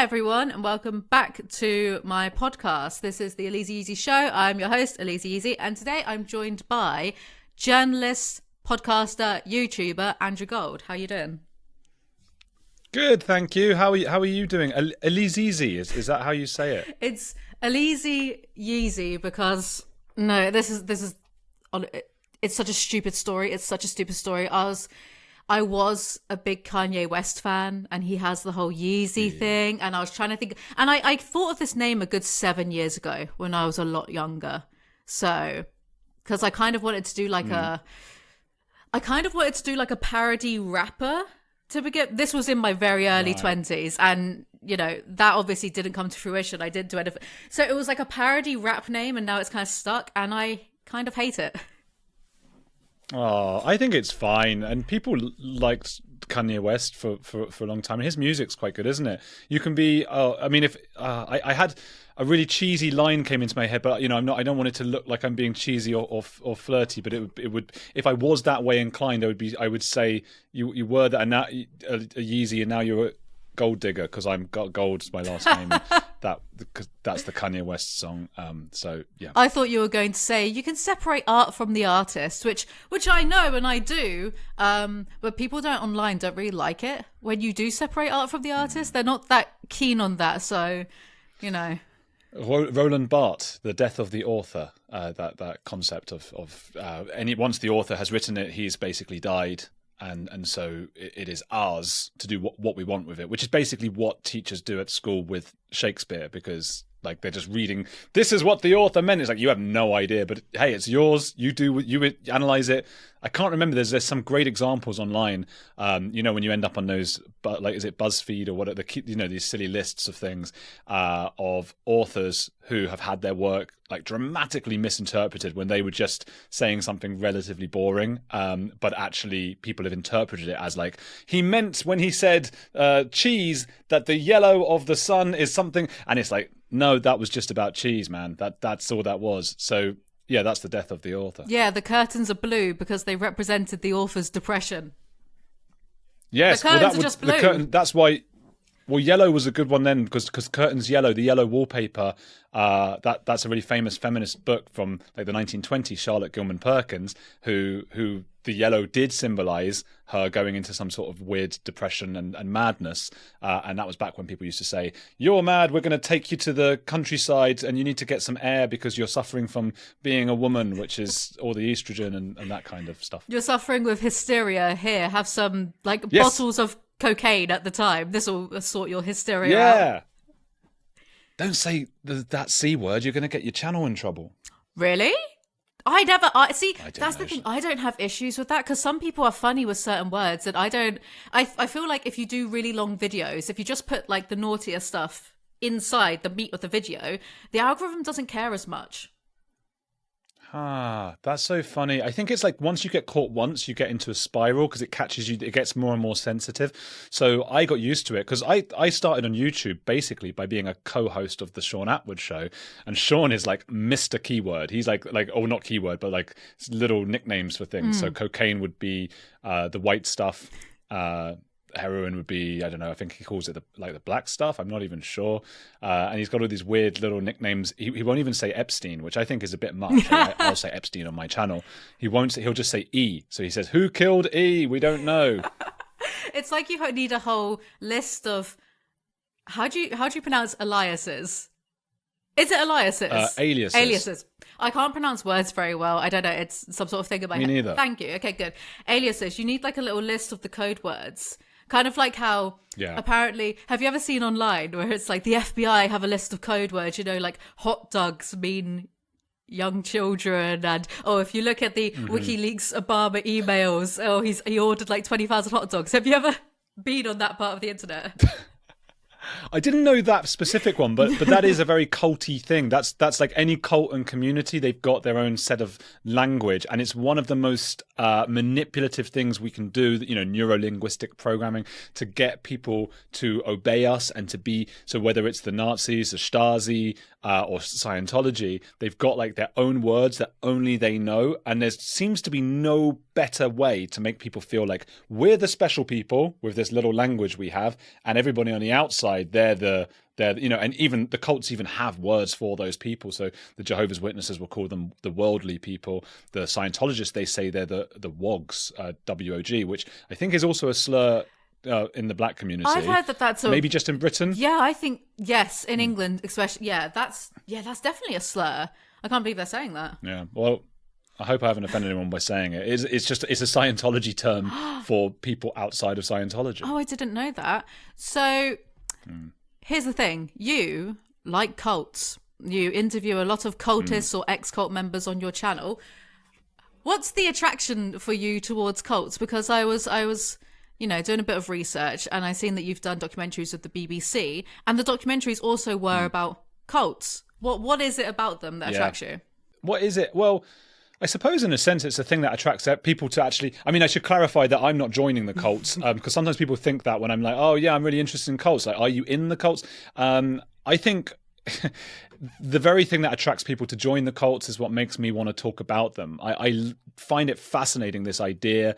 Hi everyone, and welcome back to my podcast. This is the Elise Easy Show. I'm your host, Elise Easy, and today I'm joined by journalist, podcaster, YouTuber Andrew Gold. How you doing? Good, thank you. How are you doing? Elise Easy, is that how you say it? It's Elise Yeezy because this is it's such a stupid story. It's such a stupid story. I was a big Kanye West fan, and he has the whole Yeezy thing, and I was trying to think, and I thought of this name a good 7 years ago when I was a lot younger. So, because I kind of wanted to do like a parody rapper to begin. This was in my very early 20s, and that obviously didn't come to fruition. I didn't do anything. So it was like a parody rap name, and now it's kind of stuck, and I kind of hate it. Oh, I think it's fine, and people liked Kanye West for a long time. His music's quite good, isn't it? You can be. I had a really cheesy line came into my head, but I don't want it to look like I'm being cheesy or flirty. But it would if I was that way inclined, I would say you were that and now a Yeezy, and now you're a gold digger because I'm Gold's my last name. Because that's the Kanye West song. So yeah. I thought you were going to say you can separate art from the artist, which I know and I do. But people online don't really like it when you do separate art from the artist. They're not that keen on that. So, Roland Barthes, The Death of the Author. That concept of once the author has written it, he's basically died. And so it is ours to do what we want with it, which is basically what teachers do at school with Shakespeare, because like they're just reading, this is what the author meant. It's like, you have no idea, but hey, it's yours. You analyze it. I can't remember. There's some great examples online. When you end up on those, but like, is it BuzzFeed or what? These silly lists of things of authors who have had their work like dramatically misinterpreted when they were just saying something relatively boring, but actually people have interpreted it as like, he meant when he said cheese that the yellow of the sun is something, and it's like, no, that was just about cheese, man. That's all that was. So yeah, that's the death of the author. Yeah, the curtains are blue because they represented the author's depression. Yes, the curtains are just blue. That's why. Well, yellow was a good one then because curtains yellow, the yellow wallpaper. That's a really famous feminist book from like the 1920s, Charlotte Gilman Perkins, who the yellow did symbolize her going into some sort of weird depression and madness. And that was back when people used to say, you're mad, we're going to take you to the countryside and you need to get some air because you're suffering from being a woman, which is all the estrogen and that kind of stuff. You're suffering with hysteria. Here, have some bottles of cocaine at the time. This will sort your hysteria out. Don't say that C word. You're going to get your channel in trouble. Really? That's the thing. I don't have issues with that because some people are funny with certain words and I don't. I feel like if you do really long videos, if you just put like the naughtier stuff inside the meat of the video, the algorithm doesn't care as much. That's so funny. I think it's like once you get caught once, you get into a spiral because it catches you. It gets more and more sensitive. So I got used to it because I started on YouTube basically by being a co-host of the Sean Atwood show, and Sean is like Mr. Keyword. He's like not keyword, but like little nicknames for things. So cocaine would be the white stuff. Heroin would be, I don't know, I think he calls it the black stuff. I'm not even sure. And he's got all these weird little nicknames. He won't even say Epstein, which I think is a bit much. I'll say Epstein on my channel. He'll just say E. So he says, who killed E? We don't know. It's like you need a whole list of, how do you pronounce aliases? Is it aliases? Aliases. Aliases. I can't pronounce words very well. I don't know. It's some sort of thing in my head. Me neither. Thank you. Okay, good. Aliases. You need like a little list of the code words. Kind of like how apparently, have you ever seen online where it's like the FBI have a list of code words, like hot dogs mean young children, and if you look at the WikiLeaks Obama emails, he ordered like 20,000 hot dogs. Have you ever been on that part of the internet? I didn't know that specific one, but that is a very culty thing. That's like any cult and community, they've got their own set of language, and it's one of the most manipulative things we can do, neuro-linguistic programming, to get people to obey us and to be, so whether it's the Nazis, the Stasi, or Scientology, they've got like their own words that only they know, and there seems to be no better way to make people feel like we're the special people with this little language we have, and everybody on the outside, they're and even the cults even have words for those people. So the Jehovah's Witnesses will call them the worldly people. The Scientologists, they say they're the wogs, WOG, which I think is also a slur in the black community. I've heard that's maybe just in Britain. Yeah, I think yes, in England especially. Yeah, that's definitely a slur. I can't believe they're saying that. Yeah, well, I hope I haven't offended anyone by saying it. It's a Scientology term for people outside of Scientology. Oh, I didn't know that. So here's the thing: you like cults. You interview a lot of cultists or ex-cult members on your channel. What's the attraction for you towards cults? Because I was doing a bit of research, and I seen that you've done documentaries with the BBC, and the documentaries also were about cults. What is it about them that attracts you? What is it? Well, I suppose in a sense it's a thing that attracts people to actually... I mean, I should clarify that I'm not joining the cults, because sometimes people think that when I'm like, oh yeah, I'm really interested in cults. Like, are you in the cults? I think the very thing that attracts people to join the cults is what makes me want to talk about them. I find it fascinating, this idea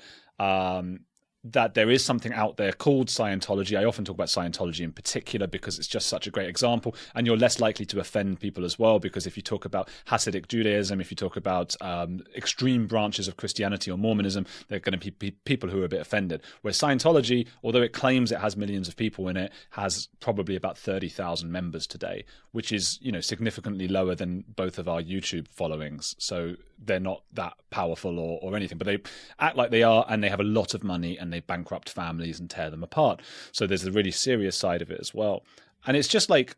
that there is something out there called Scientology. I often talk about Scientology in particular because it's just such a great example, and you're less likely to offend people as well, because if you talk about Hasidic Judaism, if you talk about extreme branches of Christianity or Mormonism, there are going to be people who are a bit offended. Whereas Scientology, although it claims it has millions of people in it, has probably about 30,000 members today, which is, significantly lower than both of our YouTube followings. So they're not that powerful or anything, but they act like they are, and they have a lot of money, and they bankrupt families and tear them apart. So there's a really serious side of it as well. And it's just like,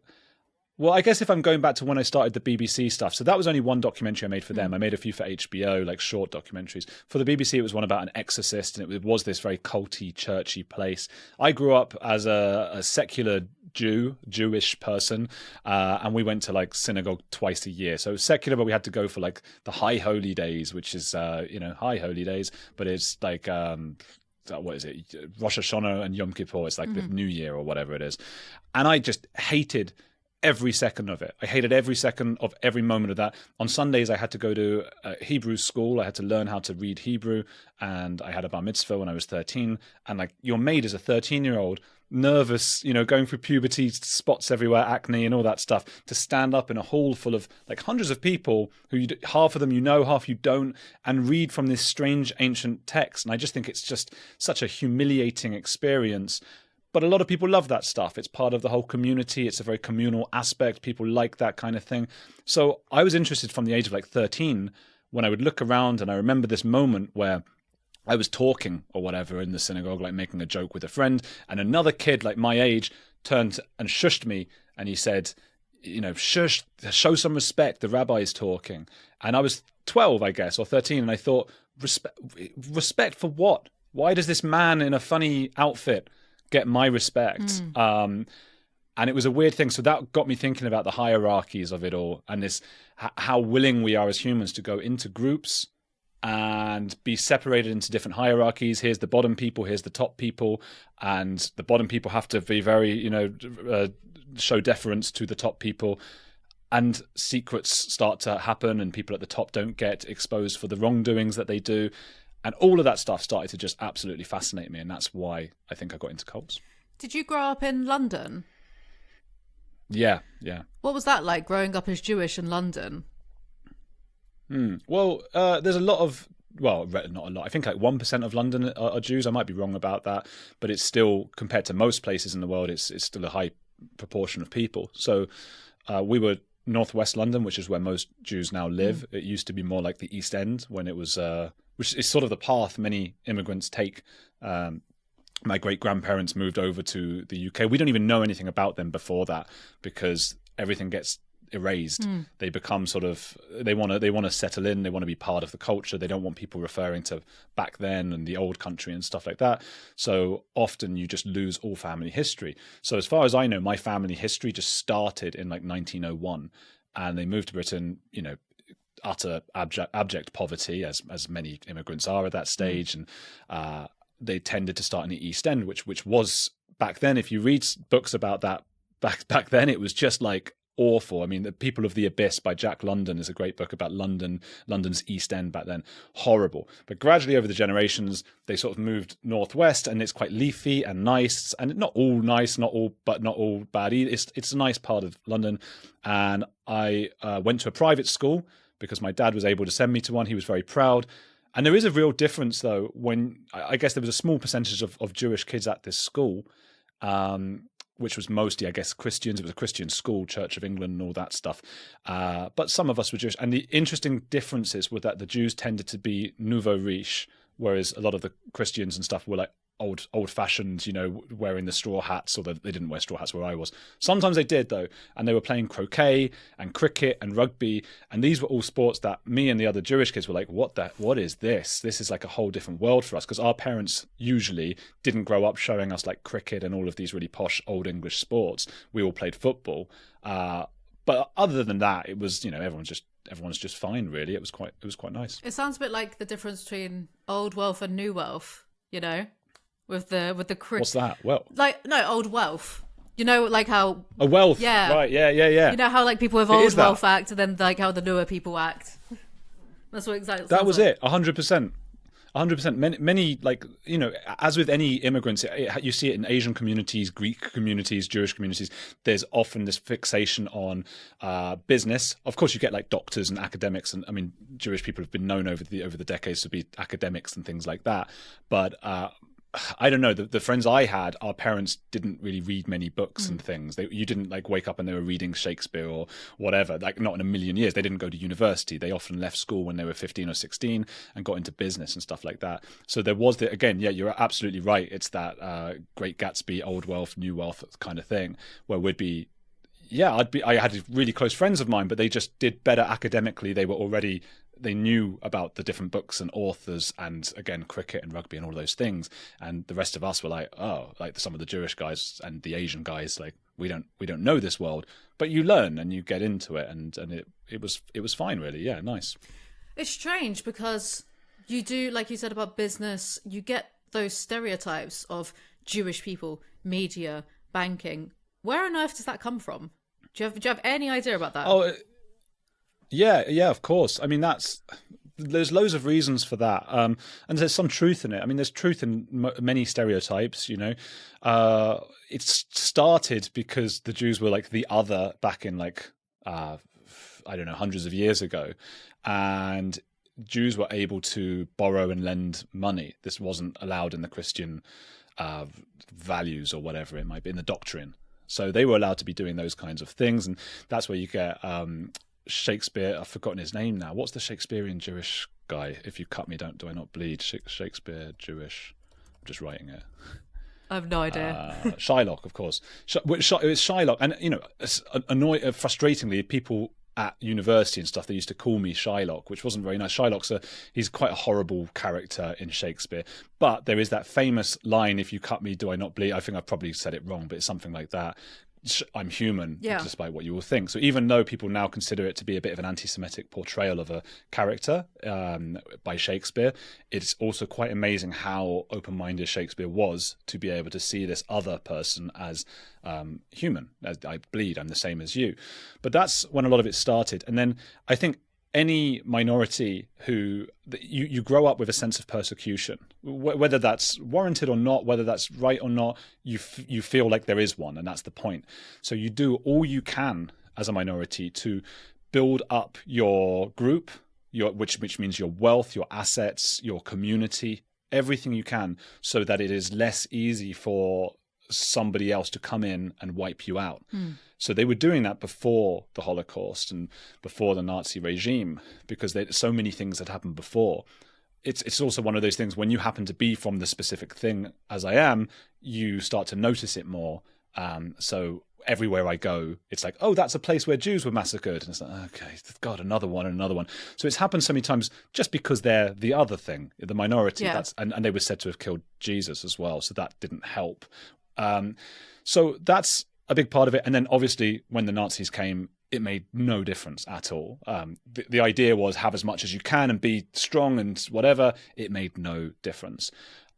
well, I guess if I'm going back to when I started the BBC stuff, so that was only one documentary I made for them. I made a few for HBO, like short documentaries. For the BBC, it was one about an exorcist, and it was this very culty, churchy place. I grew up as a secular Jewish person, and we went to like synagogue twice a year. So it was secular, but we had to go for like the High Holy Days, which is, High Holy Days, but it's like... what is it? Rosh Hashanah and Yom Kippur. It's like the New Year or whatever it is. And I just hated every second of it. I hated every second of every moment of that. On Sundays, I had to go to Hebrew school. I had to learn how to read Hebrew, and I had a bar mitzvah when I was 13. And like, you're made as a 13-year-old, nervous, going through puberty, spots everywhere, acne and all that stuff, to stand up in a hall full of like hundreds of people who half of them half you don't, and read from this strange ancient text. And I just think it's just such a humiliating experience. But a lot of people love that stuff. It's part of the whole community. It's a very communal aspect. People like that kind of thing. So I was interested from the age of like 13 when I would look around, and I remember this moment where I was talking or whatever in the synagogue, like making a joke with a friend, and another kid like my age turned and shushed me, and he said, shush, show some respect, the rabbi is talking. And I was 12, I guess, or 13, and I thought, respect for what? Why does this man in a funny outfit get my respect? And it was a weird thing. So that got me thinking about the hierarchies of it all, and this how willing we are as humans to go into groups and be separated into different hierarchies. Here's the bottom people, here's the top people, and the bottom people have to be very, show deference to the top people. And secrets start to happen, and people at the top don't get exposed for the wrongdoings that they do. And all of that stuff started to just absolutely fascinate me, and that's why I think I got into cults. Did you grow up in London? Yeah. What was that like, growing up as Jewish in London? Well, there's a lot of... Well, not a lot. I think like 1% of London are Jews. I might be wrong about that, but it's still, compared to most places in the world, it's still a high proportion of people. So we were northwest London, which is where most Jews now live. It used to be more like the East End when it was... which is sort of the path many immigrants take. My great-grandparents moved over to the UK. We don't even know anything about them before that, because everything gets erased. They become sort of, they want to settle in, they want to be part of the culture. They don't want people referring to back then and the old country and stuff like that. So often you just lose all family history. So as far as I know, my family history just started in like 1901, and they moved to Britain, utter abject poverty, as many immigrants are at that stage, and they tended to start in the East End, which was back then, if you read books about that back then, it was just like awful. I mean, The People of the Abyss by Jack London is a great book about London's East End back then. Horrible. But gradually over the generations, they sort of moved northwest, and it's quite leafy and nice, and not all nice, but not all bad. It's a nice part of London. And I went to a private school because my dad was able to send me to one. He was very proud. And there is a real difference, though, when I guess there was a small percentage of Jewish kids at this school, which was mostly, I guess, Christians. It was a Christian school, Church of England and all that stuff. But some of us were Jewish. And the interesting differences were that the Jews tended to be nouveau riche, whereas a lot of the Christians and stuff were like old-fashioned, wearing the straw hats, although they didn't wear straw hats where I was. Sometimes they did, though, and they were playing croquet and cricket and rugby, and these were all sports that me and the other Jewish kids were like, what is this? This is like a whole different world for us, because our parents usually didn't grow up showing us like cricket and all of these really posh Old English sports. We all played football. But other than that, it was, everyone's just fine, really. It was quite nice. It sounds a bit like the difference between old wealth and new wealth, with the What's that? Well, old wealth. Like how a wealth. Yeah. Right. Yeah. You know how like people with old wealth act, and then like how the newer people act. That's what exactly. That was it. 100%. 100%. Many like, as with any immigrants, you see it in Asian communities, Greek communities, Jewish communities. There's often this fixation on business. Of course, you get like doctors and academics, and I mean, Jewish people have been known over the decades to be academics and things like that. But I don't know. The friends I had, our parents didn't really read many books and things. You didn't like wake up and they were reading Shakespeare or whatever. Like not in a million years. They didn't go to university. They often left school when they were 15 or 16 and got into business and stuff like that. So there was you're absolutely right. It's that Great Gatsby, old wealth, new wealth kind of thing, where we'd be. Yeah, I had really close friends of mine, but they just did better academically. They knew about the different books and authors and, again, cricket and rugby and all those things. And the rest of us were like, like some of the Jewish guys and the Asian guys, like, we don't know this world. But you learn and you get into it, and it was fine, really. Yeah, nice. It's strange because you do, like you said about business, you get those stereotypes of Jewish people, media, banking. Where on earth does that come from? Do you have any idea about that? Oh, yeah, of course. I mean, there's loads of reasons for that, and there's some truth in it. I mean, there's truth in many stereotypes. It started because the Jews were like the other back in like I don't know, hundreds of years ago, and Jews were able to borrow and lend money. This wasn't allowed in the Christian values or whatever it might be in the doctrine. So they were allowed to be doing those kinds of things, and that's where you get Shakespeare. I've forgotten his name now. What's the Shakespearean Jewish guy? If you cut me, do I not bleed? Shakespeare Jewish. I'm just writing it. I have no idea. Shylock, of course. It was Shylock, and frustratingly, people at university and stuff, they used to call me Shylock, which wasn't very nice. He's quite a horrible character in Shakespeare. But there is that famous line, if you cut me, do I not bleed? I think I probably said it wrong, but it's something like that. I'm human, despite what you will think. So even though people now consider it to be a bit of an anti-Semitic portrayal of a character by Shakespeare, it's also quite amazing how open-minded Shakespeare was to be able to see this other person as human. As I bleed, I'm the same as you. But that's when a lot of it started. And then I think any minority who you grow up with a sense of persecution, whether that's warranted or not, whether that's right or not, you feel like there is one, and that's the point. So you do all you can as a minority to build up your group, which means your wealth, your assets, your community, everything you can, so that it is less easy for somebody else to come in and wipe you out. So they were doing that before the Holocaust and before the Nazi regime, because so many things had happened before. It's also one of those things, when you happen to be from the specific thing, as I am, you start to notice it more. So everywhere I go, it's like, oh, that's a place where Jews were massacred. And it's like, okay, God, another one and another one. So it's happened so many times just because they're the other thing, the minority. Yeah. And they were said to have killed Jesus as well. So that didn't help. So that's a big part of it. And then obviously when the Nazis came, it made no difference at all. The idea was have as much as you can and be strong and whatever. It made no difference.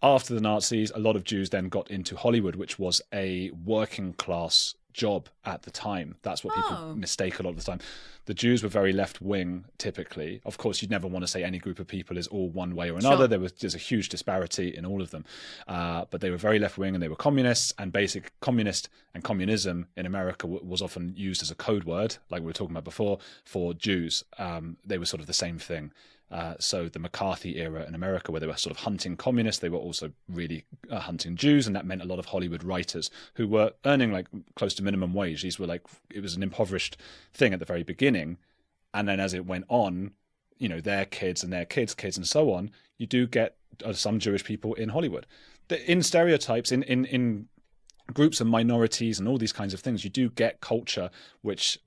After the Nazis, a lot of Jews then got into Hollywood, which was a working class job at the time. That's what people mistake a lot of the time. The Jews were very left-wing, typically. Of course, you'd never want to say any group of people is all one way or another. Sure. There's a huge disparity in all of them. But they were very left-wing, and they were communists, and basic communist and communism in America was often used as a code word, like we were talking about before, for Jews. They were sort of the same thing. So the McCarthy era in America, where they were sort of hunting communists, they were also really hunting Jews, and that meant a lot of Hollywood writers who were earning like close to minimum wage. These were like, it was an impoverished thing at the very beginning, and then as it went on, you know, their kids and their kids' kids and so on, you do get some Jewish people in Hollywood. In stereotypes, in groups of minorities and all these kinds of things, you do get culture which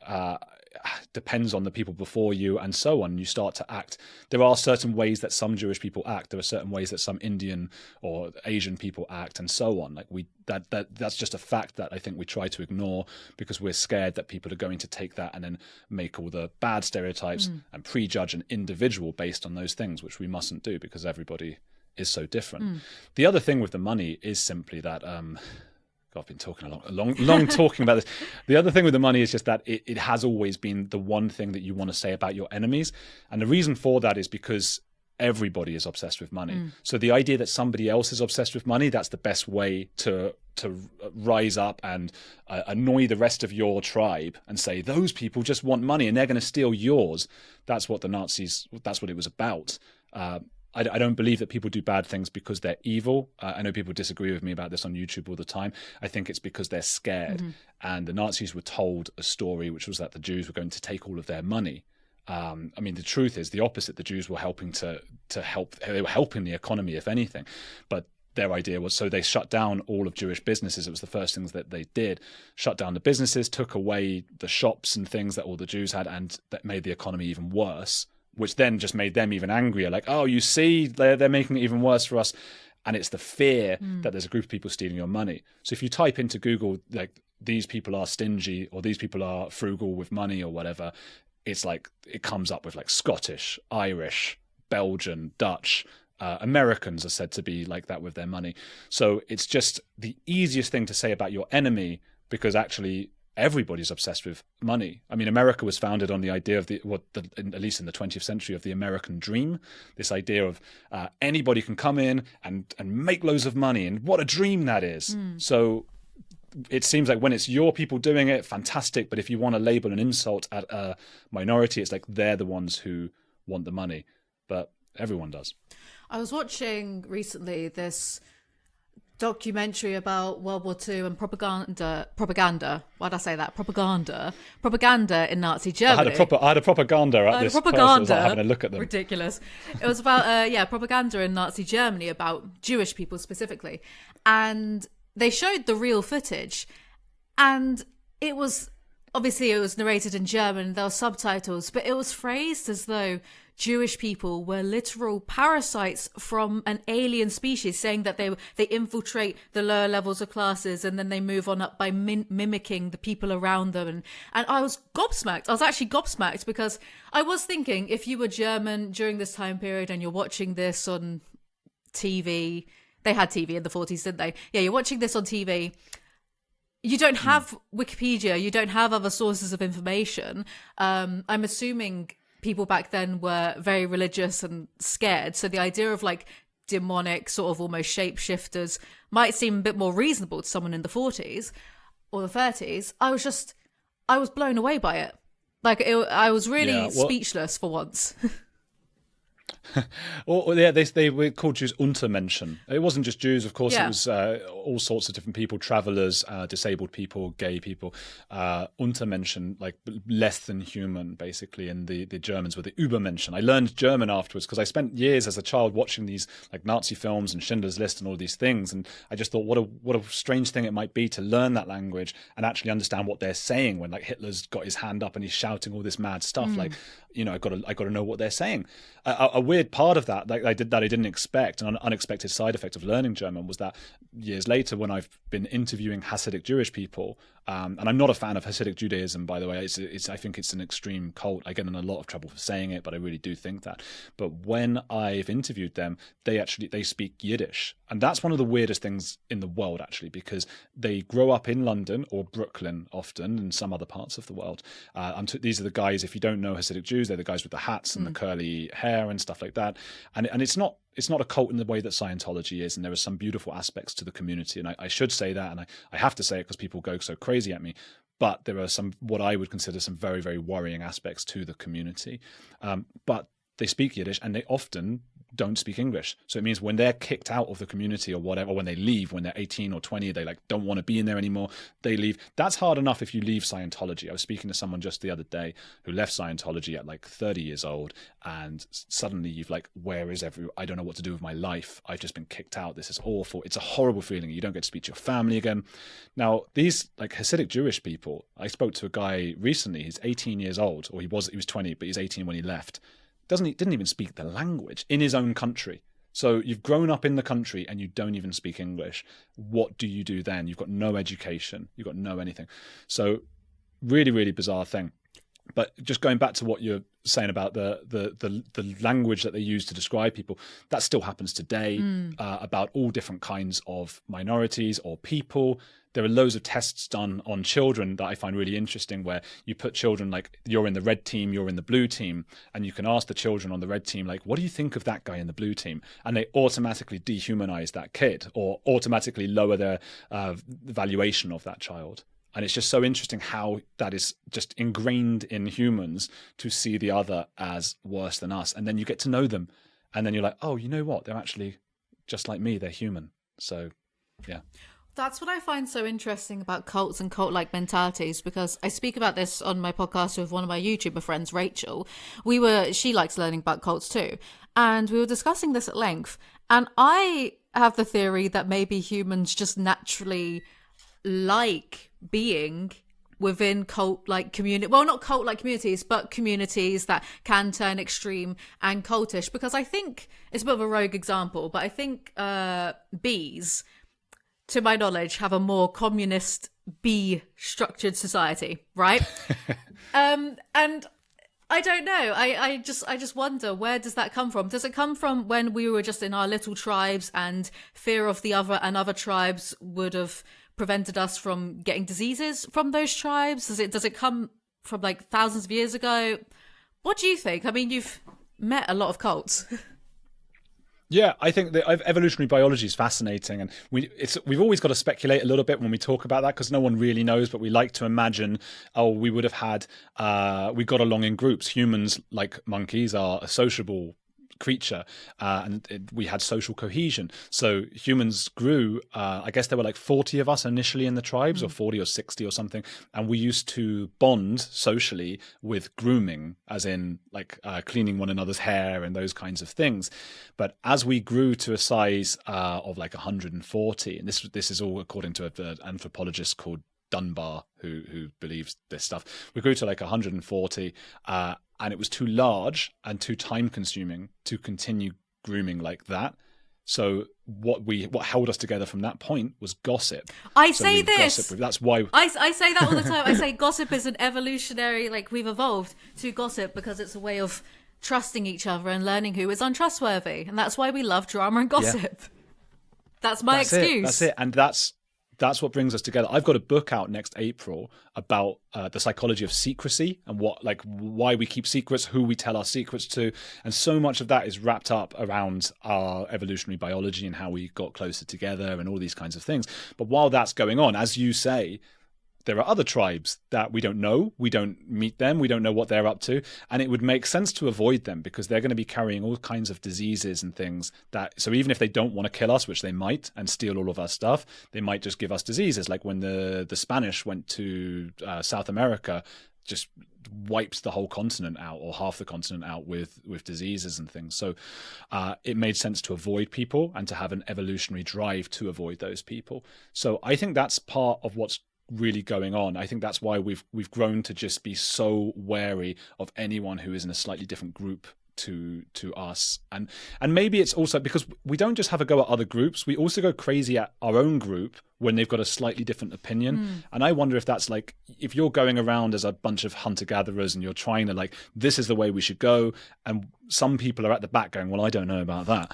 depends on the people before you and so on. You start to act. There are certain ways that some Jewish people act. There are certain ways that some Indian or Asian people act and so on. Like that's just a fact that I think we try to ignore because we're scared that people are going to take that and then make all the bad stereotypes and prejudge an individual based on those things, which we mustn't do because everybody is so different. The other thing with the money is simply that God, I've been talking a long talking about this. The other thing with the money is just that it has always been the one thing that you want to say about your enemies. And the reason for that is because everybody is obsessed with money. So the idea that somebody else is obsessed with money, that's the best way to rise up and annoy the rest of your tribe and say, those people just want money and they're going to steal yours. That's what the Nazis, that's what it was about. I don't believe that people do bad things because they're evil. I know people disagree with me about this on YouTube all the time. I think it's because they're scared. And the Nazis were told a story, which was that the Jews were going to take all of their money. I mean, the truth is the opposite. The Jews were helping to help. They were helping the economy, if anything. But their idea was, so they shut down all of Jewish businesses. It was the first things that they did. Shut down the businesses, took away the shops and things that all the Jews had, and that made the economy even worse, which then just made them even angrier. Like, oh, you see, they're making it even worse for us. And it's the fear that there's a group of people stealing your money. So if you type into Google, like, these people are stingy or these people are frugal with money or whatever, it's like, it comes up with like Scottish, Irish, Belgian, Dutch, Americans are said to be like that with their money. So it's just the easiest thing to say about your enemy because actually everybody's obsessed with money. I mean, America was founded on the idea of at least in the 20th century, of the American dream. This idea of anybody can come in and make loads of money, and what a dream that is. So it seems like when it's your people doing it, fantastic. But if you want to label an insult at a minority, it's like they're the ones who want the money. But everyone does. I was watching recently this documentary about World War II and propaganda. Why'd I say that? Propaganda in Nazi Germany. I had a propaganda at this place. I was like having a look at them. Ridiculous. It was about propaganda in Nazi Germany about Jewish people specifically, and they showed the real footage, and it was narrated in German. There were subtitles, but it was phrased as though Jewish people were literal parasites from an alien species, saying that they infiltrate the lower levels of classes and then they move on up by mimicking the people around them. And I was gobsmacked. I was actually gobsmacked because I was thinking, if you were German during this time period and you're watching this on TV, they had TV in the 40s, didn't they? Yeah, you're watching this on TV. You don't have Wikipedia. You don't have other sources of information. I'm assuming people back then were very religious and scared. So the idea of like demonic sort of almost shapeshifters might seem a bit more reasonable to someone in the 40s or the 30s. I was blown away by it. Like I was really speechless for once. They were called Jews Untermenschen. It wasn't just Jews, of course. It was all sorts of different people, travelers, disabled people, gay people. Untermenschen, like less than human, basically. And the Germans were the Übermenschen. I learned German afterwards because I spent years as a child watching these like Nazi films and Schindler's List and all these things. And I just thought, what a strange thing it might be to learn that language and actually understand what they're saying when like Hitler's got his hand up and he's shouting all this mad stuff. Like, you know, I got to know what they're saying. I a weird part of that, like I didn't expect, an unexpected side effect of learning German was that years later, when I've been interviewing Hasidic Jewish people, and I'm not a fan of Hasidic Judaism, by the way. I think it's an extreme cult. I get in a lot of trouble for saying it, but I really do think that. But when I've interviewed them, they speak Yiddish, and that's one of the weirdest things in the world, actually, because they grow up in London or Brooklyn often, and some other parts of the world. These are the guys. If you don't know Hasidic Jews, they're the guys with the hats and the curly hair and stuff like that. And it's not a cult in the way that Scientology is, and there are some beautiful aspects to the community. And I should say that, and I have to say it because people go so crazy at me. But there are some, what I would consider some very, very worrying aspects to the community. But they speak Yiddish, and they often don't speak English. So it means when they're kicked out of the community or whatever, or when they leave, when they're 18 or 20, they like don't want to be in there anymore, they leave. That's hard enough if you leave Scientology. I was speaking to someone just the other day who left Scientology at like 30 years old, and suddenly you've like, I don't know what to do with my life. I've just been kicked out. This is awful. It's a horrible feeling. You don't get to speak to your family again. Now, these like Hasidic Jewish people, I spoke to a guy recently, he's 18 years old, or he was 20, but he's 18 when he left. Didn't even speak the language in his own country. So you've grown up in the country and you don't even speak English. What do you do then? You've got no education. You've got no anything. So really, really bizarre thing. But just going back to what you're saying about the language that they use to describe people, that still happens today about all different kinds of minorities or people. There are loads of tests done on children that I find really interesting, where you put children like, you're in the red team, you're in the blue team, and you can ask the children on the red team, like, what do you think of that guy in the blue team? And they automatically dehumanize that kid or automatically lower their valuation of that child. And it's just so interesting how that is just ingrained in humans to see the other as worse than us. And then you get to know them. And then you're like, oh, you know what? They're actually just like me. They're human. So, yeah. That's what I find so interesting about cults and cult-like mentalities, because I speak about this on my podcast with one of my YouTuber friends, Rachel. She likes learning about cults too. And we were discussing this at length. And I have the theory that maybe humans just naturally like being within cult-like community, well, not cult-like communities, but communities that can turn extreme and cultish. Because I think it's a bit of a rogue example, but I think bees, to my knowledge, have a more communist bee structured society, right? And I don't know. I just wonder, where does that come from? Does it come from when we were just in our little tribes and fear of the other and other tribes would have prevented us from getting diseases from those tribes? Does it come from like thousands of years ago? What do you think? I mean, you've met a lot of cults. Yeah, I think that evolutionary biology is fascinating, and we've always got to speculate a little bit when we talk about that, because no one really knows. But we like to imagine, we would have had, we got along in groups. Humans, like monkeys, are a sociable creature, and we had social cohesion. So humans grew, I guess there were like 40 of us initially in the tribes, or 40 or 60 or something, and we used to bond socially with grooming, as in like cleaning one another's hair and those kinds of things. But as we grew to a size of like 140, and this is all according to an anthropologist called Dunbar, who believes this stuff, we grew to like 140, and it was too large and too time consuming to continue grooming like that. So what held us together from that point was gossip. I say this. Gossip. That's why I say that all the time. I say gossip is an evolutionary, like, we've evolved to gossip because it's a way of trusting each other and learning who is untrustworthy, and that's why we love drama and gossip. Yeah. That's my excuse. That's it, and that's what brings us together. I've got a book out next April about the psychology of secrecy and why we keep secrets, who we tell our secrets to. And so much of that is wrapped up around our evolutionary biology and how we got closer together and all these kinds of things. But while that's going on, as you say, there are other tribes that we don't know. We don't meet them. We don't know what they're up to. And it would make sense to avoid them, because they're going to be carrying all kinds of diseases and things so even if they don't want to kill us, which they might, and steal all of our stuff, they might just give us diseases. Like when the Spanish went to South America, just wiped the whole continent out, or half the continent out, with diseases and things. So it made sense to avoid people and to have an evolutionary drive to avoid those people. So I think that's part of what's really going on. I think that's why we've grown to just be so wary of anyone who is in a slightly different group to us. And maybe it's also because we don't just have a go at other groups, we also go crazy at our own group when they've got a slightly different opinion. And I wonder if that's like, if you're going around as a bunch of hunter-gatherers and you're trying to like, this is the way we should go, and some people are at the back going, well, I don't know about that,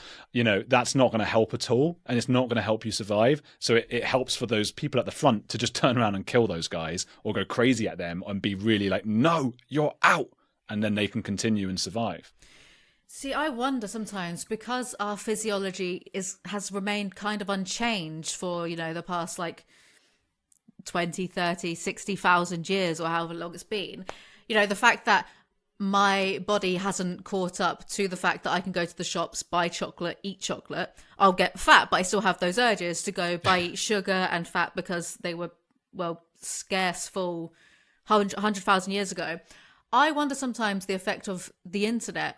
that's not going to help at all, and it's not going to help you survive. So it helps for those people at the front to just turn around and kill those guys or go crazy at them and be really like, no, you're out, and then they can continue and survive. See, I wonder sometimes, because our physiology has remained kind of unchanged for, the past like 20, 30, 60,000 years or however long it's been, the fact that my body hasn't caught up to the fact that I can go to the shops, buy chocolate, eat chocolate. I'll get fat, but I still have those urges to go buy sugar and fat because they were, scarce full 100,000 years ago. I wonder sometimes the effect of the internet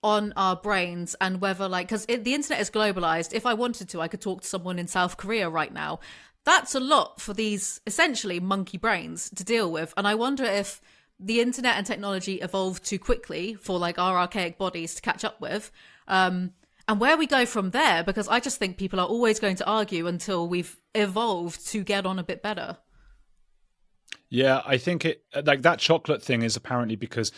on our brains, and whether because the internet is globalized. If I wanted to, I could talk to someone in South Korea right now. That's a lot for these essentially monkey brains to deal with. And I wonder if the internet and technology evolved too quickly for our archaic bodies to catch up with, and where we go from there, because I just think people are always going to argue until we've evolved to get on a bit better. Yeah, I think it that chocolate thing is apparently because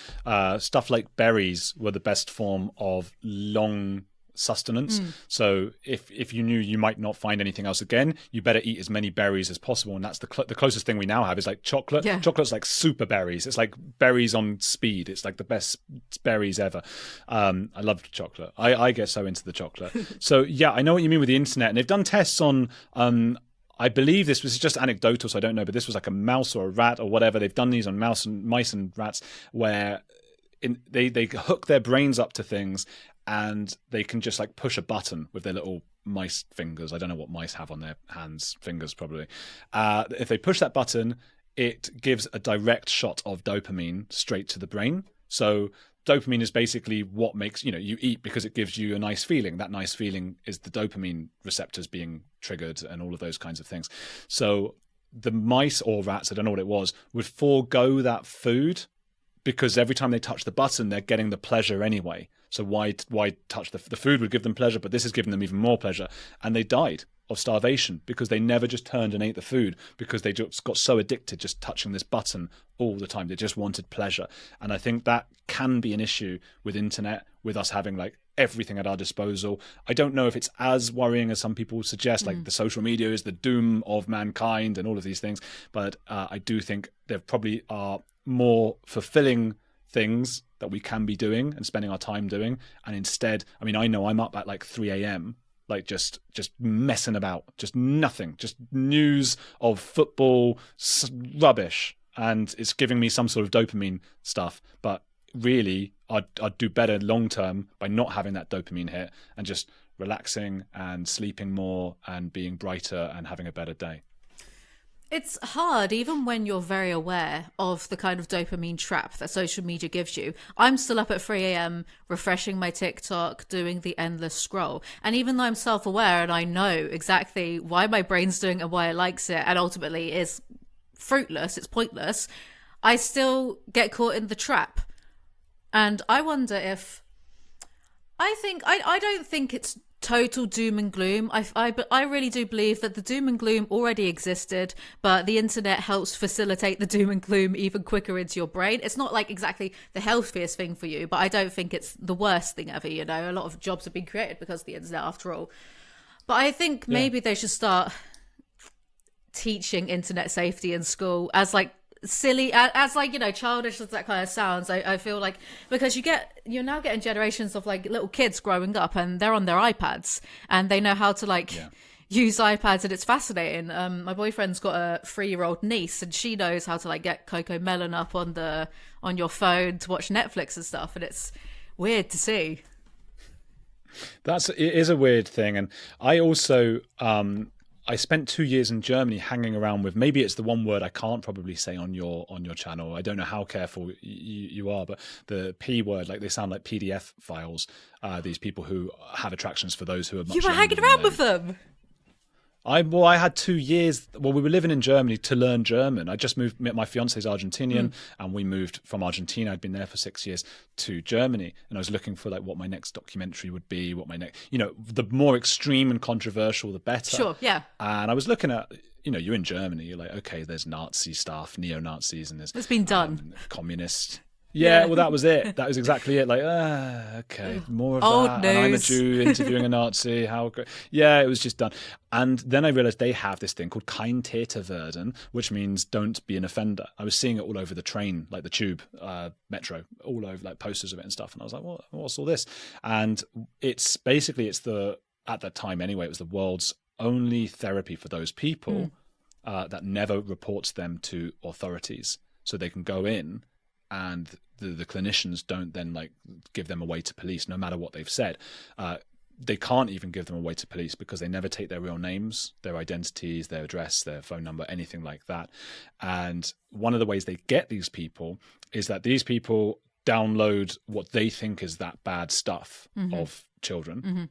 stuff like berries were the best form of long sustenance. So if you knew you might not find anything else again, you better eat as many berries as possible. And that's the closest thing we now have is like chocolate. Yeah. Chocolate's like super berries. It's like berries on speed. It's like the best berries ever. I love chocolate. I get so into the chocolate. So yeah, I know what you mean with the internet. And they've done tests on I believe this was just anecdotal, so I don't know, but this was like a mouse or a rat or whatever. They've done these on mice and rats where they hook their brains up to things, and they can just like push a button with their little mice fingers. I don't know what mice have on their hands, fingers probably. If they push that button, it gives a direct shot of dopamine straight to the brain. So dopamine is basically what makes, you eat because it gives you a nice feeling. That nice feeling is the dopamine receptors being triggered and all of those kinds of things. So the mice or rats, I don't know what it was, would forego that food because every time they touch the button, they're getting the pleasure anyway. So why touch the food would give them pleasure, but this is giving them even more pleasure. And they died of starvation because they never just turned and ate the food, because they just got so addicted just touching this button all the time. They just wanted pleasure. And I think that can be an issue with internet, with us having like everything at our disposal. I don't know if it's as worrying as some people suggest, like the social media is the doom of mankind and all of these things. But I do think there probably are more fulfilling things that we can be doing and spending our time doing. And instead, I know I'm up at like 3 a.m. like just messing about, just nothing, just news of football, rubbish, and it's giving me some sort of dopamine stuff. But really, I'd do better long term by not having that dopamine hit and just relaxing and sleeping more and being brighter and having a better day. It's hard, even when you're very aware of the kind of dopamine trap that social media gives you. I'm still up at 3 a.m. refreshing my TikTok, doing the endless scroll. And even though I'm self-aware and I know exactly why my brain's doing it and why it likes it, and ultimately is fruitless, it's pointless, I still get caught in the trap. And I wonder if... I don't think it's total doom and gloom. I really do believe that the doom and gloom already existed, but the internet helps facilitate the doom and gloom even quicker into your brain. It's not like exactly the healthiest thing for you, but I don't think it's the worst thing ever. A lot of jobs have been created because of the internet after all. But I think maybe they should start teaching internet safety in school as like silly as like childish as that kind of sounds. I feel like, because you're now getting generations of like little kids growing up and they're on their iPads and they know how to use iPads, and it's fascinating. My boyfriend's got a 3-year-old niece and she knows how to like get Coco Melon up on your phone to watch Netflix and stuff, and it's weird to see. It is a weird thing. And I also I spent 2 years in Germany hanging around with, maybe it's the one word I can't probably say on your channel. I don't know how careful you are, but the P word, like they sound like PDF files. These people who have attractions for those who are much You were hanging around with them. I had 2 years. Well, we were living in Germany to learn German. I just moved. My fiance's Argentinian, and we moved from Argentina. I'd been there for 6 years to Germany, and I was looking for like what my next documentary would be. What my next, the more extreme and controversial, the better. Sure, yeah. And I was looking at, you're in Germany. You're like, okay, there's Nazi stuff, neo-Nazis, and there's It's been done. Communists. Yeah, well, that was it. That was exactly it. Like, okay, more of Old that. And I'm a news. Jew interviewing a Nazi. How great. Yeah, it was just done. And then I realized they have this thing called kein Täter werden, which means don't be an offender. I was seeing it all over the train, like the tube, metro, all over, like posters of it and stuff. And I was like, what's all this? And it's basically, at that time anyway, it was the world's only therapy for those people that never reports them to authorities. So they can go in, and the clinicians don't then like give them away to police, no matter what they've said. They can't even give them away to police because they never take their real names, their identities, their address, their phone number, anything like that. And one of the ways they get these people is that these people download what they think is that bad stuff of children.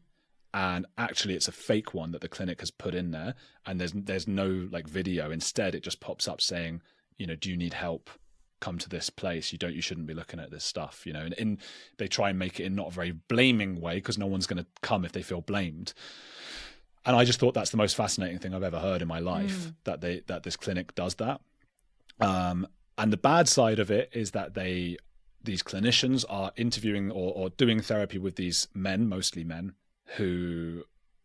And actually it's a fake one that the clinic has put in there, and there's no like video. Instead it just pops up saying, do you need help? Come to this place. You shouldn't be looking at this stuff, and they try and make it in not a very blaming way, because no one's going to come if they feel blamed. And I just thought that's the most fascinating thing I've ever heard in my life, that this clinic does that. And the bad side of it is that these clinicians are interviewing or doing therapy with these men, mostly men, who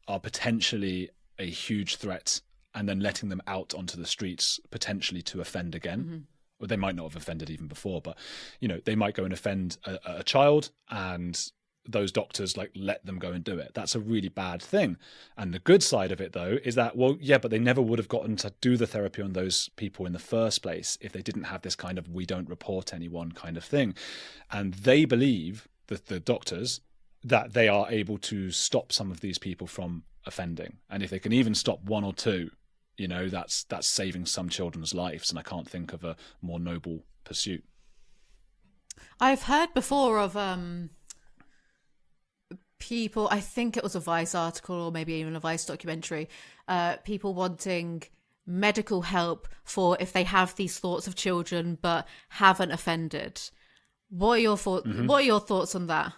are potentially a huge threat, and then letting them out onto the streets potentially to offend again. Well, they might not have offended even before, but they might go and offend a child, and those doctors like let them go and do it. That's a really bad thing. And the good side of it, though, is that, well, yeah, but they never would have gotten to do the therapy on those people in the first place if they didn't have this kind of we don't report anyone kind of thing. And they believe, the doctors, that they are able to stop some of these people from offending. And if they can even stop one or two, that's saving some children's lives, and I can't think of a more noble pursuit. I've heard before of people, I think it was a Vice article or maybe even a Vice documentary, people wanting medical help for if they have these thoughts of children but haven't offended. What are your thoughts? What are your thoughts on that?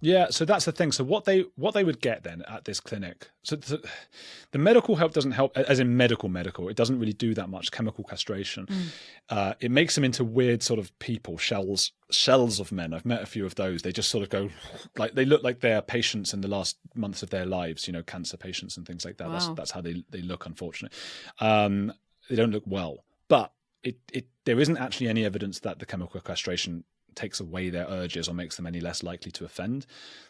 Yeah, so that's the thing. So what they would get then at this clinic, so the medical help doesn't help, as in medical. It doesn't really do that much. Chemical castration, it makes them into weird sort of people, shells of men. I've met a few of those. They just sort of go, like, they look like they're patients in the last months of their lives. cancer patients and things like that. Wow. That's how they look. Unfortunately, they don't look well. But there isn't actually any evidence that the chemical castration takes away their urges or makes them any less likely to offend.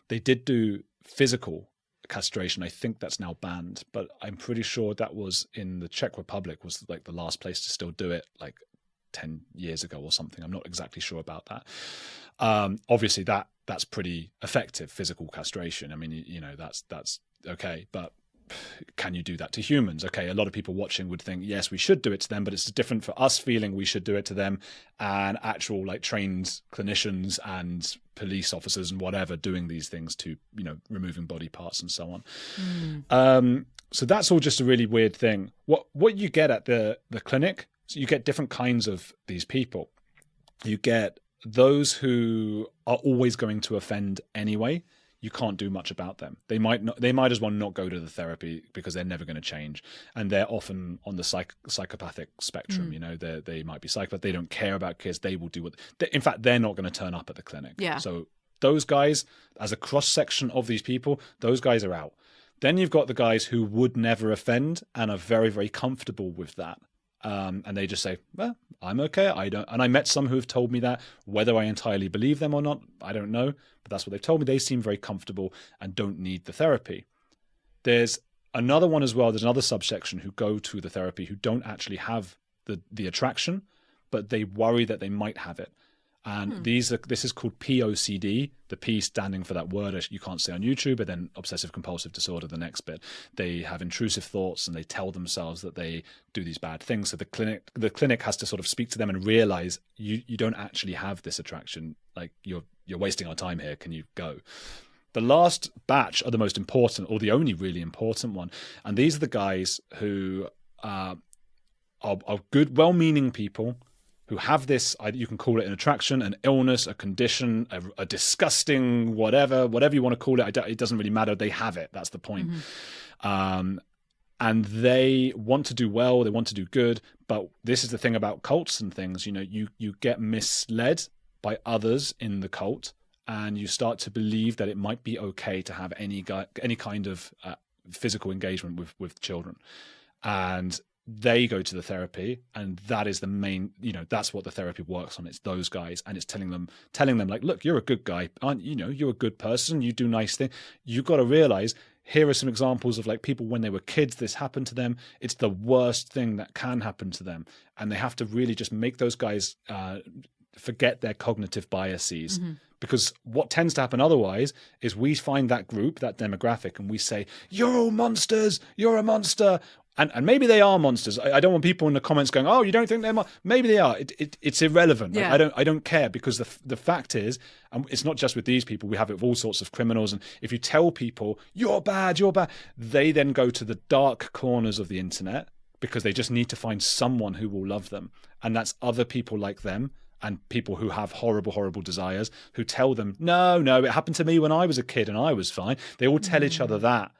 They did do physical castration. I think that's now banned, but I'm pretty sure that was in the Czech Republic, was like the last place to still do it, like 10 years ago or something. I'm not exactly sure about that. Obviously that's pretty effective, physical castration. I mean, that's okay, but can you do that to humans? Okay, a lot of people watching would think, yes, we should do it to them, but it's different for us feeling we should do it to them and actual like trained clinicians and police officers and whatever doing these things to, removing body parts and so on. So that's all just a really weird thing. What you get at the clinic, so you get different kinds of these people. You get those who are always going to offend anyway. You can't do much about them. They might as well not go to the therapy because they're never going to change, and they're often on the psychopathic spectrum. They might be psychopath. They don't care about kids. They will do in fact, they're not going to turn up at the clinic. Yeah. So those guys, as a cross section of these people, those guys are out. Then you've got the guys who would never offend and are very, very comfortable with that. And they just say, well, I'm okay. I don't. And I met some who have told me that. Whether I entirely believe them or not, I don't know. But that's what they've told me. They seem very comfortable and don't need the therapy. There's another one as well. There's another subsection who go to the therapy who don't actually have the attraction, but they worry that they might have it. And this is called POCD, the P standing for that word you can't say on YouTube, and then obsessive compulsive disorder, the next bit. They have intrusive thoughts and they tell themselves that they do these bad things. So the clinic has to sort of speak to them and realize you don't actually have this attraction. Like you're wasting our time here. Can you go? The last batch are the most important, or the only really important one. And these are the guys who are good, well-meaning people who have this, you can call it an attraction, an illness, a condition, a disgusting whatever you want to call it. It doesn't really matter. They have it. That's the point. And they want to do well. They want to do good. But this is the thing about cults and things. You know, you get misled by others in the cult, and you start to believe that it might be okay to have any kind of physical engagement with children. And they go to the therapy, and that is the main, you know, that's what the therapy works on. It's those guys, and it's telling them like, look, you're a good guy, aren't you? Know, you're a good person, you do nice things. You've got to realize, here are some examples of like people when they were kids, this happened to them. It's the worst thing that can happen to them, and they have to really just make those guys forget their cognitive biases. Because what tends to happen otherwise is we find that group, that demographic, and we say, you're all monsters, you're a monster. And maybe they are monsters. I don't want people in the comments going, "Oh, you don't think they're maybe they are." It's irrelevant. Yeah. Like, I don't care, because the fact is, and it's not just with these people. We have it with all sorts of criminals. And if you tell people you're bad, they then go to the dark corners of the internet because they just need to find someone who will love them, and that's other people like them and people who have horrible, horrible desires who tell them, "No, it happened to me when I was a kid and I was fine." They all tell each other that,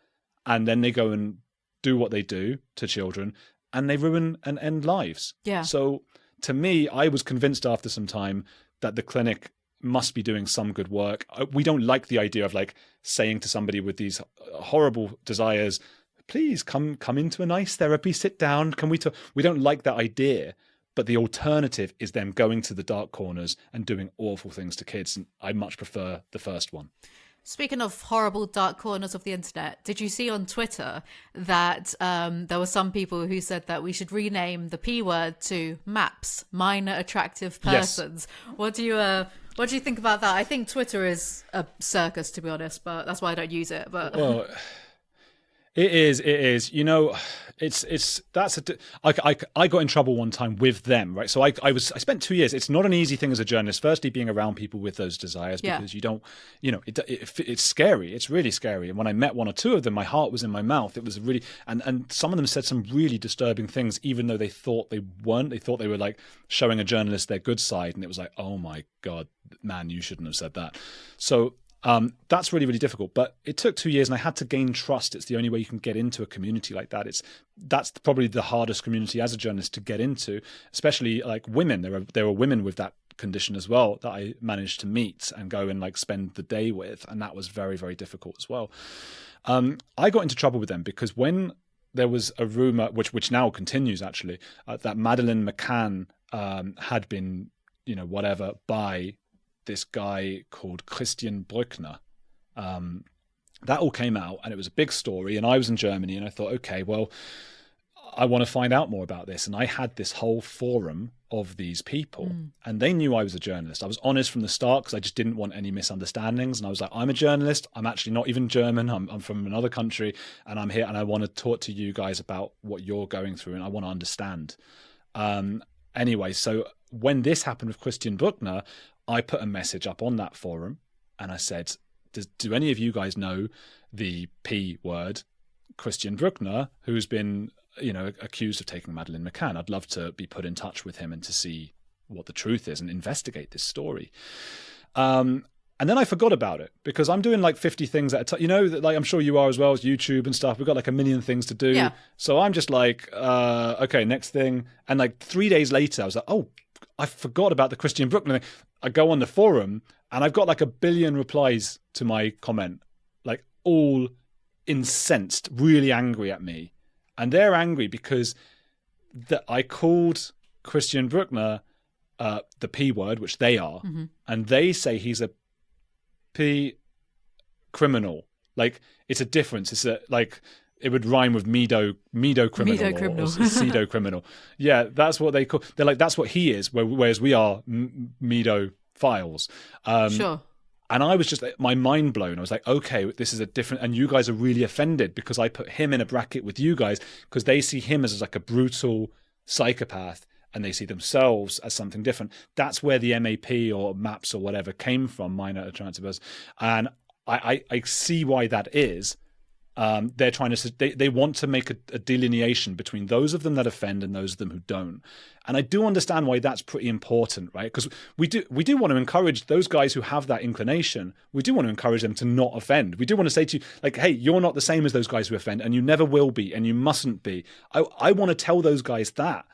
and then they go and do what they do to children, and they ruin and end lives. Yeah. So to me, I was convinced after some time that the clinic must be doing some good work. We don't like the idea of like saying to somebody with these horrible desires, please come into a nice therapy, sit down. Can we talk? We don't like that idea. But the alternative is them going to the dark corners and doing awful things to kids. And I much prefer the first one. Speaking of horrible dark corners of the internet, did you see on Twitter that there were some people who said that we should rename the P word to MAPS, minor attractive persons? Yes. What do you think about that? I think Twitter is a circus, to be honest, but that's why I don't use it. But well, it is. You know, I got in trouble one time with them, right? So I spent 2 years. It's not an easy thing as a journalist. Firstly, being around people with those desires, because you don't, you know, it's scary. It's really scary. And when I met one or two of them, my heart was in my mouth. It was really, and some of them said some really disturbing things, even though they thought they weren't. They thought they were like showing a journalist their good side, and it was like, oh my God, man, you shouldn't have said that. So that's really, really difficult. But it took 2 years, and I had to gain trust. It's the only way you can get into a community like that. That's probably the hardest community as a journalist to get into, especially like women. There were women with that condition as well that I managed to meet and go and like spend the day with, and that was very, very difficult as well. I got into trouble with them because when there was a rumor, which now continues actually, that Madeleine McCann had been, you know, whatever, by this guy called Christian Brückner. That all came out, and it was a big story, and I was in Germany, and I thought, okay, well, I want to find out more about this. And I had this whole forum of these people, and they knew I was a journalist. I was honest from the start because I just didn't want any misunderstandings. And I was like, I'm a journalist. I'm actually not even German. I'm from another country, and I'm here, and I want to talk to you guys about what you're going through, and I want to understand. Anyway, so when this happened with Christian Brückner, I put a message up on that forum, and I said, do any of you guys know the P word, Christian Brückner, who's been, you know, accused of taking Madeleine McCann? I'd love to be put in touch with him and to see what the truth is and investigate this story. And then I forgot about it because I'm doing like 50 things at a time. You know, like I'm sure you are as well, as YouTube and stuff. We've got like a million things to do. Yeah. So I'm just like, okay, next thing. And like 3 days later, I was like, oh, I forgot about the Christian Brückner thing. I go on the forum and I've got like 1 billion replies to my comment, like all incensed, really angry at me. And they're angry because I called Christian Brückner the P word, which they are. Mm-hmm. And they say he's a P criminal. Like, it's a difference. It's like, it would rhyme with Mido criminal or pseudo criminal. Yeah, that's what they call. They're like, that's what he is, whereas we are Mido files. Sure. And I was just, my mind blown. I was like, okay, this is a different, and you guys are really offended because I put him in a bracket with you guys because they see him as like a brutal psychopath and they see themselves as something different. That's where the MAP or MAPS or whatever came from, minor attractive persons. And I see why that is. They're trying to they want to make a delineation between those of them that offend and those of them who don't, and I do understand why that's pretty important, right? Because we do want to encourage those guys who have that inclination. We do want to encourage them to not offend. We do want to say to you, like, hey, you're not the same as those guys who offend, and you never will be, and you mustn't be. I want to tell those guys that,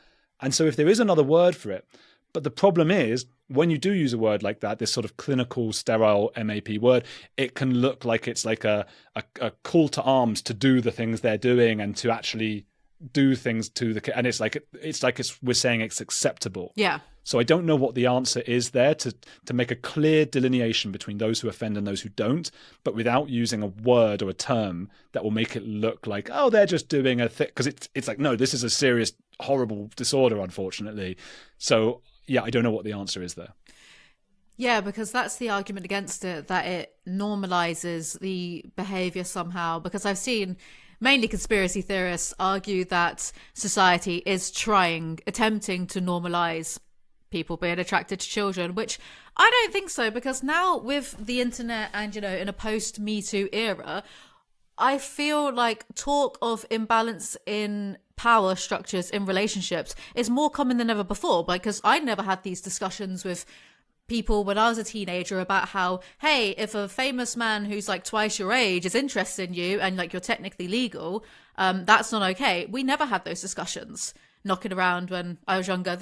and so if there is another word for it, but the problem is, when you do use a word like that, this sort of clinical, sterile MAP word, it can look like it's like a call to arms to do the things they're doing and to actually do things to the, and it's like we're saying it's acceptable. Yeah. So I don't know what the answer is there to make a clear delineation between those who offend and those who don't, but without using a word or a term that will make it look like, oh, they're just doing a thing, because it's like, no, this is a serious, horrible disorder, unfortunately. So yeah, I don't know what the answer is there. Yeah, because that's the argument against it, that it normalizes the behavior somehow. Because I've seen mainly conspiracy theorists argue that society is attempting to normalize people being attracted to children, which I don't think so, because now with the internet and, in a post-Me Too era, I feel like talk of imbalance in power structures in relationships is more common than ever before, because I never had these discussions with people when I was a teenager about how, hey, if a famous man who's like twice your age is interested in you and like you're technically legal, that's not okay. We never had those discussions knocking around when I was younger.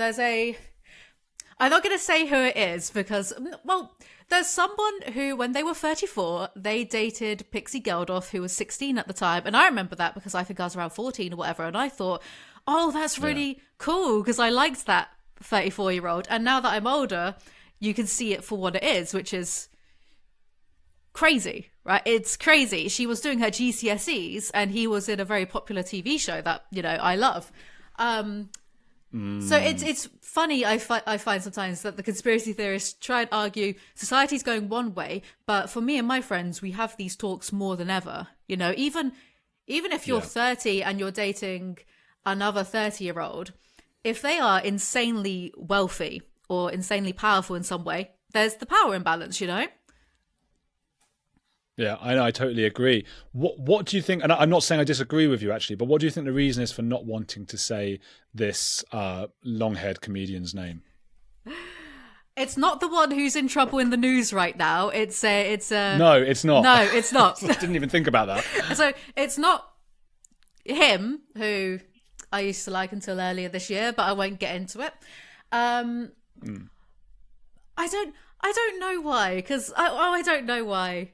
I'm not going to say who it is because, well, there's someone who, when they were 34, they dated Pixie Geldof, who was 16 at the time. And I remember that because I think I was around 14 or whatever. And I thought, oh, that's really cool, because I liked that 34-year-old. And now that I'm older, you can see it for what it is, which is crazy, right? It's crazy. She was doing her GCSEs and he was in a very popular TV show that, I love. So it's funny, I find sometimes that the conspiracy theorists try and argue society's going one way, but for me and my friends, we have these talks more than ever. Even if you're 30 and you're dating another 30-year-old, if they are insanely wealthy or insanely powerful in some way, there's the power imbalance, Yeah, I totally agree. What do you think? And I'm not saying I disagree with you, actually, but what do you think the reason is for not wanting to say this long-haired comedian's name? It's not the one who's in trouble in the news right now. No, it's not. No, it's not. I didn't even think about that. So it's not him, who I used to like until earlier this year, but I won't get into it. I don't know why, because I don't know why.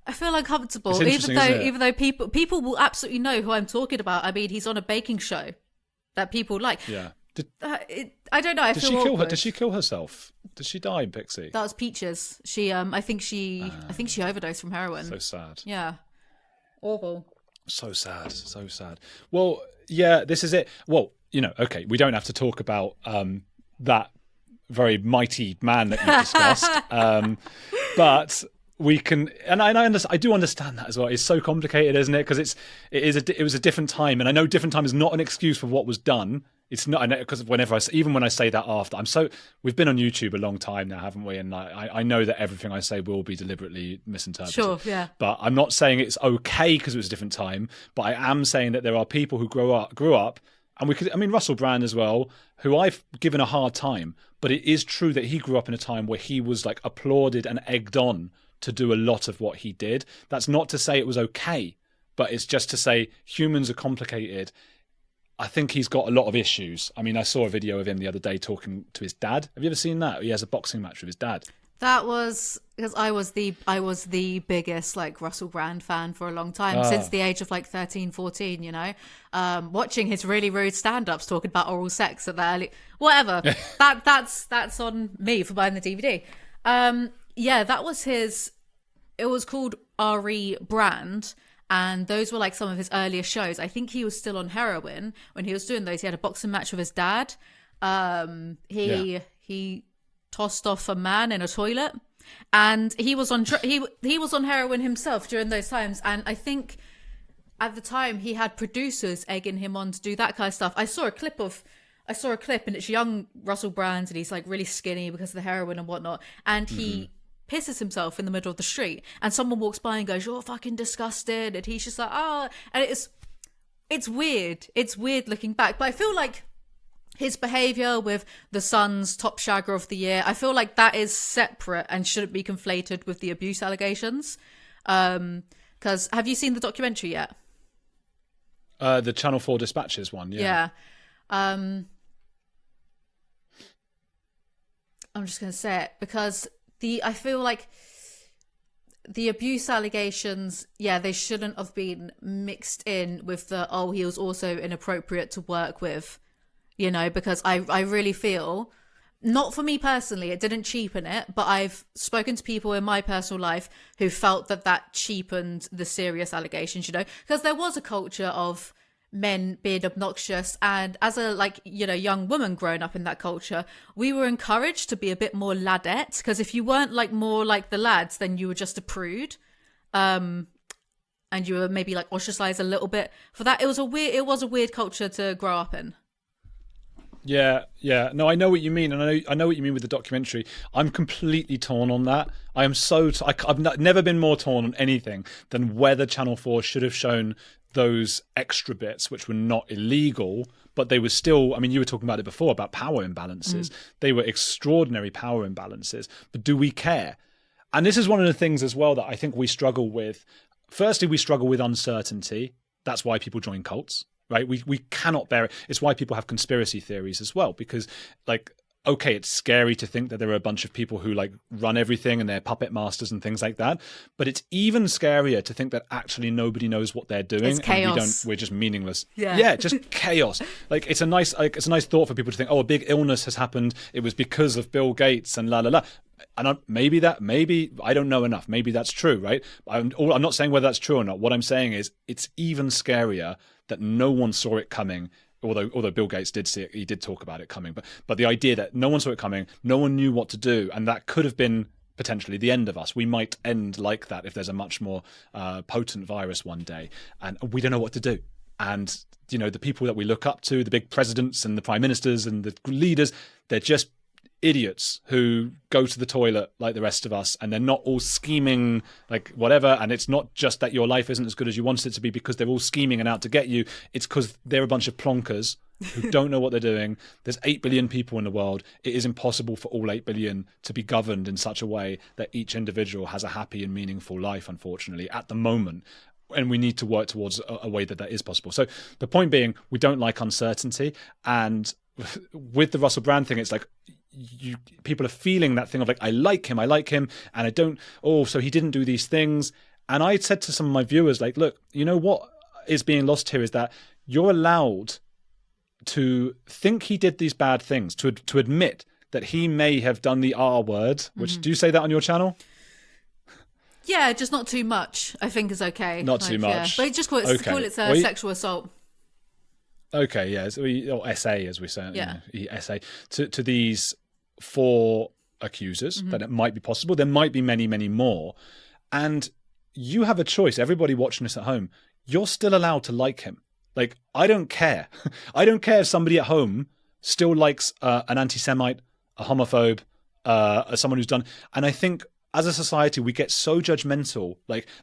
I feel uncomfortable, even though people will absolutely know who I'm talking about. I mean, he's on a baking show that people like. Yeah. I don't know. Did she kill herself? Did she die, Pixie? That was Peaches. She, I think she overdosed from heroin. So sad. Yeah. Awful. So sad. So sad. Well, yeah, this is it. Well, okay, we don't have to talk about that very mighty man that you discussed, but we can, and I do understand that as well. It's so complicated, isn't it? Because it was a different time, and I know different time is not an excuse for what was done. It's not, because whenever even when I say that after, we've been on YouTube a long time now, haven't we? And I know that everything I say will be deliberately misinterpreted. Sure, yeah. But I'm not saying it's okay because it was a different time. But I am saying that there are people who grew up, and Russell Brand as well, who I've given a hard time. But it is true that he grew up in a time where he was like applauded and egged on to do a lot of what he did. That's not to say it was okay, but it's just to say humans are complicated. I think he's got a lot of issues. I mean, I saw a video of him the other day talking to his dad. Have you ever seen that? He has a boxing match with his dad. That was because I was the biggest like Russell Brand fan for a long time, since the age of like 13, 14, watching his really rude stand-ups talking about oral sex at the early, whatever. that's on me for buying the DVD. That was his. It was called RE Brand, and those were like some of his earlier shows. I think he was still on heroin when he was doing those. He had a boxing match with his dad. He tossed off a man in a toilet, and he was on he was on heroin himself during those times. And I think at the time he had producers egging him on to do that kind of stuff. I saw a clip and it's young Russell Brand, and he's like really skinny because of the heroin and whatnot. And he pisses himself in the middle of the street, and someone walks by and goes, "You're fucking disgusted," and he's just like, "Oh," and it's weird. It's weird looking back, but I feel like his behavior with the Sun's top shagger of the year, I feel like that is separate and shouldn't be conflated with the abuse allegations. Because have you seen the documentary yet? The Channel 4 Dispatches one, yeah. I'm just going to say it because I feel like the abuse allegations, they shouldn't have been mixed in with he was also inappropriate to work with, because I really feel, not for me personally, it didn't cheapen it, but I've spoken to people in my personal life who felt that cheapened the serious allegations, because there was a culture of men being obnoxious, and as a young woman growing up in that culture, we were encouraged to be a bit more ladette, because if you weren't more like the lads, then you were just a prude, and you were maybe ostracized a little bit for that. It was a weird culture to grow up in. Yeah. No, I know what you mean, and I know what you mean with the documentary. I'm completely torn on that. I am I've never been more torn on anything than whether Channel 4 should have shown those extra bits, which were not illegal, but they were still, I mean, you were talking about it before, about power imbalances. They were extraordinary power imbalances, but do we care? And this is one of the things as well that I think we struggle with. Firstly, we struggle with uncertainty. That's why people join cults, right? We cannot bear it. It's why people have conspiracy theories as well, because okay, it's scary to think that there are a bunch of people who run everything and they're puppet masters and things like that. But it's even scarier to think that actually nobody knows what they're doing. It's chaos. And we're just meaningless. Yeah, just chaos. It's a nice thought for people to think, oh, a big illness has happened. It was because of Bill Gates and la la la. And maybe I don't know enough. Maybe that's true, right? I'm not saying whether that's true or not. What I'm saying is it's even scarier that no one saw it coming. Although Bill Gates did see it, he did talk about it coming. But the idea that no one saw it coming, no one knew what to do, and that could have been potentially the end of us. We might end like that if there's a much more potent virus one day, and we don't know what to do. And the people that we look up to, the big presidents and the prime ministers and the leaders, they're just idiots who go to the toilet like the rest of us, and they're not all scheming whatever. And it's not just that your life isn't as good as you wanted it to be because they're all scheming and out to get you. It's because they're a bunch of plonkers who don't know what they're doing. There's 8 billion people in the world. It is impossible for all 8 billion to be governed in such a way that each individual has a happy and meaningful life, unfortunately, at the moment. And we need to work towards a way that is possible. So the point being, we don't like uncertainty. And with the Russell Brand thing, it's people are feeling that thing of I like him, and I don't, so he didn't do these things. And I said to some of my viewers, look, what is being lost here is that you're allowed to think he did these bad things, to admit that he may have done the R word, which do you say that on your channel? Yeah, just not too much, I think is okay. Not too much. Yeah. But just call it sexual assault. Okay, yeah, or SA as we say, yeah. SA to these 4 accusers, that it might be possible. There might be many, many more. And you have a choice. Everybody watching this at home, you're still allowed to like him. I don't care. I don't care if somebody at home still likes an anti-Semite, a homophobe, someone who's done. And I think as a society, we get so judgmental,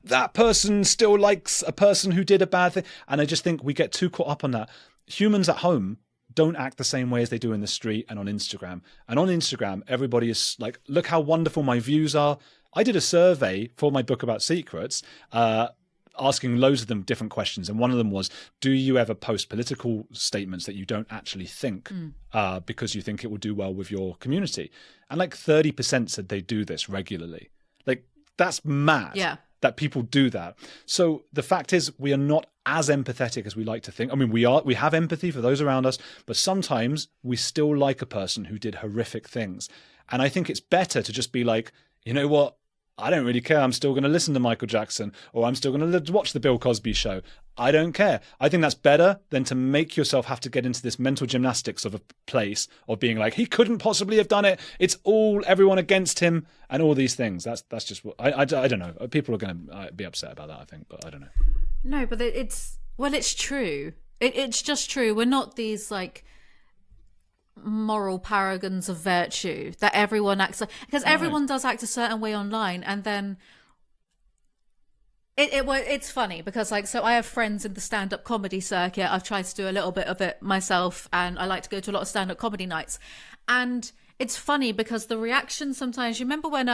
that person still likes a person who did a bad thing. And I just think we get too caught up on that. Humans at home don't act the same way as they do in the street and on Instagram. And on Instagram, everybody is look how wonderful my views are. I did a survey for my book about secrets, asking loads of them different questions. And one of them was, do you ever post political statements that you don't actually think because you think it will do well with your community? And 30% said they do this regularly. That's mad. Yeah. That people do that. So the fact is, we are not as empathetic as we like to think. I mean, we have empathy for those around us, but sometimes we still like a person who did horrific things. And I think it's better to just be you know what? I don't really care. I'm still going to listen to Michael Jackson, or I'm still going to watch the Bill Cosby show. I don't care. I think that's better than to make yourself have to get into this mental gymnastics of a place of being he couldn't possibly have done it. It's all everyone against him and all these things. That's just what I don't know. People are going to be upset about that, I think, but I don't know. No, but it's true. It's just true. We're not these moral paragons of virtue that everyone acts, because everyone does act a certain way online, and then it's funny because, like, so I have friends in the stand-up comedy circuit. I've tried to do a little bit of it myself, and I like to go to a lot of stand-up comedy nights. And it's funny because the reaction sometimes, you remember when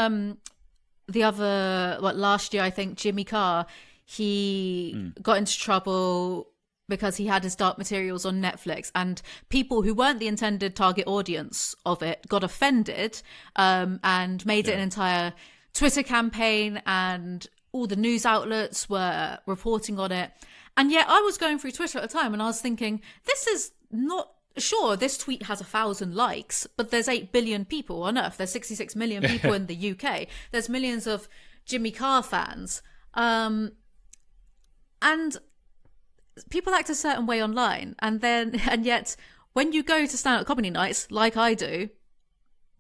last year, I think, Jimmy Carr, he got into trouble because he had his Dark Materials on Netflix, and people who weren't the intended target audience of it got offended, and made it an entire Twitter campaign, and all the news outlets were reporting on it. And yet I was going through Twitter at the time and I was thinking, this is not, sure, this tweet has 1,000 likes, but there's 8 billion people on Earth. There's 66 million people in the UK. There's millions of Jimmy Carr fans. And people act a certain way online. And yet when you go to stand-up comedy nights, like I do,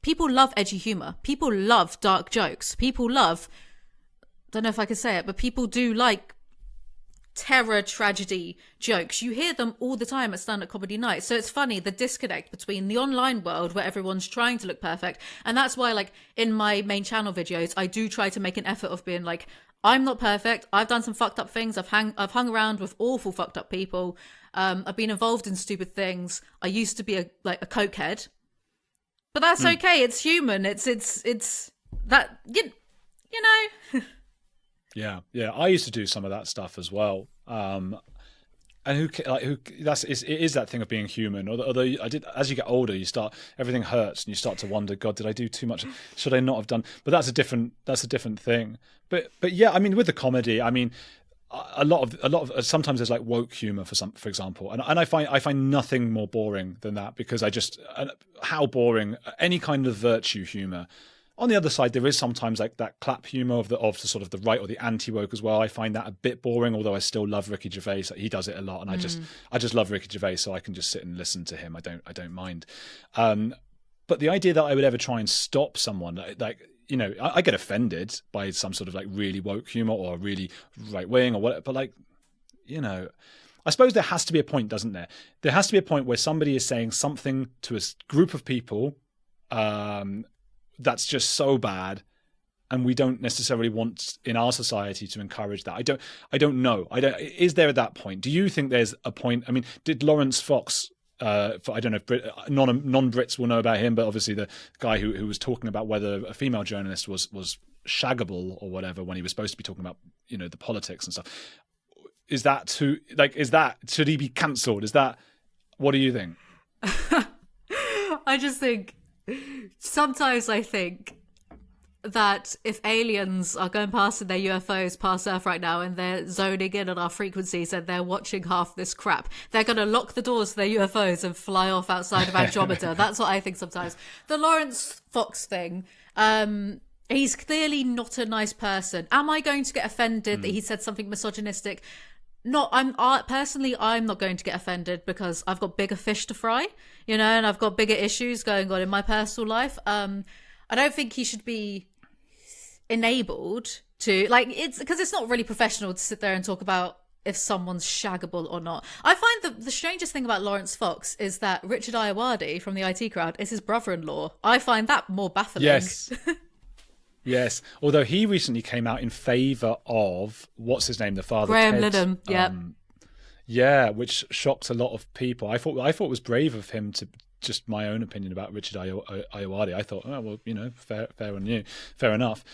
people love edgy humor. People love dark jokes. People love, don't know if I could say it, but people do like terror tragedy jokes. You hear them all the time at stand-up comedy nights. So it's funny, the disconnect between the online world where everyone's trying to look perfect. And that's why, like, in my main channel videos, I do try to make an effort of being like, I'm not perfect. I've done some fucked up things. I've hung around with awful fucked up people. I've been involved in stupid things. I used to be a cokehead. But that's okay. It's human. It's that, you know. Yeah. I used to do some of that stuff as well. And it is that thing of being human. Although as you get older, everything hurts, and you start to wonder, God, did I do too much? Should I not have done? But that's a different thing. But yeah, I mean, with the comedy, I mean, a lot of sometimes there's like woke humor for example, and I find nothing more boring than that, because how boring any kind of virtue humor. On the other side, there is sometimes like that clap humor of the sort of the right or the anti-woke as well. I find that a bit boring, although I still love Ricky Gervais. He does it a lot, and I just love Ricky Gervais, so I can just sit and listen to him. I don't mind. But the idea that I would ever try and stop someone, like, you know, I get offended by some sort of like really woke humor or really right wing or whatever. But, like, you know, I suppose there has to be a point, doesn't there? There has to be a point where somebody is saying something to a group of people that's just so bad, and we don't necessarily want in our society to encourage that. I don't know. Is there at that point? Do you think there's a point? I mean, did Lawrence Fox? I don't know if non-Brits will know about him, but obviously the guy who was talking about whether a female journalist was shaggable or whatever when he was supposed to be talking about, you know, the politics and stuff. Is that should he be cancelled? What do you think? I just think, sometimes I think that if aliens are going past in their UFOs past Earth right now and they're zoning in on our frequencies and they're watching half this crap, they're going to lock the doors to their UFOs and fly off outside of Andromeda. That's what I think sometimes. The Lawrence Fox thing, he's clearly not a nice person. Am I going to get offended that he said something misogynistic? No, I'm not going to get offended, because I've got bigger fish to fry, you know, and I've got bigger issues going on in my personal life. I don't think he should be enabled to, like, it's because it's not really professional to sit there and talk about if someone's shaggable or not. I find the strangest thing about Lawrence Fox is that Richard Ayoade from the IT crowd is his brother-in-law. I find that more baffling. Yes. Yes, although he recently came out in favour of, what's his name, the father, Graham Ted, Liddon. Yeah, yeah, which shocked a lot of people. I thought it was brave of him to, just my own opinion about Richard Ayoade. I thought, oh well, you know, fair on you, fair enough.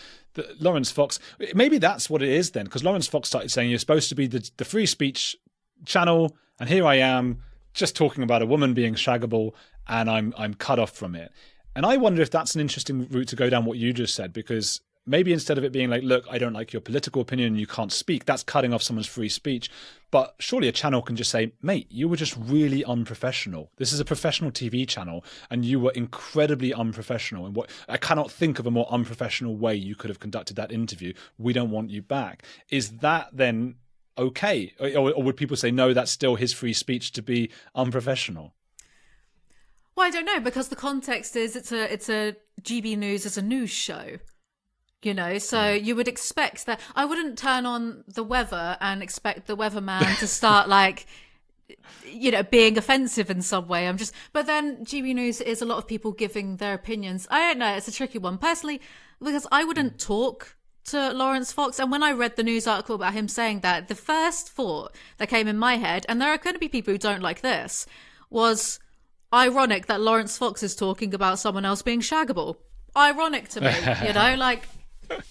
Lawrence Fox, maybe that's what it is then, because Lawrence Fox started saying you're supposed to be the free speech channel, and here I am just talking about a woman being shaggable, and I'm cut off from it. And I wonder if that's an interesting route to go down, what you just said, because maybe instead of it being like, look, I don't like your political opinion and you can't speak, that's cutting off someone's free speech. But surely a channel can just say, mate, you were just really unprofessional. This is a professional TV channel and you were incredibly unprofessional. And I cannot think of a more unprofessional way you could have conducted that interview. We don't want you back. Is that then okay? Or would people say, no, that's still his free speech to be unprofessional? Well, I don't know, because the context is it's a GB News, it's a news show, you know, so you would expect that. I wouldn't turn on the weather and expect the weatherman to start like being offensive in some way. But then GB News is a lot of people giving their opinions. I don't know. It's a tricky one personally, because I wouldn't talk to Lawrence Fox. And when I read the news article about him saying that, the first thought that came in my head, and there are going to be people who don't like this, was ironic that Lawrence Fox is talking about someone else being shaggable. Ironic to me,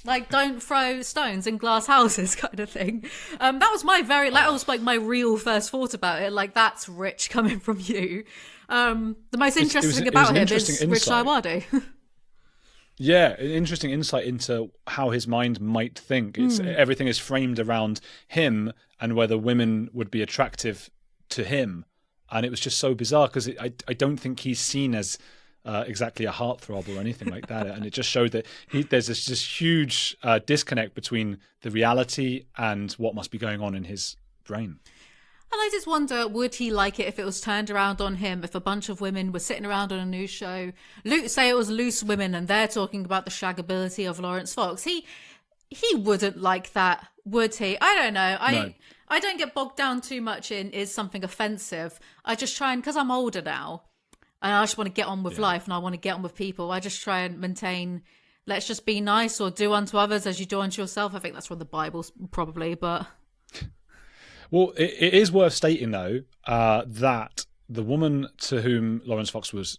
like don't throw stones in glass houses kind of thing. That was my real first thought about it. Like, that's rich coming from you. The most interesting thing about him is Rich Iwadi. Yeah, an interesting insight into how his mind might think. Everything is framed around him and whether women would be attractive to him. And it was just so bizarre because I don't think he's seen as exactly a heartthrob or anything like that. And it just showed that there's this huge disconnect between the reality and what must be going on in his brain. And I just wonder, would he like it if it was turned around on him, if a bunch of women were sitting around on a news show, say it was Loose Women, and they're talking about the shaggability of Lawrence Fox. He wouldn't like that, would he? I don't know. No. I don't get bogged down too much in, is something offensive? I just try and, because I'm older now, and I just want to get on with life, and I want to get on with people, I just try and maintain, let's just be nice, or do unto others as you do unto yourself. I think that's from the Bible, probably, but... Well, it is worth stating, though, that the woman to whom Lawrence Fox was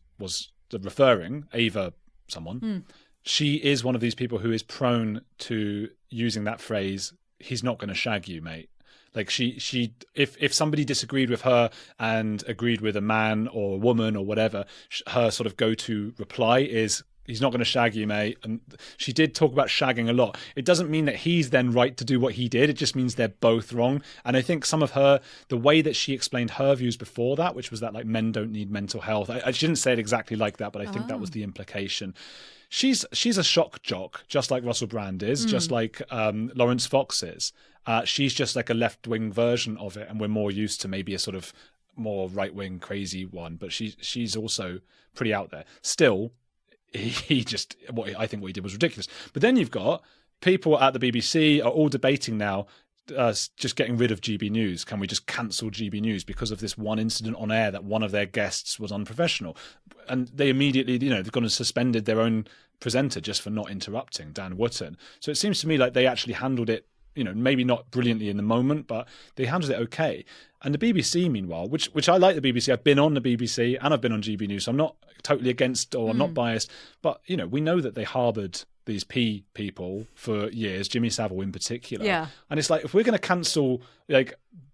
referring, Ava someone, she is one of these people who is prone to using that phrase, he's not going to shag you, mate. Like, if somebody disagreed with her and agreed with a man or a woman or whatever, her sort of go-to reply is, he's not going to shag you, mate. And she did talk about shagging a lot. It doesn't mean that he's then right to do what he did. It just means they're both wrong. And I think some of the way that she explained her views before that, which was that like men don't need mental health. She didn't say it exactly like that, but I think that was the implication. She's a shock jock, just like Russell Brand is, just like Lawrence Fox is. She's just like a left-wing version of it, and we're more used to maybe a sort of more right-wing crazy one. But she's also pretty out there. Still, I think what he did was ridiculous. But then you've got people at the BBC are all debating now, just getting rid of GB News. Can we just cancel GB News because of this one incident on air that one of their guests was unprofessional? And they immediately, they've gone and suspended their own presenter just for not interrupting, Dan Wootton. So it seems to me like they actually handled it, maybe not brilliantly in the moment, but they handled it okay. And the BBC, meanwhile, which I like the BBC, I've been on the BBC and I've been on GB News, so I'm not totally against or I'm not biased, but, we know that they harboured these people for years, Jimmy Savile in particular. Yeah. And it's like, if we're going to cancel,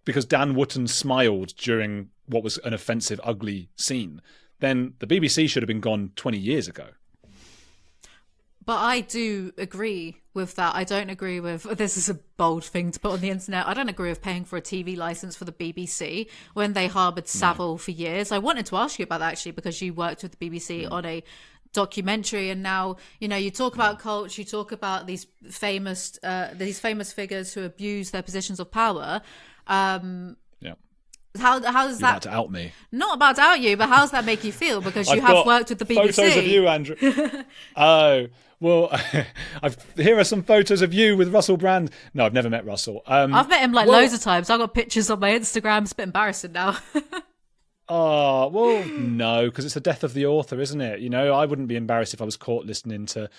because Dan Wootton smiled during what was an offensive, ugly scene, then the BBC should have been gone 20 years ago. But I do agree with that. I don't agree with, this is a bold thing to put on the internet, I don't agree with paying for a TV licence for the BBC when they harboured Savile for years. I wanted to ask you about that, actually, because you worked with the BBC on a documentary, and now, you talk about cults, you talk about these famous figures who abuse their positions of power. How does that... About to out me? Not about to out you, but how does that make you feel? Because you have worked with the BBC. Photos of you, Andrew. Oh, well, here are some photos of you with Russell Brand. No, I've never met Russell. I've met him loads of times. I've got pictures on my Instagram. It's a bit embarrassing now. Oh, well, no, because it's the death of the author, isn't it? I wouldn't be embarrassed if I was caught listening to...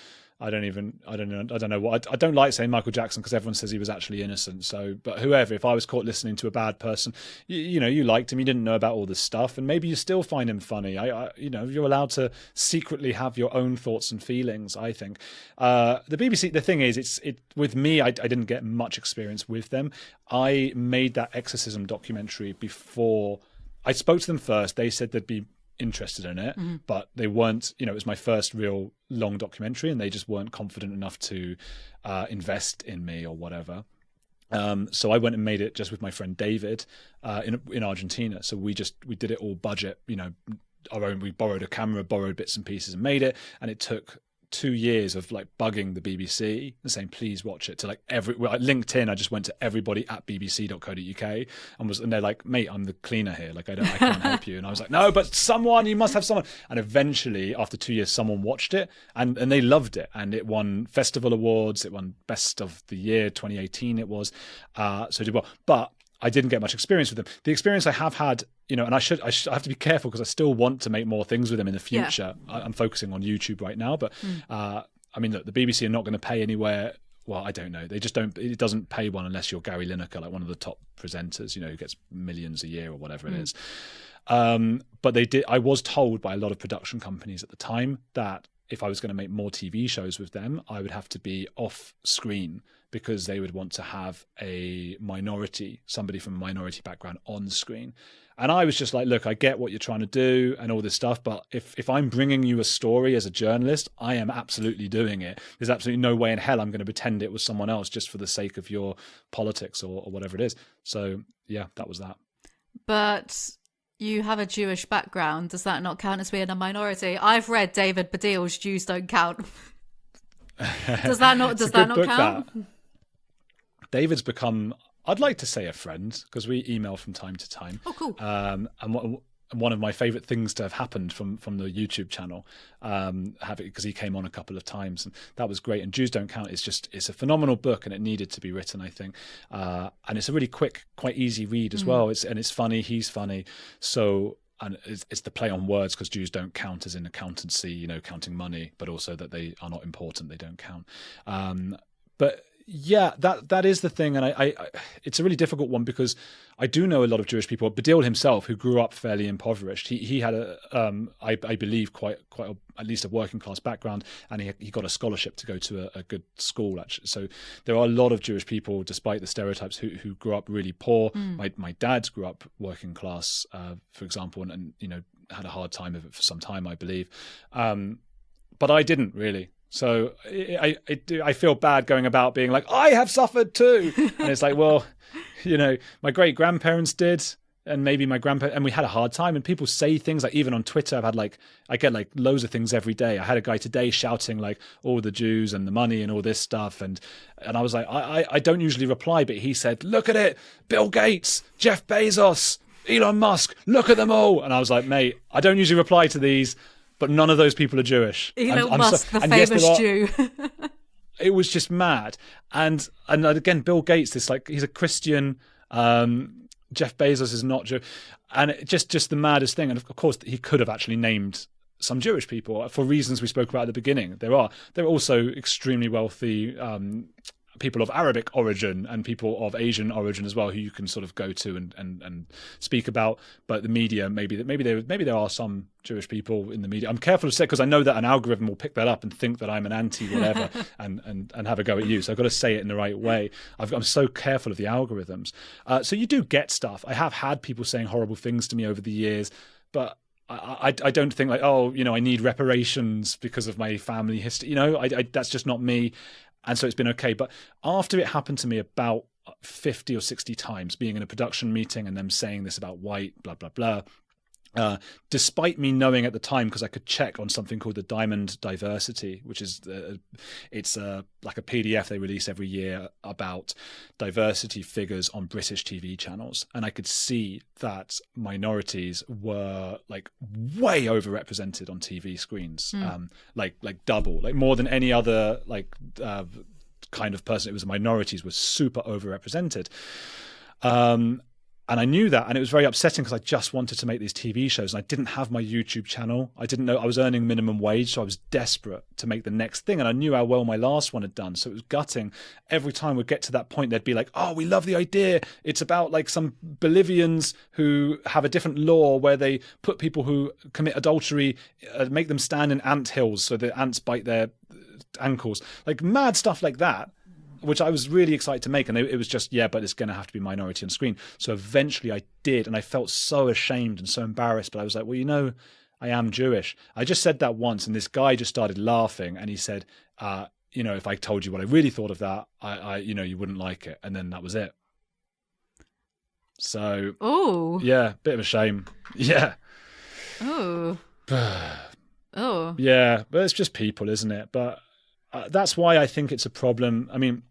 I don't know what. I don't like saying Michael Jackson because everyone says he was actually innocent. So, but whoever, if I was caught listening to a bad person, you liked him, you didn't know about all this stuff, and maybe you still find him funny. You're allowed to secretly have your own thoughts and feelings. I think the BBC. The thing is, with me, I didn't get much experience with them. I made that exorcism documentary before. I spoke to them first. They said they'd be interested in it, but they weren't, it was my first real long documentary and they just weren't confident enough to invest in me or whatever. So I went and made it just with my friend David in Argentina. So we did it all budget, our own. We borrowed a camera, borrowed bits and pieces and made it. And it took 2 years of bugging the BBC and saying, please watch it, to LinkedIn. I just went to everybody at bbc.co.uk and they're like, mate, I'm the cleaner here. I can't help you. And I was like, no, but you must have someone. And eventually after 2 years, someone watched it and they loved it. And it won festival awards. It won best of the year, 2018 it was. So it did well. But I didn't get much experience with them. The experience I have had, and I have to be careful because I still want to make more things with them in the future. Yeah. I'm focusing on YouTube right now, but I mean, look, the BBC are not going to pay anywhere. Well, I don't know. They just don't. It doesn't pay one unless you're Gary Lineker, like one of the top presenters, who gets millions a year or whatever it is. But they did. I was told by a lot of production companies at the time that if I was going to make more TV shows with them, I would have to be off screen because they would want to have somebody from a minority background on screen. And I was just like, look, I get what you're trying to do and all this stuff, but if I'm bringing you a story as a journalist, I am absolutely doing it. There's absolutely no way in hell I'm going to pretend it was someone else just for the sake of your politics or whatever it is. So yeah, that was that. But you have a Jewish background. Does that not count as being a minority? I've read David Baddiel's Jews Don't Count. Does that not count? That. David's become, I'd like to say, a friend because we email from time to time. Oh, cool. And one of my favorite things to have happened from the YouTube channel, because he came on a couple of times and that was great. And Jews Don't Count it's a phenomenal book and it needed to be written, I think. And it's a really quick, quite easy read as well. It's funny. He's funny. So, and it's the play on words because Jews don't count as in accountancy, counting money, but also that they are not important. They don't count. But yeah, that is the thing, and I it's a really difficult one because I do know a lot of Jewish people. Baddiel himself, who grew up fairly impoverished, he had I believe quite at least a working class background, and he got a scholarship to go to a good school actually. So there are a lot of Jewish people, despite the stereotypes, who grew up really poor. My dad grew up working class, for example, and had a hard time of it for some time, I believe, but I didn't really. So I feel bad going about being like, I have suffered too. And it's like, well, my great grandparents did. And maybe my grandparents, and we had a hard time. And people say things like, even on Twitter, I get like loads of things every day. I had a guy today shouting like all the Jews and the money and all this stuff. And I was like, I don't usually reply, but he said, look at it. Bill Gates, Jeff Bezos, Elon Musk, look at them all. And I was like, mate, I don't usually reply to these, but none of those people are Jewish. Elon Musk, the famous Jew. It was just mad. And again, Bill Gates, he's a Christian. Jeff Bezos is not Jewish. And just the maddest thing. And of course, he could have actually named some Jewish people for reasons we spoke about at the beginning. There are also extremely wealthy people of Arabic origin and people of Asian origin as well, who you can sort of go to and speak about. But the media, maybe there are some Jewish people in the media. I'm careful to say because I know that an algorithm will pick that up and think that I'm an anti whatever and have a go at you. So I've got to say it in the right way. I'm so careful of the algorithms. So you do get stuff. I have had people saying horrible things to me over the years, but I don't think like, I need reparations because of my family history. That's just not me. And so it's been okay. But after it happened to me about 50 or 60 times, being in a production meeting and them saying this about white, blah, blah, blah, despite me knowing at the time, because I could check on something called the Diamond Diversity, which is it's like a PDF they release every year about diversity figures on British TV channels, and I could see that minorities were like way overrepresented on TV screens, like double, like more than any other kind of person. It was minorities were super overrepresented. And I knew that, and it was very upsetting because I just wanted to make these TV shows, and I didn't have my YouTube channel. I didn't know I was earning minimum wage, so I was desperate to make the next thing, and I knew how well my last one had done, so it was gutting. Every time we'd get to that point, they'd be like, "Oh, we love the idea. It's about like some Bolivians who have a different law where they put people who commit adultery, make them stand in ant hills so the ants bite their ankles." Like mad stuff like that, which I was really excited to make. And it was just, but it's going to have to be minority on screen. So eventually I did. And I felt so ashamed and so embarrassed. But I was like, well, I am Jewish. I just said that once. And this guy just started laughing. And he said, if I told you what I really thought of that, you wouldn't like it. And then that was it. So, yeah, bit of a shame. Yeah. Oh. Oh. Yeah, but it's just people, isn't it? But that's why I think it's a problem. I mean,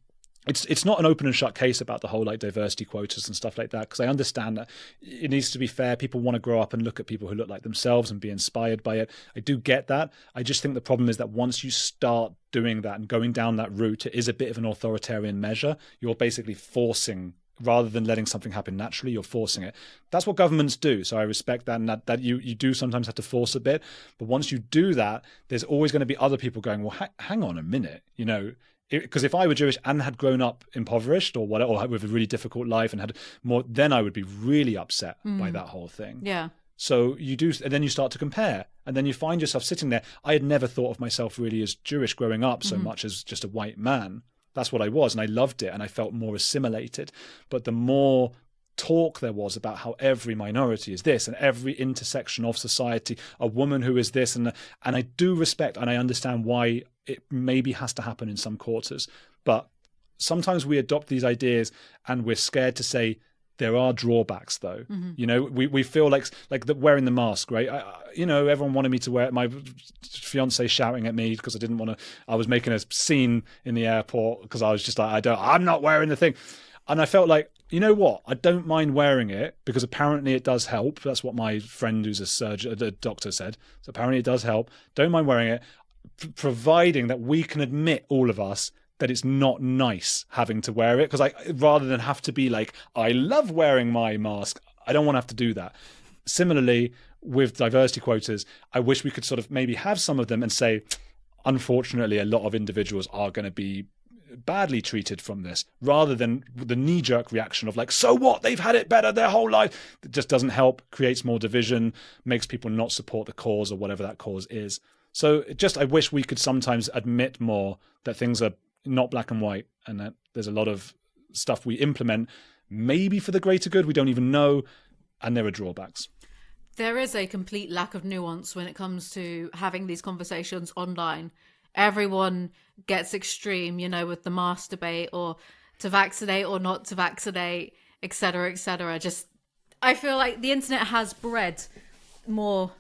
it's not an open and shut case about the whole like diversity quotas and stuff like that, because I understand that it needs to be fair. People want to grow up and look at people who look like themselves and be inspired by it. I do get that. I just think the problem is that once you start doing that and going down that route, it is a bit of an authoritarian measure. You're basically forcing rather than letting something happen naturally, you're forcing it. That's what governments do. So I respect that, and that you do sometimes have to force a bit. But once you do that, there's always going to be other people going, well, hang on a minute, you know, because if I were Jewish and had grown up impoverished or whatever, or with a really difficult life and had more, then I would be really upset by that whole thing. Yeah. So you do, and then you start to compare, and then you find yourself sitting there. I had never thought of myself really as Jewish growing up so much as just a white man. That's what I was, and I loved it, and I felt more assimilated. But the more talk there was about how every minority is this, and every intersection of society, a woman who is this, and I do respect and I understand why it maybe has to happen in some quarters. But sometimes we adopt these ideas, and we're scared to say, there are drawbacks, though. You know, we feel like the wearing the mask, right? You know, everyone wanted me to wear it. My fiance shouting at me because I didn't want to. I was making a scene in the airport because I was just like, I'm not wearing the thing. And I felt like, you know what? I don't mind wearing it because apparently it does help. That's what my friend who's a surgeon, a doctor said. So apparently it does help. Don't mind wearing it, providing that we can admit, all of us, that it's not nice having to wear it, because rather than have to be like, I love wearing my mask, I don't want to have to do that. Similarly, with diversity quotas, I wish we could sort of maybe have some of them and say, unfortunately, a lot of individuals are going to be badly treated from this, rather than the knee-jerk reaction of like, so what? They've had it better their whole life. It just doesn't help, creates more division, makes people not support the cause or whatever that cause is. So I wish we could sometimes admit more that things are not black and white, and that there's a lot of stuff we implement maybe for the greater good, we don't even know, and there are drawbacks. There is a complete lack of nuance when it comes to having these conversations online. Everyone gets extreme, you know, with the mask debate, or to vaccinate or not to vaccinate, etc., etc. Just, I feel like the internet has bred more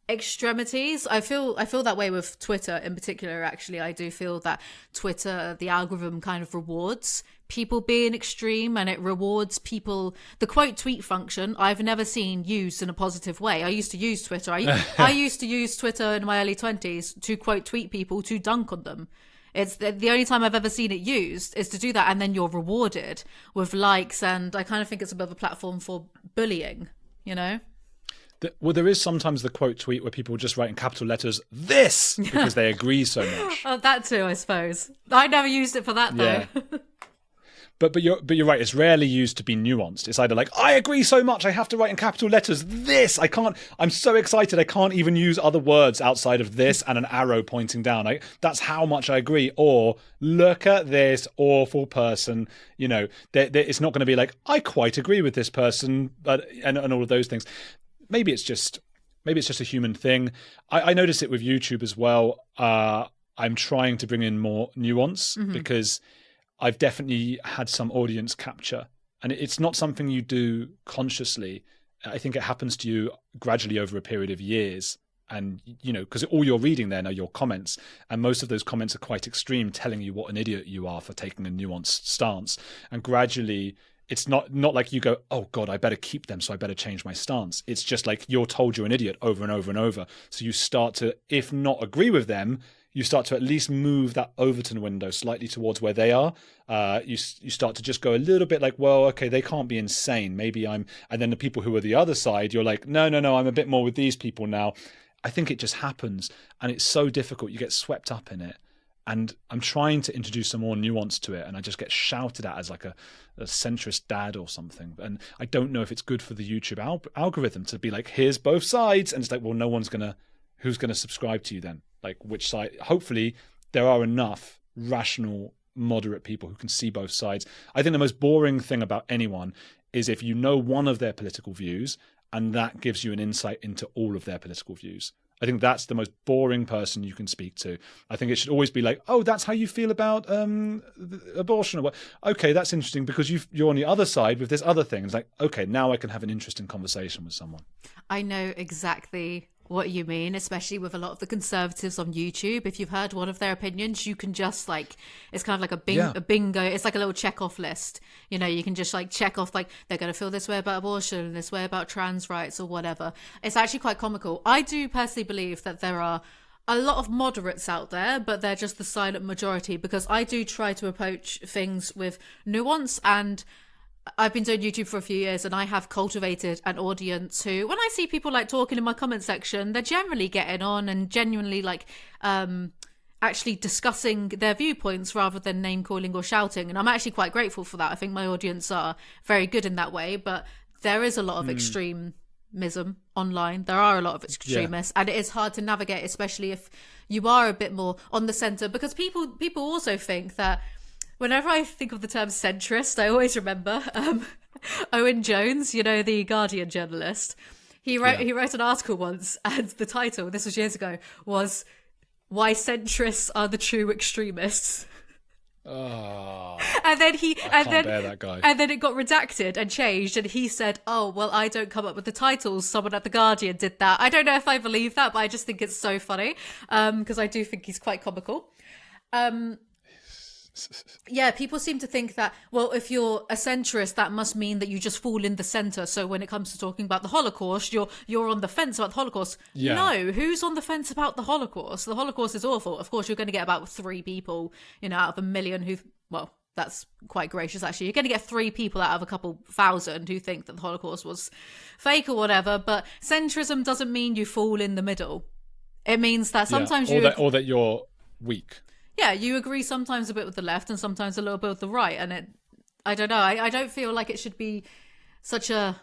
extremities. I feel that way with Twitter in particular. Actually, I do feel that Twitter, the algorithm kind of rewards people being extreme, and it rewards people. The quote tweet function I've never seen used in a positive way. I used to use Twitter. I used to use Twitter in my early 20s to quote tweet people, to dunk on them. It's the only time I've ever seen it used is to do that, and then you're rewarded with likes, and I kind of think it's a bit of a platform for bullying, you know? Well, there is sometimes the quote tweet where people just write in capital letters, this, because they agree so much. Oh, that too, I suppose. I never used it for that, though. Yeah. But you're right. It's rarely used to be nuanced. It's either like, I agree so much, I have to write in capital letters this. I'm so excited, I can't even use other words outside of this and an arrow pointing down. That's how much I agree. Or look at this awful person. You know, it's not going to be like, I quite agree with this person, and all of those things. Maybe it's just a human thing. I notice it with YouTube as well. I'm trying to bring in more nuance because I've definitely had some audience capture, and it's not something you do consciously. I think it happens to you gradually over a period of years. And, you know, because all you're reading then are your comments, and most of those comments are quite extreme, telling you what an idiot you are for taking a nuanced stance. And gradually, it's not like you go, oh God, I better keep them, so I better change my stance. It's just like you're told you're an idiot over and over and over. So you start to, if not agree with them, you start to at least move that Overton window slightly towards where they are. You start to just go a little bit like, well, okay, they can't be insane. Maybe and then the people who are the other side, you're like, no, I'm a bit more with these people now. I think it just happens, and it's so difficult. You get swept up in it. And I'm trying to introduce some more nuance to it, and I just get shouted at as like a centrist dad or something. And I don't know if it's good for the YouTube algorithm to be like, here's both sides. And it's like, well, who's going to subscribe to you then? Like, which side? Hopefully there are enough rational, moderate people who can see both sides. I think the most boring thing about anyone is if you know one of their political views and that gives you an insight into all of their political views. I think that's the most boring person you can speak to. I think it should always be like, oh, that's how you feel about abortion. Or what? Okay, that's interesting because you're on the other side with this other thing. It's like, okay, now I can have an interesting conversation with someone. I know exactly what you mean, especially with a lot of the conservatives on YouTube. If you've heard one of their opinions, you can just like, it's kind of like a bingo. It's like a little check off list. You know, you can just like check off like they're going to feel this way about abortion, this way about trans rights or whatever. It's actually quite comical. I do personally believe that there are a lot of moderates out there, but they're just the silent majority, because I do try to approach things with nuance, and I've been doing YouTube for a few years, and I have cultivated an audience who, when I see people like talking in my comment section, they're generally getting on and genuinely like actually discussing their viewpoints rather than name calling or shouting. And I'm actually quite grateful for that. I think my audience are very good in that way, but there is a lot of extremism online. There are a lot of extremists, and it is hard to navigate, especially if you are a bit more on the center, because people also think that whenever I think of the term centrist, I always remember Owen Jones, the Guardian journalist. He wrote an article once, and the title, this was years ago, was "Why Centrists Are the True Extremists." Oh, and then I can't bear that guy. And then it got redacted and changed, and he said, "Oh, well, I don't come up with the titles. Someone at the Guardian did that." I don't know if I believe that, but I just think it's so funny because I do think he's quite comical. Yeah, people seem to think that, well, if you're a centrist, that must mean that you just fall in the center. So when it comes to talking about the Holocaust, you're on the fence about the Holocaust. Yeah. No, who's on the fence about the Holocaust? The Holocaust is awful. Of course, you're going to get about 3 people, out of a million well, that's quite gracious, actually. You're going to get 3 people out of a couple thousand who think that the Holocaust was fake or whatever. But centrism doesn't mean you fall in the middle. It means that sometimes or that you're weak. Yeah, you agree sometimes a bit with the left and sometimes a little bit with the right. And I don't know, I don't feel like it should be such a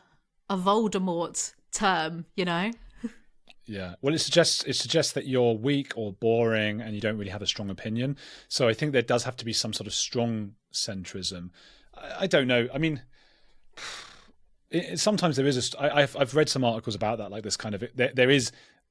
Voldemort term, Yeah, well, it suggests that you're weak or boring and you don't really have a strong opinion. So I think there does have to be some sort of strong centrism. I don't know. I mean, sometimes there is I've read some articles about that, like this kind of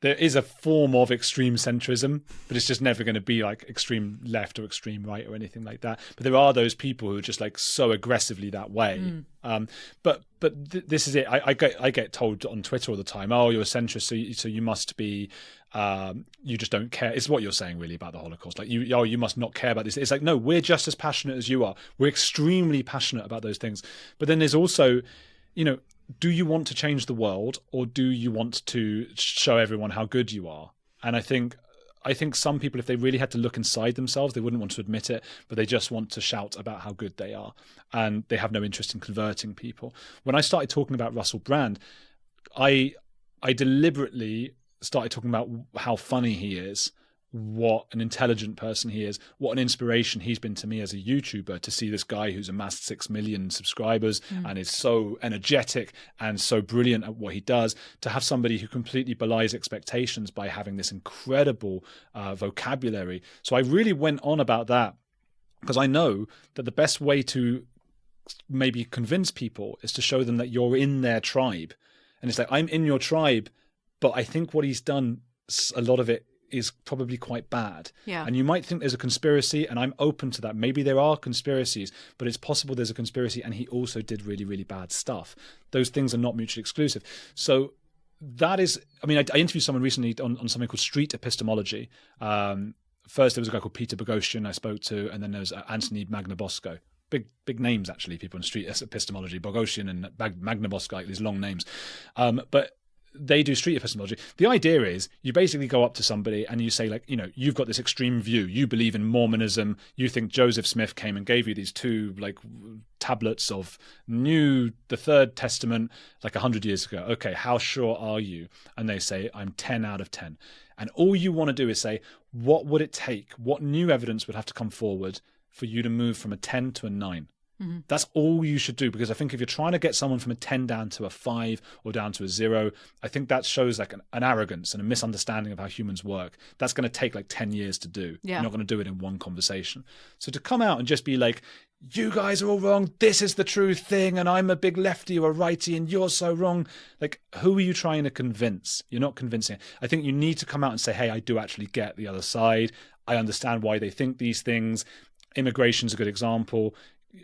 there is a form of extreme centrism, but it's just never going to be like extreme left or extreme right or anything like that. But there are those people who are just like so aggressively that way. But this is it. I get told on Twitter all the time, "Oh, you're a centrist, so you must be, you just don't care." It's what you're saying really about the Holocaust. Like you must not care about this. It's like, no, we're just as passionate as you are. We're extremely passionate about those things. But then there's also, do you want to change the world, or do you want to show everyone how good you are? And I think some people, if they really had to look inside themselves, they wouldn't want to admit it, but they just want to shout about how good they are, and they have no interest in converting people. When I started talking about Russell Brand, I deliberately started talking about how funny he is, what an intelligent person he is, what an inspiration he's been to me as a YouTuber, to see this guy who's amassed 6 million subscribers and is so energetic and so brilliant at what he does, to have somebody who completely belies expectations by having this incredible vocabulary. So I really went on about that because I know that the best way to maybe convince people is to show them that you're in their tribe. And it's like, I'm in your tribe, but I think what he's done, a lot of it is probably quite bad. Yeah. And you might think there's a conspiracy, and I'm open to that. Maybe there are conspiracies, but it's possible there's a conspiracy and he also did really, really bad stuff. Those things are not mutually exclusive. So that is, I mean, I interviewed someone recently on something called street epistemology. First, there was a guy called Peter Boghossian I spoke to, and then there was Anthony Magnabosco. Big names, actually, people in street epistemology. Boghossian and Magnabosco, like these long names. But they do street epistemology. The idea is you basically go up to somebody and you say, like, you've got this extreme view. You believe in Mormonism. You think Joseph Smith came and gave you these 2 like tablets of the Third Testament like 100 years ago. Okay, how sure are you? And they say, I'm 10 out of 10. And all you want to do is say, what would it take? What new evidence would have to come forward for you to move from a 10 to a 9? That's all you should do, because I think if you're trying to get someone from a 10 down to a 5 or down to a 0, I think that shows like an arrogance and a misunderstanding of how humans work. That's going to take like 10 years to do. Yeah. You're not going to do it in one conversation. So to come out and just be like, you guys are all wrong, this is the true thing, and I'm a big lefty or a righty and you're so wrong. Like, who are you trying to convince? You're not convincing. I think you need to come out and say, hey, I do actually get the other side. I understand why they think these things. Immigration's a good example.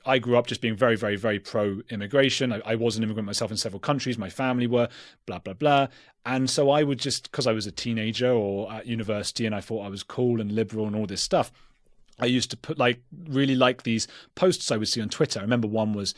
I grew up just being very, very, very pro-immigration. I was an immigrant myself in several countries. My family were, blah, blah, blah. And so I would just, because I was a teenager or at university and I thought I was cool and liberal and all this stuff, I used to put really like these posts I would see on Twitter. I remember one was,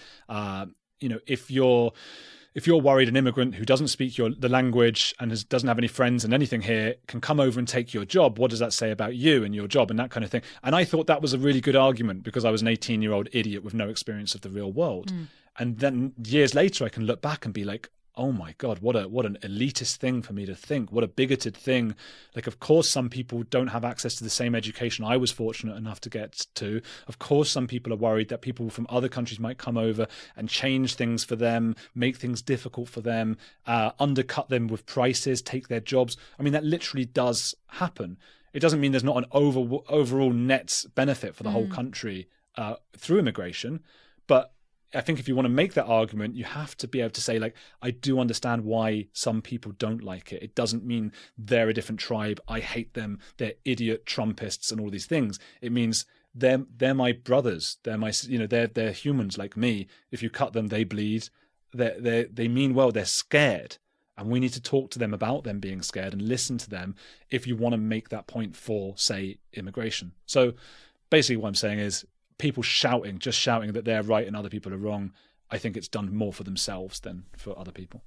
if you're worried an immigrant who doesn't speak the language and doesn't have any friends and anything here can come over and take your job, what does that say about you and your job and that kind of thing? And I thought that was a really good argument because I was an 18-year-old idiot with no experience of the real world. And then years later, I can look back and be like, oh my God, what an elitist thing for me to think. What a bigoted thing. Like, of course, some people don't have access to the same education I was fortunate enough to get to. Of course, some people are worried that people from other countries might come over and change things for them, make things difficult for them, undercut them with prices, take their jobs. I mean, that literally does happen. It doesn't mean there's not an overall net benefit for the whole country through immigration. But I think if you want to make that argument, you have to be able to say, like, I do understand why some people don't like it. It doesn't mean they're a different tribe. I hate them. They're idiot Trumpists and all these things. It means they're my brothers. They're humans like me. If you cut them, they bleed. They mean well. They're scared. And we need to talk to them about them being scared and listen to them if you want to make that point for, say, immigration. So basically what I'm saying is, people just shouting that they're right and other people are wrong, I think it's done more for themselves than for other people.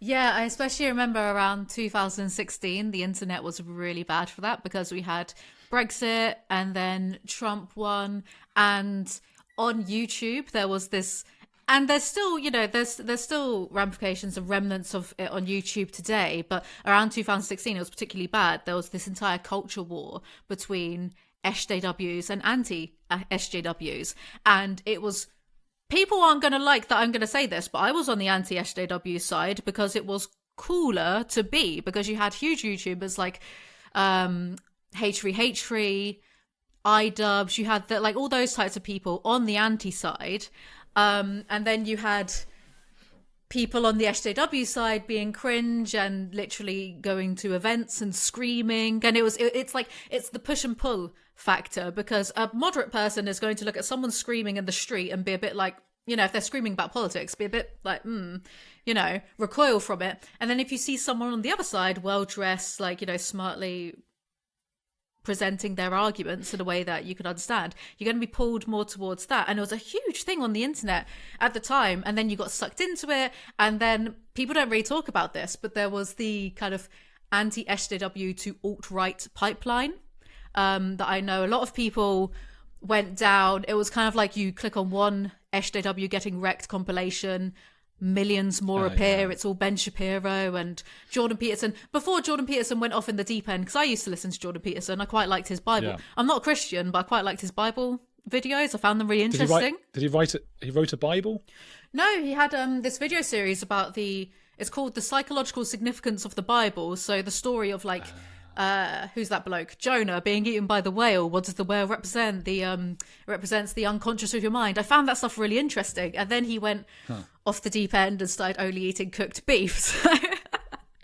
Yeah, I especially remember around 2016, the internet was really bad for that because we had Brexit and then Trump won. And on YouTube, there was this, and there's still, there's still ramifications and remnants of it on YouTube today. But around 2016, it was particularly bad. There was this entire culture war between SJWs and anti-SJWs. And it was, people aren't going to like that I'm going to say this, but I was on the anti-SJW side because it was cooler to be, because you had huge YouTubers like H3H3, iDubbbz, you had all those types of people on the anti side. And then you had people on the SJW side being cringe and literally going to events and screaming. And it's the push and pull factor, because a moderate person is going to look at someone screaming in the street and be a bit like, if they're screaming about politics, be a bit like, recoil from it. And then if you see someone on the other side, well dressed, smartly presenting their arguments in a way that you can understand, you're going to be pulled more towards that. And it was a huge thing on the internet at the time, and then you got sucked into it. And then people don't really talk about this, but there was the kind of anti-SJW to alt-right pipeline that I know a lot of people went down. It was kind of like you click on one SJW getting wrecked compilation, millions more appear. Yeah. It's all Ben Shapiro and Jordan Peterson. Before Jordan Peterson went off in the deep end, because I used to listen to Jordan Peterson, I quite liked his Bible. Yeah. I'm not a Christian, but I quite liked his Bible videos. I found them really interesting. Did he write it? He wrote a Bible? No, he had this video series about it's called The Psychological Significance of the Bible. So the story of who's that bloke? Jonah being eaten by the whale. What does the whale represent? It represents the unconscious of your mind. I found that stuff really interesting. And then he went off the deep end and started only eating cooked beef. So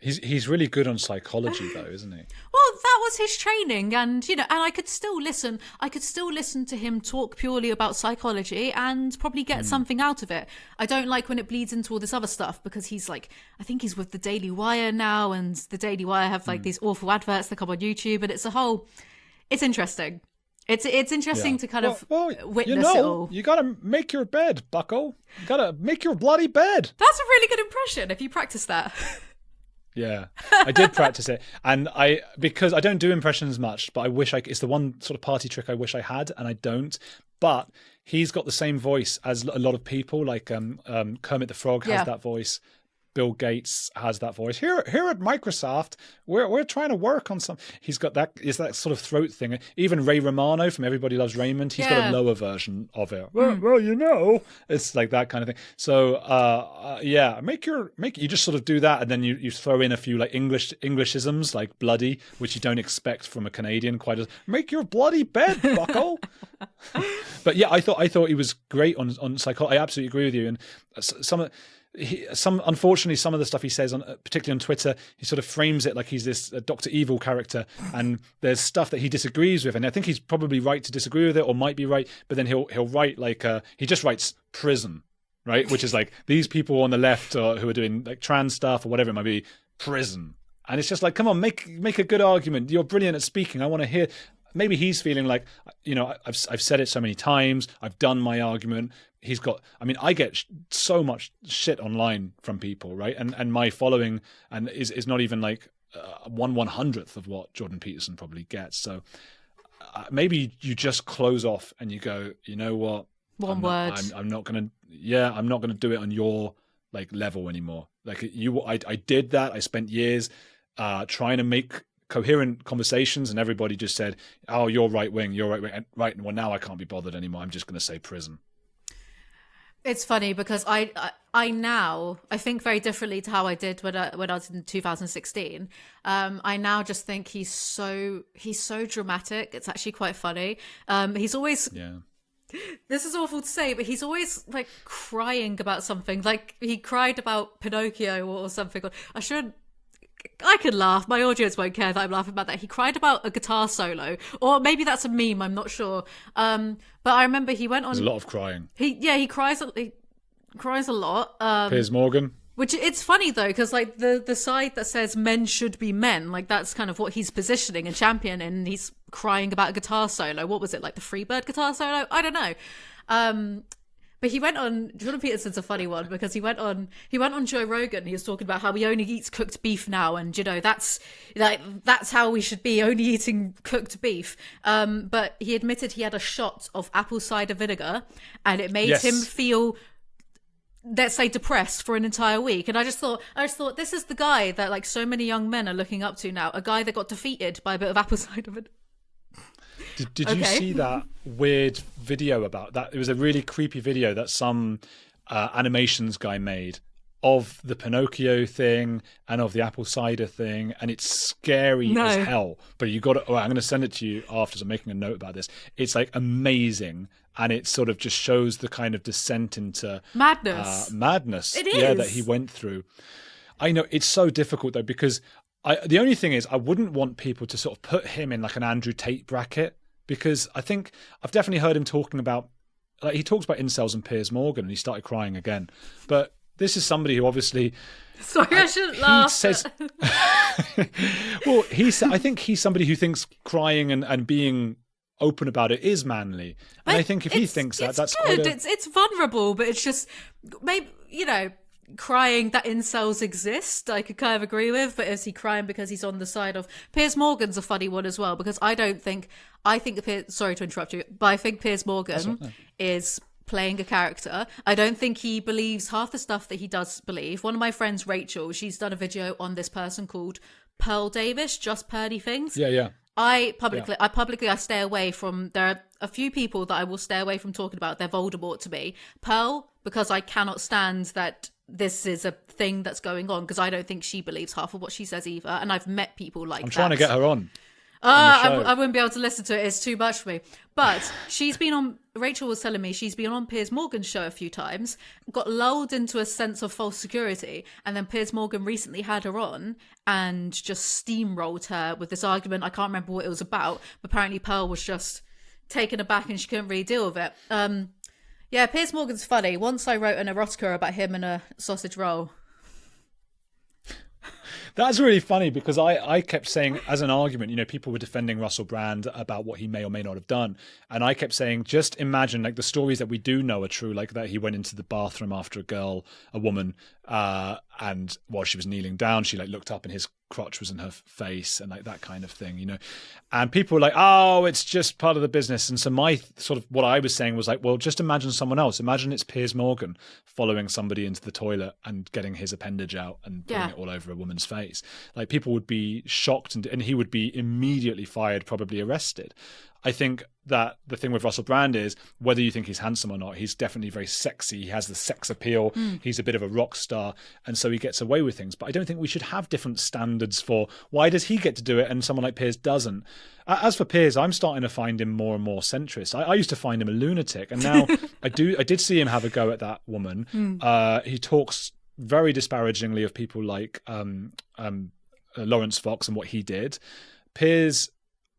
He's really good on psychology, though, isn't he? Well, that was his training, and and I could still listen. I could still listen to him talk purely about psychology and probably get something out of it. I don't like when it bleeds into all this other stuff, because he's I think he's with the Daily Wire now, and the Daily Wire have these awful adverts that come on YouTube, and it's interesting. It's interesting to kind of witness it all. You gotta make your bed, bucko. You gotta make your bloody bed. That's a really good impression if you practice that. Yeah, I did practice it, and because I don't do impressions much, but I wish it's the one sort of party trick I wish I had, and I don't. But he's got the same voice as a lot of people, like Kermit the Frog has that voice. Bill Gates has that voice. Here at Microsoft, we're trying to work on some. He's got that sort of throat thing. Even Ray Romano from Everybody Loves Raymond, he's got a lower version of it. Well, it's like that kind of thing. So you just sort of do that, and then you throw in a few Englishisms like bloody, which you don't expect from a Canadian. Quite as make your bloody bed, bucko. But yeah, I thought he was great on psychology. I absolutely agree with you, and unfortunately, some of the stuff he says, particularly on Twitter, he sort of frames it like he's this Dr. Evil character, and there's stuff that he disagrees with, and I think he's probably right to disagree with it, or might be right, but then he'll write he just writes prison, right? Which is like these people on the left who are doing like trans stuff or whatever it might be, prison, and it's just like, come on, make a good argument. You're brilliant at speaking. I want to hear. Maybe he's feeling like, I've said it so many times. I've done my argument. I get so much shit online from people, right? And my following is not even like 1/100th of what Jordan Peterson probably gets. So maybe you just close off and you go, you know what? One word. I'm not gonna. Yeah, I'm not gonna do it on your like level anymore. Like I did that. I spent years trying to make coherent conversations, and everybody just said, "Oh, you're right wing. You're right wing." And, right. Well, now I can't be bothered anymore. I'm just gonna say prison. It's funny because I now I think very differently to how I did when I was in 2016. I now just think he's so dramatic. It's actually quite funny. He's always This is awful to say, but he's always like crying about something. Like he cried about Pinocchio or something. I can laugh. My audience won't care that I'm laughing about that. He cried about a guitar solo, or maybe that's a meme. I'm not sure. But I remember he went on. There's a lot of crying. He cries. He cries a lot. Piers Morgan. Which it's funny though, because like the side that says men should be men, like that's kind of what he's positioning and championing. And he's crying about a guitar solo. What was it, like the Freebird guitar solo? I don't know. But he went on. Jordan Peterson's a funny one because he went on Joe Rogan. He was talking about how he only eats cooked beef now, and that's how we should be, only eating cooked beef. But he admitted he had a shot of apple cider vinegar, and it made him feel, let's say, depressed for an entire week. And I just thought this is the guy that like so many young men are looking up to now, a guy that got defeated by a bit of apple cider vinegar. Did you see that weird video about that? It was a really creepy video that some animations guy made of the Pinocchio thing and of the apple cider thing, and it's scary as hell. But you got to. Oh, I'm going to send it to you after. So I'm making a note about this. It's like amazing, and it sort of just shows the kind of descent into madness. It is. That he went through. I know it's so difficult though, because the only thing is I wouldn't want people to sort of put him in like an Andrew Tate bracket, because I think I've definitely heard him talking about, like he talks about incels and Piers Morgan, and he started crying again. But this is somebody who obviously, sorry, I shouldn't laugh. Says, well, I think he's somebody who thinks crying and being open about it is manly. And I think if he thinks that's good. It's vulnerable, but it's just maybe, crying that incels exist, I could kind of agree with. But is he crying because he's on the side of Piers Morgan's a funny one as well, because I think sorry to interrupt you, but I think Piers Morgan is playing a character. I don't think he believes half the stuff that he does believe. One of my friends, Rachel, she's done a video on this person called Pearl Davis, Just Pearly Things. Yeah. I stay away from. There are a few people that I will stay away from talking about. They're Voldemort to me. Pearl, because I cannot stand that this is a thing that's going on, because I don't think she believes half of what she says either. And I've met people like that. I'm trying to get her on. I wouldn't be able to listen to it. It's too much for me. But Rachel was telling me she's been on Piers Morgan's show a few times, got lulled into a sense of false security, and then Piers Morgan recently had her on and just steamrolled her with this argument. I can't remember what it was about, but apparently Pearl was just taken aback and she couldn't really deal with it. Yeah, Piers Morgan's funny. Once I wrote an erotica about him and a sausage roll. That's really funny, because I kept saying as an argument, people were defending Russell Brand about what he may or may not have done. And I kept saying, just imagine like the stories that we do know are true, like that he went into the bathroom after a woman, and while she was kneeling down, she like looked up and his crotch was in her face and like that kind of thing, and people were like, oh, it's just part of the business. And so my sort of what I was saying was like, well, just imagine someone else. Imagine it's Piers Morgan following somebody into the toilet and getting his appendage out and putting it all over a woman's face. Like people would be shocked, and he would be immediately fired, probably arrested. I think that the thing with Russell Brand is, whether you think he's handsome or not, he's definitely very sexy. He has the sex appeal. He's a bit of a rock star. And so he gets away with things. But I don't think we should have different standards for why does he get to do it and someone like Piers doesn't. As for Piers, I'm starting to find him more and more centrist. I used to find him a lunatic. And now I did see him have a go at that woman. He talks very disparagingly of people like Lawrence Fox and what he did. Piers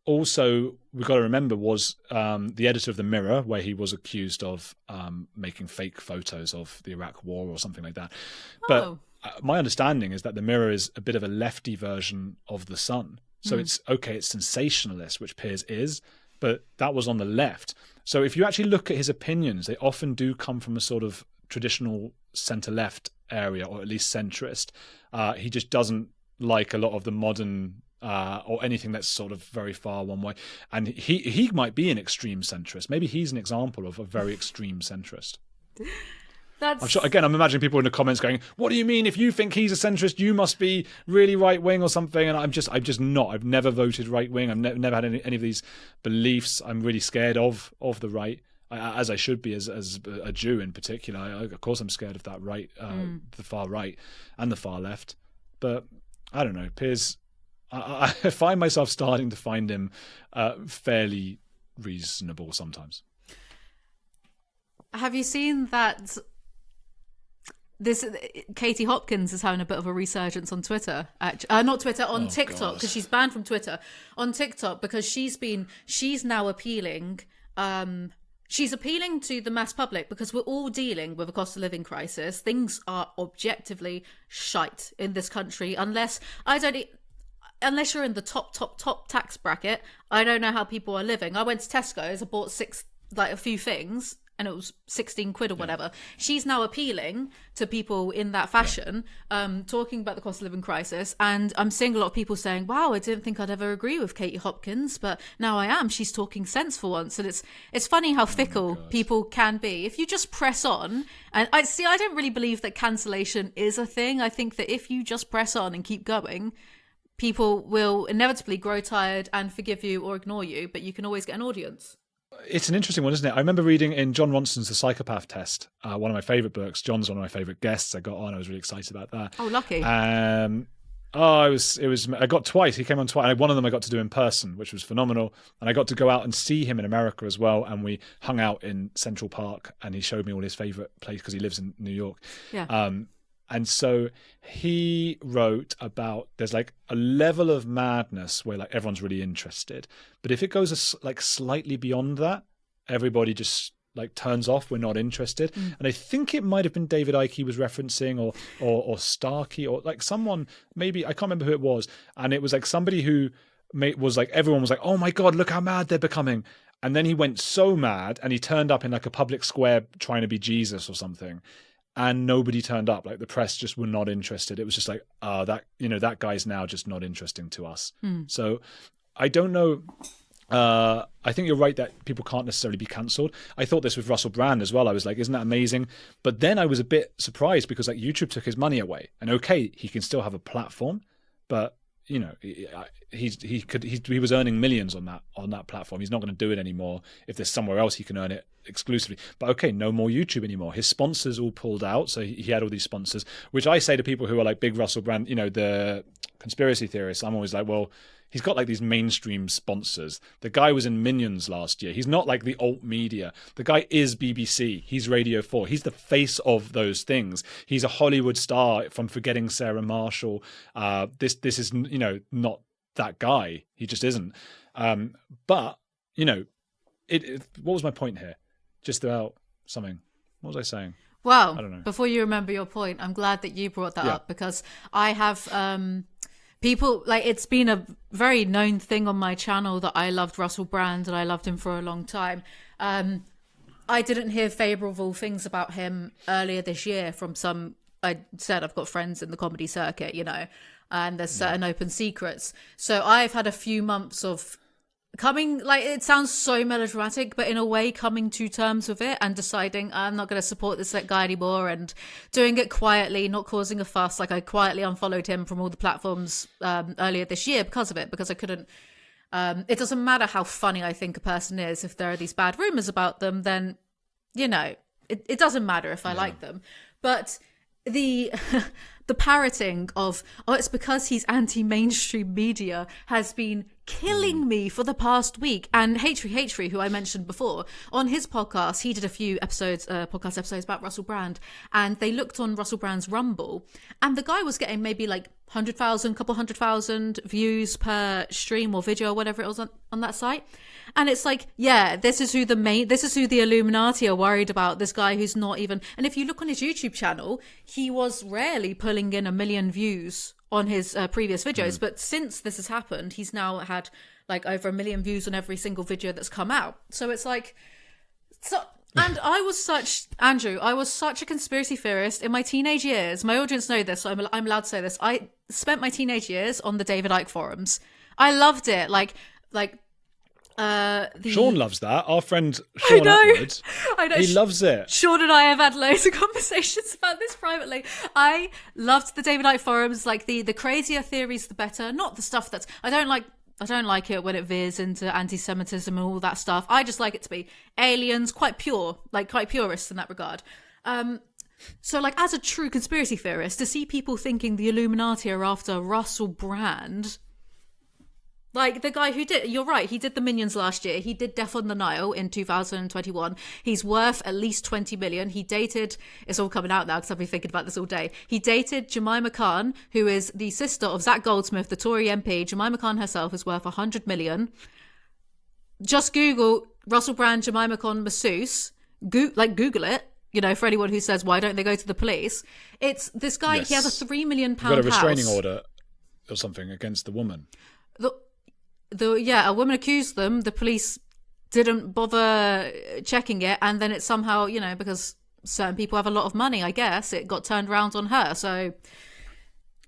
also, we've got to remember, was the editor of The Mirror, where he was accused of making fake photos of the Iraq War or something like that. But my understanding is that The Mirror is a bit of a lefty version of The Sun. So it's sensationalist, which Piers is, but that was on the left. So if you actually look at his opinions, they often do come from a sort of traditional centre-left area, or at least centrist. He just doesn't like a lot of the modern or anything that's sort of very far one way. And he might be an extreme centrist. Maybe he's an example of a very extreme centrist. I'm sure. Again, I'm imagining people in the comments going, "What do you mean? If you think he's a centrist, you must be really right wing or something." And I'm just not. I've never voted right wing. I've never had any of these beliefs. I'm really scared of the right, as I should be as a Jew in particular. Of course, I'm scared of that right, the far right and the far left. But I don't know. Piers, I find myself starting to find him fairly reasonable sometimes. Have you seen that? This Katie Hopkins is having a bit of a resurgence on Twitter, not Twitter, on TikTok, because she's banned from Twitter, on TikTok, because she's now appealing. She's appealing to the mass public because we're all dealing with a cost of living crisis. Things are objectively shite in this country. Unless you're in the top tax bracket, I don't know how people are living. I went to Tesco's, I bought a few things, and it was 16 quid or whatever. She's now appealing to people in that fashion, talking about the cost of living crisis. And I'm seeing a lot of people saying, wow, I didn't think I'd ever agree with Katie Hopkins, but now I am. She's talking sense for once. And it's funny how fickle people can be. If you just press on, and I don't really believe that cancellation is a thing. I think that if you just press on and keep going, people will inevitably grow tired and forgive you or ignore you, but you can always get an audience. It's an interesting one, isn't it? I remember reading in John Ronson's The Psychopath Test, one of my favourite books. John's one of my favourite guests I got on. I was really excited about that. Oh, lucky. I got twice. He came on twice. One of them I got to do in person, which was phenomenal. And I got to go out and see him in America as well. And we hung out in Central Park, and he showed me all his favourite places because he lives in New York. Yeah. And so he wrote about there's like a level of madness where like everyone's really interested, but if it goes like slightly beyond that, everybody just like turns off. We're not interested. And I think it might have been David Icke he was referencing, or Starkey, or like someone, maybe I can't remember who it was. And it was like somebody who was like, everyone was like, oh my God, look how mad they're becoming. And then he went so mad and he turned up in like a public square trying to be Jesus or something. And nobody turned up. Like the press just were not interested. It was just like, that guy's now just not interesting to us. So I don't know. I think you're right that people can't necessarily be cancelled. I thought this with Russell Brand as well. I was like, isn't that amazing? But then I was a bit surprised because like YouTube took his money away. And okay, he can still have a platform, but you know, he was earning millions on that platform. He's not going to do it anymore. If there's somewhere else he can earn it exclusively. But okay, no more YouTube anymore. His sponsors all pulled out, so he had all these sponsors, which I say to people who are like big Russell Brand, you know, the conspiracy theorists. I'm always like, well, he's got like these mainstream sponsors. The guy was in Minions last year. He's not like the alt media. The guy is BBC. He's Radio 4. He's the face of those things. He's a Hollywood star from Forgetting Sarah Marshall. This is, you know, not that guy. He just isn't. But, you know, what was my point here? Just about something. What was I saying? Well, I don't know. Before you remember your point, I'm glad that you brought that up, because I have people, like, it's been a very known thing on my channel that I loved Russell Brand and I loved him for a long time. I didn't hear favourable things about him earlier this year from some, I said I've got friends in the comedy circuit, you know, and there's certain open secrets. So I've had a few months of coming, like, it sounds so melodramatic, but in a way coming to terms with it and deciding I'm not going to support this guy anymore, and doing it quietly, not causing a fuss. Like, I quietly unfollowed him from all the platforms earlier this year because of it, because I couldn't, it doesn't matter how funny I think a person is. If there are these bad rumors about them, then, you know, it doesn't matter if I like them. But the parroting of, oh, it's because he's anti-mainstream media has been killing me for the past week. And Hatry, who I mentioned before, on his podcast, he did a few podcast episodes about Russell Brand, and they looked on Russell Brand's Rumble, and the guy was getting maybe like 100,000, couple 100,000 views per stream or video or whatever it was on that site. And it's like, yeah, this is who the Illuminati are worried about, this guy who's not even, and if you look on his YouTube channel, he was rarely pulling in 1 million views on his previous videos, but since this has happened, he's now had like over 1 million views on every single video that's come out. So it's like, so And I was such a conspiracy theorist in my teenage years. My audience know this, so I'm allowed to say this. I spent my teenage years on the David Icke forums. I loved it. Sean loves that. Our friend Sean Atwood. I know. He loves it. Sean and I have had loads of conversations about this privately. I loved the David Icke forums. Like the crazier theories, the better. Not the stuff that's I don't like it when it veers into anti-Semitism and all that stuff. I just like it to be aliens, quite pure, like quite purist in that regard. So like as a true conspiracy theorist, to see people thinking the Illuminati are after Russell Brand, like the guy who did, you're right, he did the Minions last year. He did Death on the Nile in 2021. He's worth at least 20 million. He dated, it's all coming out now because I've been thinking about this all day. He dated Jemima Khan, who is the sister of Zach Goldsmith, the Tory MP. Jemima Khan herself is worth 100 million. Just Google Russell Brand, Jemima Khan masseuse. Google it. You know, for anyone who says, why don't they go to the police? It's this guy, yes. He has a £3 million house. Got a restraining order or something against the woman. A woman accused them. The police didn't bother checking it, and then it somehow, you know, because certain people have a lot of money, I guess, it got turned around on her. So,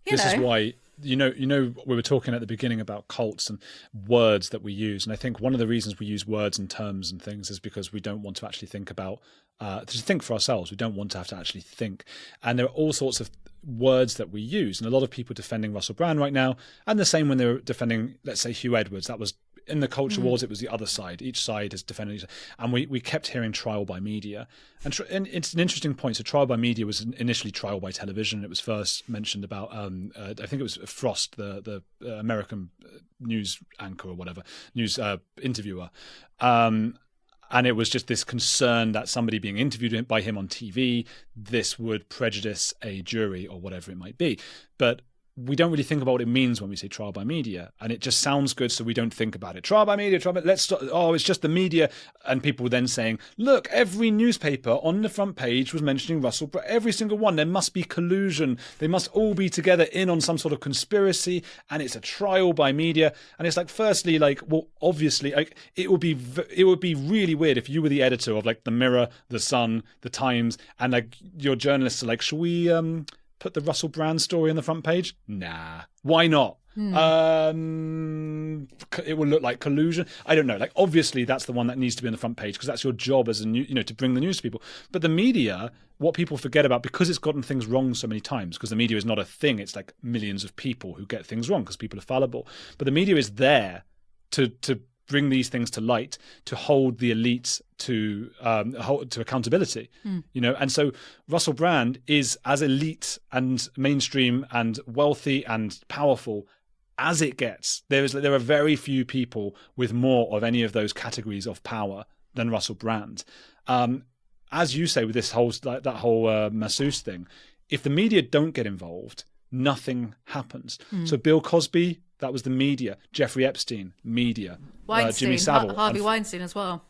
this is why, you know, we were talking at the beginning about cults and words that we use, and I think one of the reasons we use words and terms and things is because we don't want to actually think about, to think for ourselves. We don't want to have to actually think, and there are all sorts of words that we use, and a lot of people defending Russell Brand right now, and the same when they were defending, let's say, Hugh Edwards. That was in the culture wars. It was the other side. Each side has defended each side, and we kept hearing trial by media, and it's an interesting point. So trial by media was initially trial by television. It was first mentioned about I think it was Frost, the American news anchor or whatever, news interviewer. And it was just this concern that somebody being interviewed by him on TV, this would prejudice a jury or whatever it might be. But we don't really think about what it means when we say trial by media, and it just sounds good, so we don't think about it. Trial by media, let's stop. Oh, it's just the media, and people were then saying, look, every newspaper on the front page was mentioning Russell, every single one. There must be collusion. They must all be together in on some sort of conspiracy, and it's a trial by media. And it's like, firstly, like, well, obviously, like it would be really weird if you were the editor of like the Mirror, the Sun, the Times, and like your journalists are like, shall we put the Russell Brand story on the front page? Nah. Why not? It will look like collusion. I don't know. Like, obviously, that's the one that needs to be on the front page because that's your job as to bring the news to people. But the media, what people forget about, because it's gotten things wrong so many times, because the media is not a thing. It's like millions of people who get things wrong because people are fallible. But the media is there to bring these things to light, to hold the elites to accountability, and so Russell Brand is as elite and mainstream and wealthy and powerful as it gets. There are very few people with more of any of those categories of power than Russell Brand. As you say, with this whole masseuse thing, if the media don't get involved, nothing happens. So Bill Cosby, that was the media. Jeffrey Epstein, media. Weinstein, Jimmy Savile, Harvey Weinstein as well.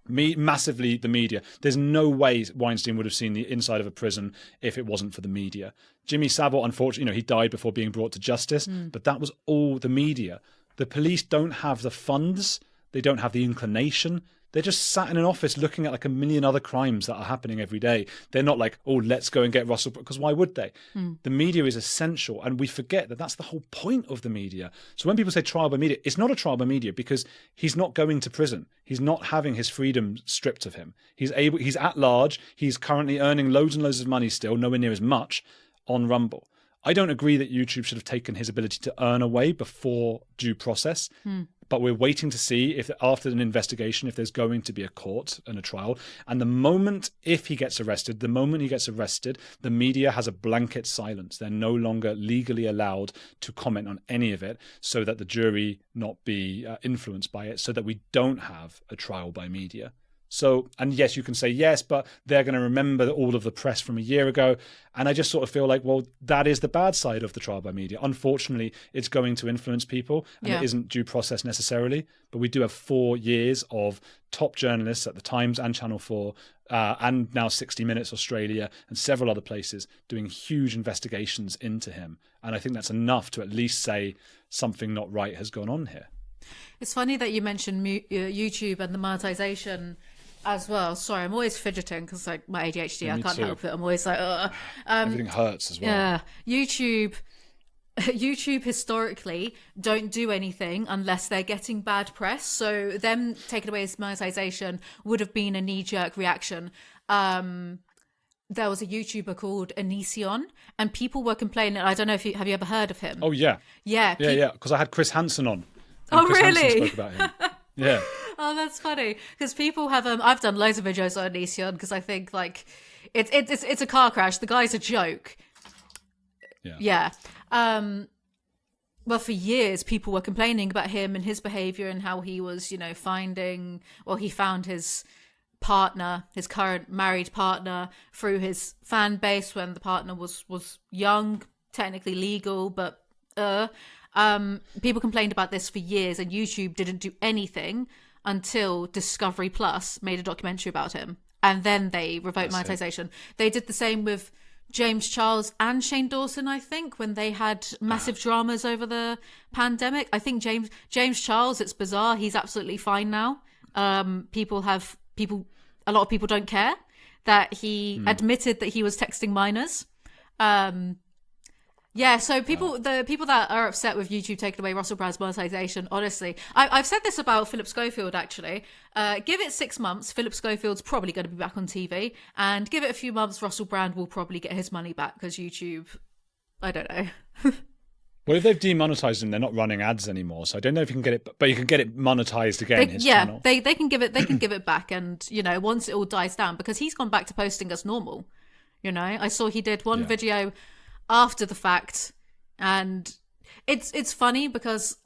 Massively the media. There's no way Weinstein would have seen the inside of a prison if it wasn't for the media. Jimmy Savile, unfortunately, he died before being brought to justice, but that was all the media. The police don't have the funds. They don't have the inclination. They're just sat in an office looking at like a million other crimes that are happening every day. They're not like, oh, let's go and get Russell, because why would they? The media is essential, and we forget that that's the whole point of the media. So when people say trial by media, it's not a trial by media because he's not going to prison. He's not having his freedom stripped of him. He's at large. He's currently earning loads and loads of money still, nowhere near as much on Rumble. I don't agree that YouTube should have taken his ability to earn away before due process. But we're waiting to see if after an investigation, if there's going to be a court and a trial. And the moment he gets arrested, the media has a blanket silence. They're no longer legally allowed to comment on any of it so that the jury not be influenced by it, so that we don't have a trial by media. So, and yes, you can say yes, but they're going to remember all of the press from a year ago. And I just sort of feel like, well, that is the bad side of the trial by media. Unfortunately, it's going to influence people, and it isn't due process necessarily. But we do have 4 years of top journalists at the Times and Channel 4, and now 60 Minutes Australia and several other places doing huge investigations into him. And I think that's enough to at least say something not right has gone on here. It's funny that you mentioned YouTube and the monetization. as well. Sorry, I'm always fidgeting because like my ADHD, Yeah, I me can't too. help it. I'm always like, Everything hurts as well. yeah. YouTube historically don't do anything unless they're getting bad press. So them taking away his monetization would have been a knee-jerk reaction. There was a YouTuber called Onision, and people were complaining. I don't know if have you ever heard of him? Oh yeah, Yeah. yeah. Because I had Chris Hansen on. And Oh, Chris Hansen really? spoke about him. Yeah. Oh, that's funny because people have. I've done loads of videos on Onision because I think like it's a car crash. The guy's a joke. Yeah. Well, for years, people were complaining about him and his behavior and how he was, he found his partner, his current married partner, through his fan base when the partner was young, technically legal, but people complained about this for years, and YouTube didn't do anything until Discovery Plus made a documentary about him, and then they revoked monetization. They did the same with James Charles and Shane Dawson, I think, when they had massive dramas over the pandemic. I think James Charles, it's bizarre, he's absolutely fine now. A lot of people don't care that he admitted that he was texting minors. So the people that are upset with YouTube taking away Russell Brand's monetization, honestly, I've said this about Philip Schofield, actually. Give it 6 months, Philip Schofield's probably going to be back on TV, and give it a few months, Russell Brand will probably get his money back, because YouTube, I don't know. Well, if they've demonetized him, they're not running ads anymore. So I don't know if you can get it, but you can get it monetized again. His channel. They can give it back, and once it all dies down, because he's gone back to posting as normal. I saw he did one video after the fact, and it's funny because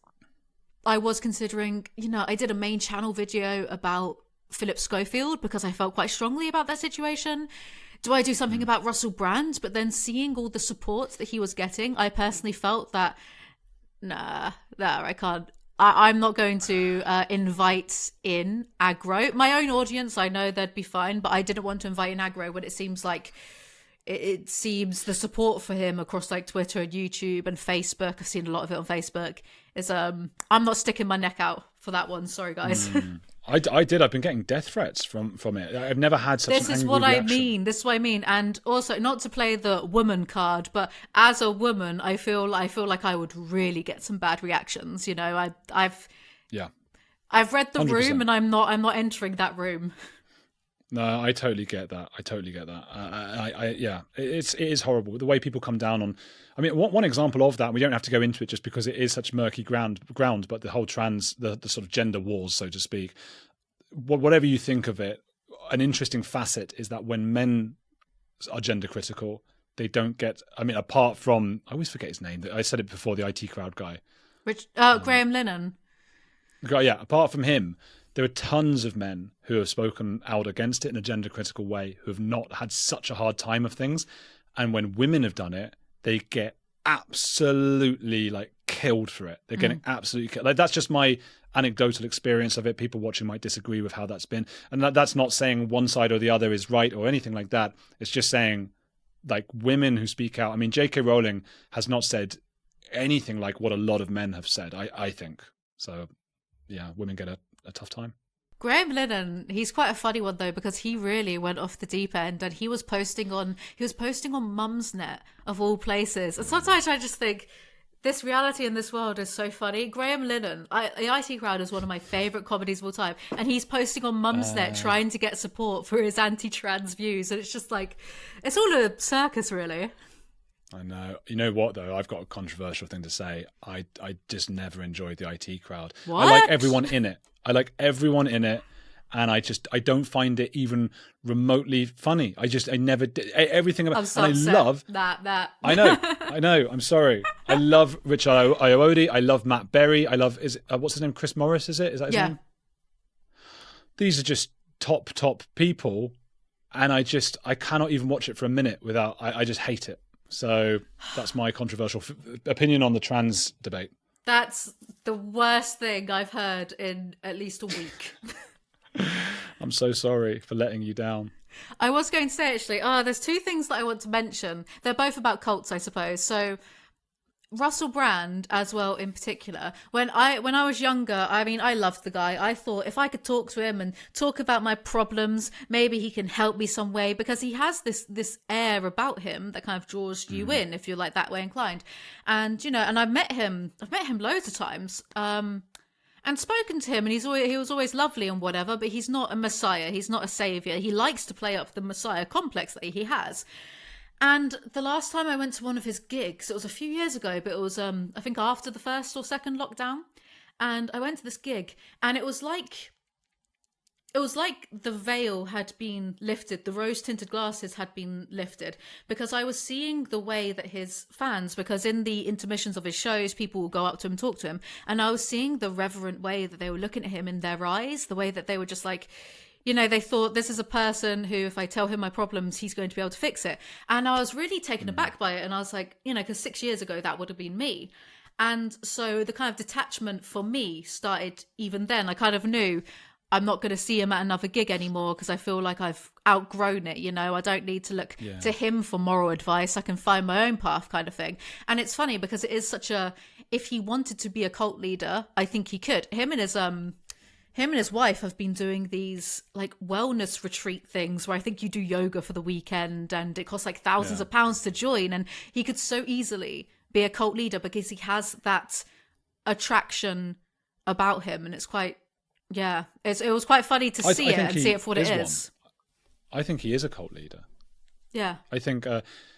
I was considering, I did a main channel video about Philip Schofield because I felt quite strongly about that situation. Do I do something about Russell Brand? But then seeing all the support that he was getting, I personally felt that I can't. I'm not going to invite in aggro. My own audience, I know they'd be fine, but I didn't want to invite in aggro when it seems like it seems the support for him across like Twitter and YouTube and Facebook, I've seen a lot of it on Facebook, is I'm not sticking my neck out for that one. Sorry, guys. I did. I've been getting death threats from it. I've never had such This an is angry what reaction. I mean. This is what I mean. And also, not to play the woman card, but as a woman, I feel like I would really get some bad reactions. I've read the 100%. room, and I'm not entering that room. No, I totally get that. It is horrible the way people come down on. I mean, one example of that, we don't have to go into it just because it is such murky ground. But the whole the sort of gender wars, so to speak, whatever you think of it, an interesting facet is that when men are gender critical, they don't get. I mean, apart from, I always forget his name. I said it before, the IT crowd guy, Graham Lennon. Yeah, apart from him, there are tons of men who have spoken out against it in a gender critical way, who have not had such a hard time of things. And when women have done it, they get absolutely killed for it. They're getting absolutely killed. That's just my anecdotal experience of it. People watching might disagree with how that's been. And that's not saying one side or the other is right or anything like that. It's just saying women who speak out. I mean, J.K. Rowling has not said anything like what a lot of men have said, I think. So, yeah, women get a tough time. Graham Lennon, he's quite a funny one though, because he really went off the deep end, and he was posting on Mumsnet of all places. And sometimes I just think this reality in this world is so funny. Graham Lennon, the IT Crowd is one of my favourite comedies of all time, and he's posting on Mumsnet trying to get support for his anti-trans views, and it's just it's all a circus, really. I know. You know what, though? I've got a controversial thing to say. I just never enjoyed the IT Crowd. What? I like everyone in it. And I don't find it even remotely funny. I never did everything about. I'm so and upset. I love that. I know. I'm sorry. I love Richard Ayoade. I love Matt Berry. I love what's his name? Chris Morris. Is it? Is that his name? These are just top people, and I cannot even watch it for a minute without. I just hate it. So that's my controversial opinion on the trans debate. That's the worst thing I've heard in at least a week. I'm so sorry for letting you down. I was going to say, actually, there's two things that I want to mention. They're both about cults, I suppose. So Russell Brand as well in particular. When I was younger, I mean, I loved the guy. I thought if I could talk to him and talk about my problems, maybe he can help me some way, because he has this air about him that kind of draws you in if you're like that way inclined. And and I've met him loads of times. And spoken to him, and he was always lovely and whatever, but he's not a messiah. He's not a savior. He likes to play up the messiah complex that he has. And the last time I went to one of his gigs, it was a few years ago, but it was, I think, after the first or second lockdown. And I went to this gig, and it was like the veil had been lifted, the rose-tinted glasses had been lifted, because I was seeing the way that his fans, because in the intermissions of his shows, people will go up to him and talk to him, and I was seeing the reverent way that they were looking at him in their eyes, the way that they were just like, they thought, this is a person who, if I tell him my problems, he's going to be able to fix it. And I was really taken aback by it. And I was like, because 6 years ago, that would have been me. And so the kind of detachment for me started even then. I kind of knew I'm not going to see him at another gig anymore, because I feel like I've outgrown it. I don't need to look to him for moral advice. I can find my own path, kind of thing. And it's funny because it is if he wanted to be a cult leader, I think he could. Him and his wife have been doing these like wellness retreat things where I think you do yoga for the weekend, and it costs like thousands of pounds to join. And he could so easily be a cult leader because he has that attraction about him. And it's quite, it was quite funny to see it and see it for what it is. I think he is a cult leader. Yeah. I think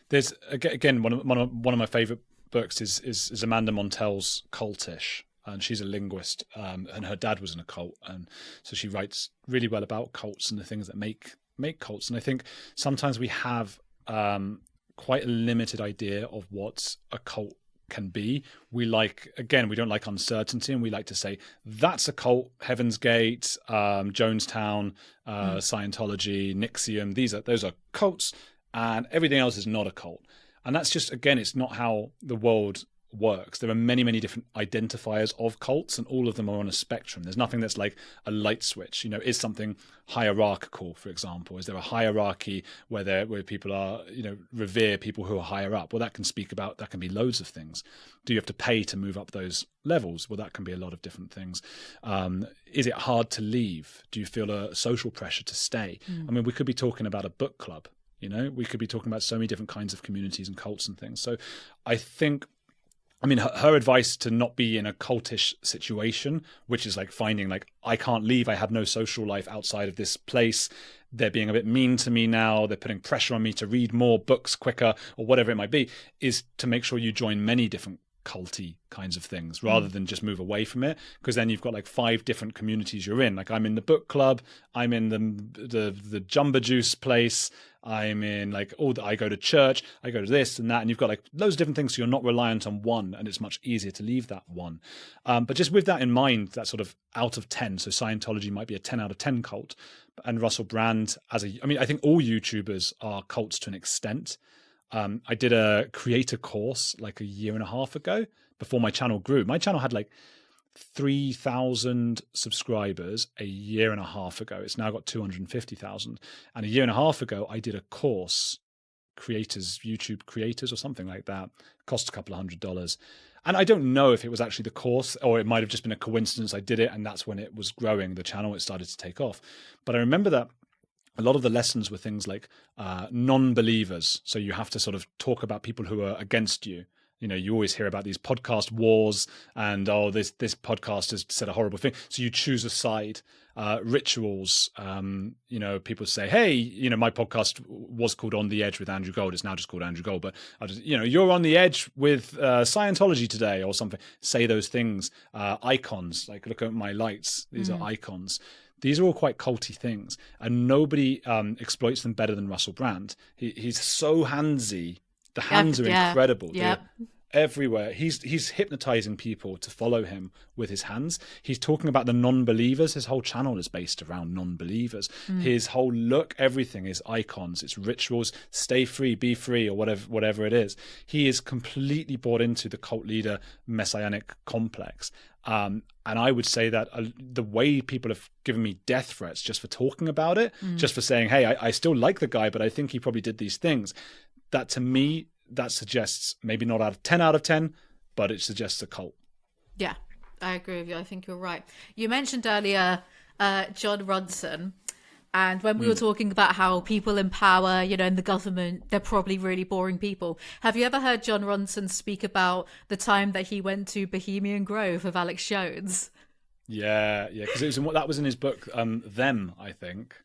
there's, again, one of my favorite books is Amanda Montell's Cultish. And she's a linguist, and her dad was in a cult, and so she writes really well about cults and the things that make cults. And I think sometimes we have quite a limited idea of what a cult can be. We don't like uncertainty, and we like to say that's a cult: Heaven's Gate, Jonestown, Scientology, NXIVM. Those are cults, and everything else is not a cult. And that's just, again, it's not how the world works. There are many, many different identifiers of cults, and all of them are on a spectrum. There's nothing that's like a light switch. Is something hierarchical, for example? Is there a hierarchy where people are, revere people who are higher up? Well, that can be loads of things. Do you have to pay to move up those levels? Well, that can be a lot of different things. Is it hard to leave? Do you feel a social pressure to stay? I mean, we could be talking about a book club. We could be talking about so many different kinds of communities and cults and things. So I think, her advice to not be in a cultish situation, which is like finding like, I can't leave, I have no social life outside of this place, they're being a bit mean to me now, they're putting pressure on me to read more books quicker, or whatever it might be, is to make sure you join many different culty kinds of things rather than just move away from it, because then you've got like 5 different communities you're in. Like, I'm in the book club, I'm in the Jumbo Juice place, I'm in like, I go to church, I go to this and that, and you've got like loads of different things, so you're not reliant on one, and it's much easier to leave that one. But just with that in mind, that sort of out of 10, so Scientology might be a 10 out of 10 cult, and Russell Brand I think all YouTubers are cults to an extent. I did a creator course like a year and a half ago before my channel grew. My channel had like 3,000 subscribers a year and a half ago. It's now got 250,000. And a year and a half ago, I did a course, YouTube creators or something like that. It cost a couple of $100. And I don't know if it was actually the course, or it might have just been a coincidence I did it, and that's when it was growing the channel, it started to take off. But I remember that a lot of the lessons were things like non-believers. So you have to sort of talk about people who are against you. You always hear about these podcast wars, and this podcast has said a horrible thing, so you choose a side. Rituals, people say, hey, my podcast was called On the Edge with Andrew Gold, it's now just called Andrew Gold, but you're on the edge with Scientology today or something. Say those things. Icons, like, look at my lights, these are icons. These are all quite culty things, and nobody exploits them better than Russell Brand. He's so handsy. The hands are incredible. Yep. Everywhere. He's hypnotizing people to follow him with his hands. He's talking about the non-believers. His whole channel is based around non-believers. His whole look, everything is icons. It's rituals. Stay free, be free, or whatever it is. He is completely bought into the cult leader messianic complex. And I would say that the way people have given me death threats just for talking about it, just for saying, hey, I still like the guy, but I think he probably did these things. That, to me, that suggests maybe not 10 out of 10, but it suggests a cult. Yeah, I agree with you. I think you're right. You mentioned earlier John Ronson. And when we were talking about how people in power, in the government, they're probably really boring people. Have you ever heard John Ronson speak about the time that he went to Bohemian Grove with Alex Jones? Yeah, because that was in his book, Them, I think.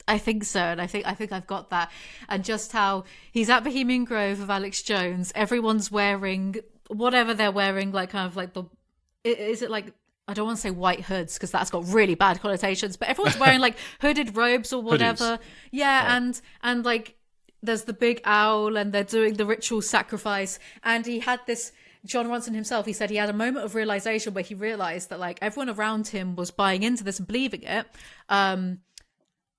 I think so, and I think I've got that. And just how he's at Bohemian Grove with Alex Jones. Everyone's wearing whatever they're wearing, like kind of like is it like, I don't want to say white hoods because that's got really bad connotations, but everyone's wearing like hooded robes or whatever. Hoodies. Yeah, right. and like there's the big owl and they're doing the ritual sacrifice. And he had this, John Ronson himself, he said he had a moment of realization where he realized that like everyone around him was buying into this and believing it. And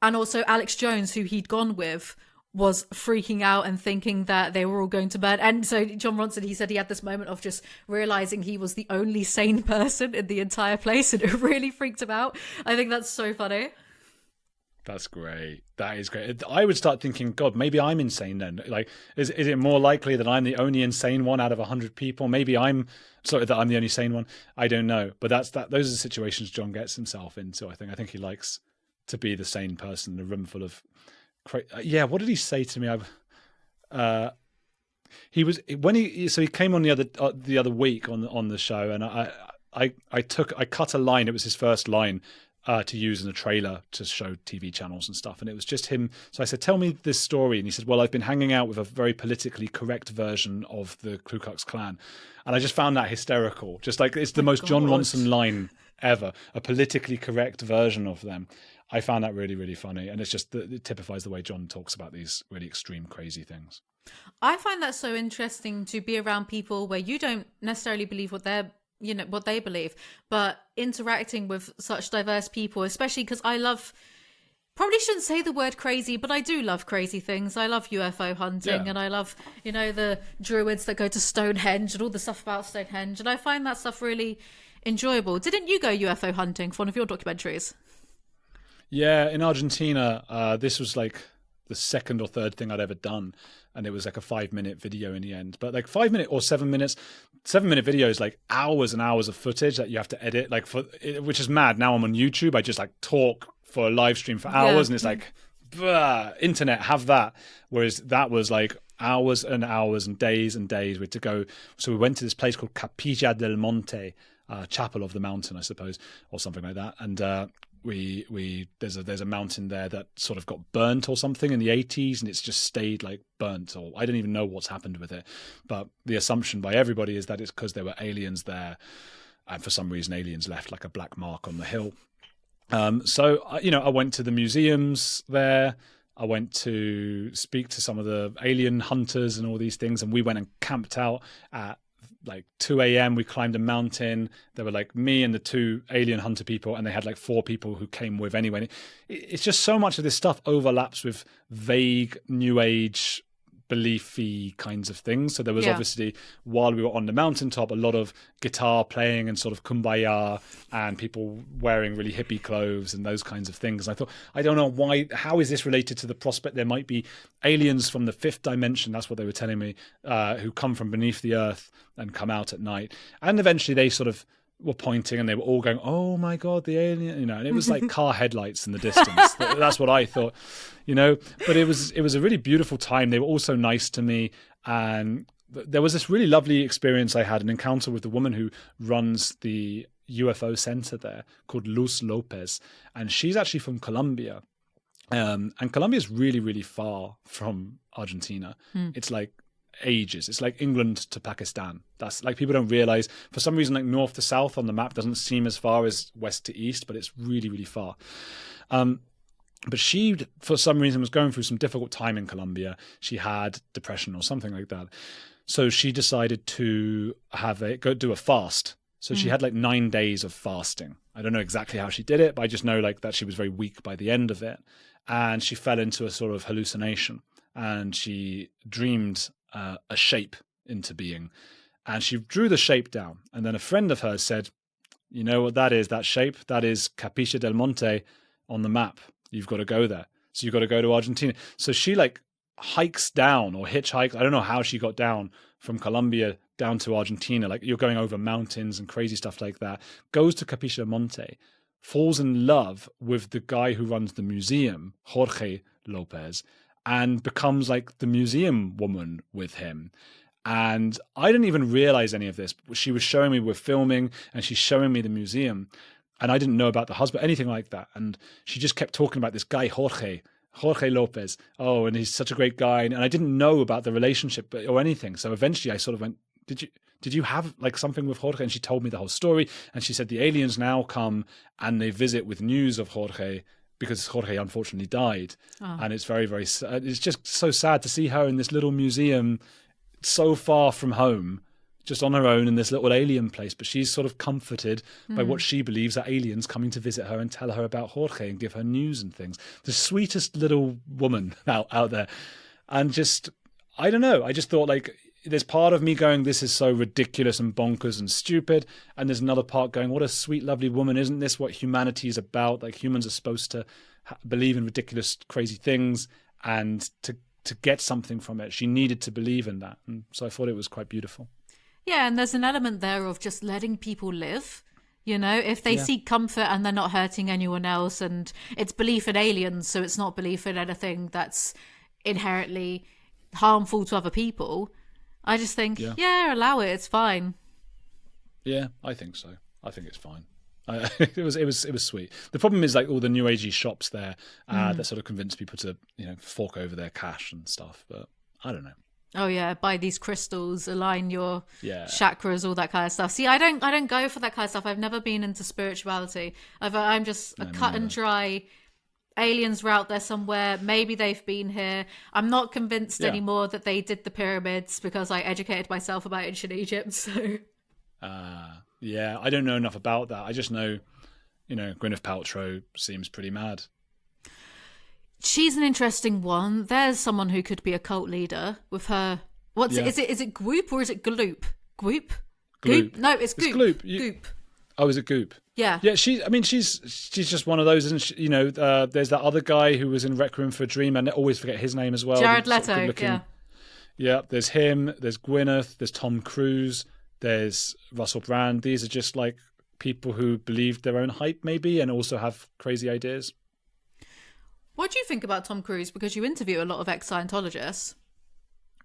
also Alex Jones, who he'd gone with, was freaking out and thinking that they were all going to burn. And so John Ronson, he said he had this moment of just realizing he was the only sane person in the entire place, and it really freaked him out. I think that's so funny. That's great. That is great. I would start thinking, God, maybe I'm insane then. Like, is it more likely that I'm the only insane one out of 100 people? Maybe that I'm the only sane one. I don't know. But those are the situations John gets himself into. I think he likes to be the sane person in a room full of. What did he say to me? He came on the other week on the show, and I cut a line. It was his first line to use in a trailer to show TV channels and stuff, and it was just him. So I said, "Tell me this story," and he said, "Well, I've been hanging out with a very politically correct version of the Ku Klux Klan," and I just found that hysterical. Just like it's the most John Ronson line ever, a politically correct version of them. I found that really, really funny. And it's just, it typifies the way John talks about these really extreme, crazy things. I find that so interesting to be around people where you don't necessarily believe what they believe, but interacting with such diverse people, especially because probably shouldn't say the word crazy, but I do love crazy things. I love UFO hunting, and I love, the druids that go to Stonehenge and all the stuff about Stonehenge. And I find that stuff really enjoyable. Didn't you go UFO hunting for one of your documentaries? Yeah, in Argentina, this was like the second or third thing I'd ever done, and it was like a 5-minute video in the end. But like 5 minute or 7 minutes, 7-minute video is like hours and hours of footage that you have to edit, which is mad. Now I'm on YouTube, I just like talk for a live stream for hours, and it's like, internet, have that. Whereas that was like hours and hours and days we had to go. So we went to this place called Capilla del Monte, Chapel of the Mountain, I suppose, or something like that, and there's a mountain there that sort of got burnt or something in the 80s, and it's just stayed like burnt, or I don't even know what's happened with it. But the assumption by everybody is that it's because there were aliens there, and for some reason aliens left like a black mark on the hill. So I went to the museums there. I went to speak to some of the alien hunters and all these things, and we went and camped out at like 2 a.m. We climbed a mountain. There were like me and the 2 alien hunter people, and they had like 4 people who came with anyway. It's just so much of this stuff overlaps with vague New Age beliefy kinds of things. So there was obviously, while we were on the mountaintop, a lot of guitar playing and sort of kumbaya, and people wearing really hippie clothes and those kinds of things. I thought, I don't know how is this related to the prospect there might be aliens from the 5th dimension, that's what they were telling me, who come from beneath the earth and come out at night. And eventually they sort of were pointing, and they were all going, "Oh my God, the alien!" And it was like car headlights in the distance. That's what I thought, But it was a really beautiful time. They were also nice to me, and there was this really lovely experience. I had an encounter with the woman who runs the UFO center there, called Luz Lopez, and she's actually from Colombia. And Colombia is really, really far from Argentina. It's like ages. It's like England to Pakistan. That's like, people don't realize, for some reason, like north to south on the map doesn't seem as far as west to east, but it's really, really far. But she, for some reason, was going through some difficult time in Colombia. She had depression or something like that. So she decided to go do a fast. So she had like 9 days of fasting. I don't know exactly how she did it, but I just know like that she was very weak by the end of it. And she fell into a sort of hallucination, and she dreamed a shape into being, and she drew the shape down. And then a friend of hers said, "You know what that is, that shape? That is Capilla del Monte on the map. You've got to go there. So you've got to go to Argentina." So she like hikes down or hitchhikes. I don't know how she got down from Colombia down to Argentina. Like, you're going over mountains and crazy stuff like that. Goes to Capilla Monte, falls in love with the guy who runs the museum, Jorge Lopez, and becomes like the museum woman with him. And I didn't even realize any of this. She was showing me, we're filming, and she's showing me the museum. And I didn't know about the husband, anything like that. And she just kept talking about this guy, Jorge Lopez. Oh, and he's such a great guy. And I didn't know about the relationship or anything. So eventually I sort of went, did you have like something with Jorge? And she told me the whole story. And she said the aliens now come and they visit with news of Jorge, because Jorge unfortunately died. Oh. And it's very, very, it's just so sad to see her in this little museum so far from home, just on her own in this little alien place. But she's sort of comforted by what she believes are aliens coming to visit her and tell her about Jorge and give her news and things. The sweetest little woman out there. And just, I don't know, I just thought, like, there's part of me going, this is so ridiculous and bonkers and stupid. And there's another part going, what a sweet, lovely woman. Isn't this what humanity is about? Like, humans are supposed to believe in ridiculous, crazy things, and to get something from it. She needed to believe in that. And so I thought it was quite beautiful. Yeah, and there's an element there of just letting people live. You know, if they seek comfort and they're not hurting anyone else, and it's belief in aliens, so it's not belief in anything that's inherently harmful to other people, I just think, allow it. It's fine. Yeah, I think so. I think it's fine. It was sweet. The problem is, like, all the new agey shops there that sort of convince people to, you know, fork over their cash and stuff. But I don't know. Oh yeah, buy these crystals, align your chakras, all that kind of stuff. See, I don't go for that kind of stuff. I've never been into spirituality. I'm just a cut and dry. Aliens were out there somewhere. Maybe they've been here. I'm not convinced anymore that they did the pyramids, because I educated myself about ancient Egypt. So. Yeah, I don't know enough about that. I just know, you know, Gwyneth Paltrow seems pretty mad. She's an interesting one. There's someone who could be a cult leader with her. What's it? Is it Goop or is it Gloop? Goop? No, it's Goop. It's Gloop. Goop. Oh, is it Goop? Yeah. Yeah, she's just one of those, isn't she? You know, there's that other guy who was in Requiem for a Dream, and I always forget his name as well. Jared Leto, yeah. Yeah, there's him, there's Gwyneth, there's Tom Cruise, there's Russell Brand. These are just like people who believe their own hype, maybe, and also have crazy ideas. What do you think about Tom Cruise? Because you interview a lot of ex-Scientologists.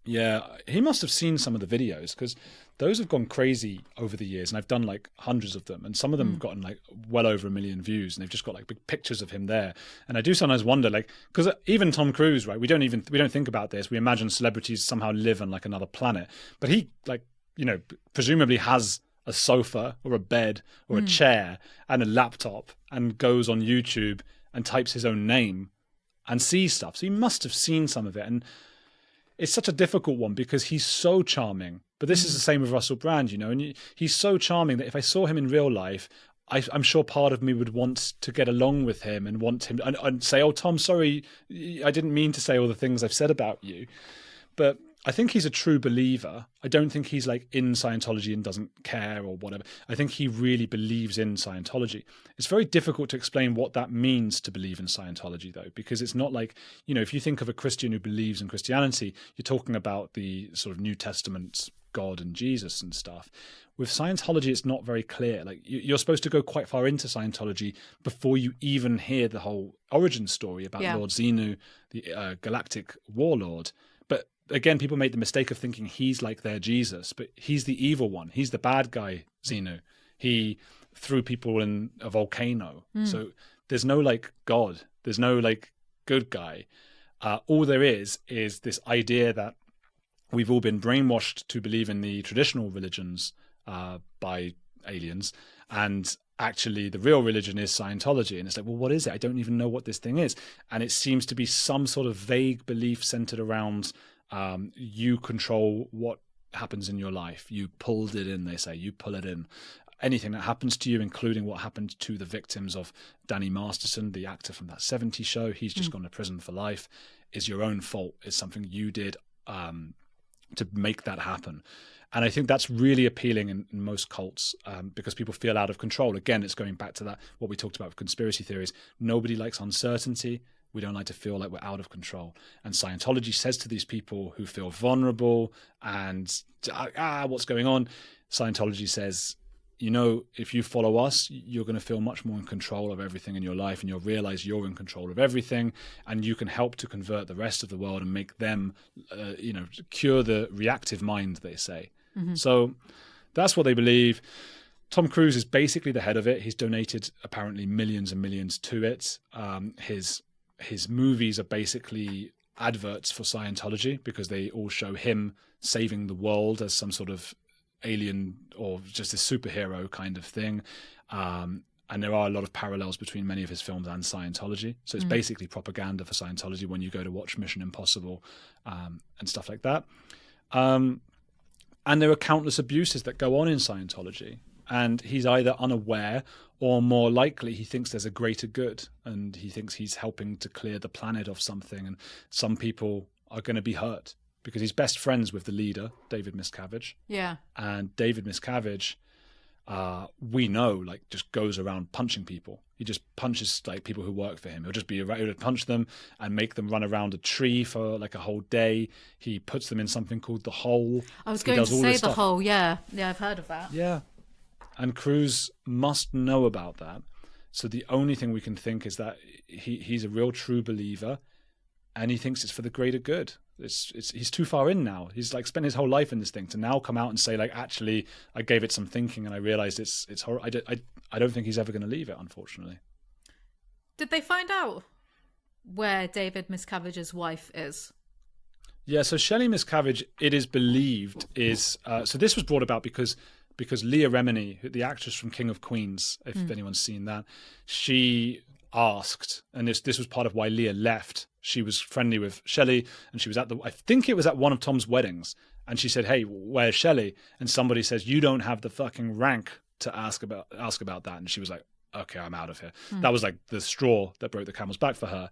Yeah, he must have seen some of the videos, because those have gone crazy over the years, and I've done like hundreds of them, and some of them have gotten like well over 1 million views, and they've just got like big pictures of him there. And I do sometimes wonder, like, because even Tom Cruise, right? We don't think about this. We imagine celebrities somehow live on like another planet, but he, like, you know, presumably has a sofa or a bed or a chair and a laptop, and goes on YouTube and types his own name and sees stuff. So he must have seen some of it. And it's such a difficult one, because he's so charming. But this is the same with Russell Brand, you know, and he's so charming that if I saw him in real life, I'm sure part of me would want to get along with him and want him and say, oh, Tom, sorry, I didn't mean to say all the things I've said about you. But I think he's a true believer. I don't think he's like in Scientology and doesn't care or whatever. I think he really believes in Scientology. It's very difficult to explain what that means to believe in Scientology, though, because it's not like, you know, if you think of a Christian who believes in Christianity, you're talking about the sort of New Testament God and Jesus and stuff. With Scientology, it's not very clear. Like, you're supposed to go quite far into Scientology before you even hear the whole origin story about Lord Xenu, the galactic warlord. But again, people made the mistake of thinking he's like their Jesus, but he's the evil one. He's the bad guy, Xenu. He threw people in a volcano. So there's no like God. There's no like good guy. All there is this idea that we've all been brainwashed to believe in the traditional religions by aliens, and actually the real religion is Scientology. And it's like, well, what is it? I don't even know what this thing is. And it seems to be some sort of vague belief centered around you control what happens in your life. You pulled it in, they say. You pull it in. Anything that happens to you, including what happened to the victims of Danny Masterson, the actor from that 70s show, he's just gone to prison for life, is your own fault. It's something you did to make that happen. And I think that's really appealing in most cults, because people feel out of control. Again, it's going back to that, what we talked about with conspiracy theories. Nobody likes uncertainty. We don't like to feel like we're out of control. And Scientology says to these people who feel vulnerable and, what's going on? Scientology says, if you follow us, you're going to feel much more in control of everything in your life, and you'll realize you're in control of everything, and you can help to convert the rest of the world and make them, cure the reactive mind, they say. Mm-hmm. So that's what they believe. Tom Cruise is basically the head of it. He's donated apparently millions and millions to it. His movies are basically adverts for Scientology because they all show him saving the world as some sort of alien or just a superhero kind of thing. And there are a lot of parallels between many of his films and Scientology. So it's basically propaganda for Scientology when you go to watch Mission Impossible and stuff like that. And there are countless abuses that go on in Scientology. And he's either unaware or more likely he thinks there's a greater good and he thinks he's helping to clear the planet of something. And some people are going to be hurt because he's best friends with the leader, David Miscavige. Yeah. And David Miscavige, we know, just goes around punching people. He just punches people who work for him. He would punch them and make them run around a tree for a whole day. He puts them in something called the hole. I was going to say the hole. Yeah. Yeah, I've heard of that. Yeah. And Cruise must know about that. So the only thing we can think is that he's a real true believer and he thinks it's for the greater good. He's too far in now. He's spent his whole life in this thing to now come out and say actually I gave it some thinking and I realized it's horrible. I don't think he's ever going to leave it, unfortunately. Did they find out where David Miscavige's wife is? Yeah, so Shelley Miscavige, it is believed, is so this was brought about because Leah Remini, the actress from King of Queens, if anyone's seen that, she asked, and this was part of why Leah left. She was friendly with Shelley, and she was I think it was at one of Tom's weddings, and she said, "Hey, where's Shelley?" And somebody says, "You don't have the fucking rank to ask about that." And she was like, "Okay, I'm out of here." That was the straw that broke the camel's back for her.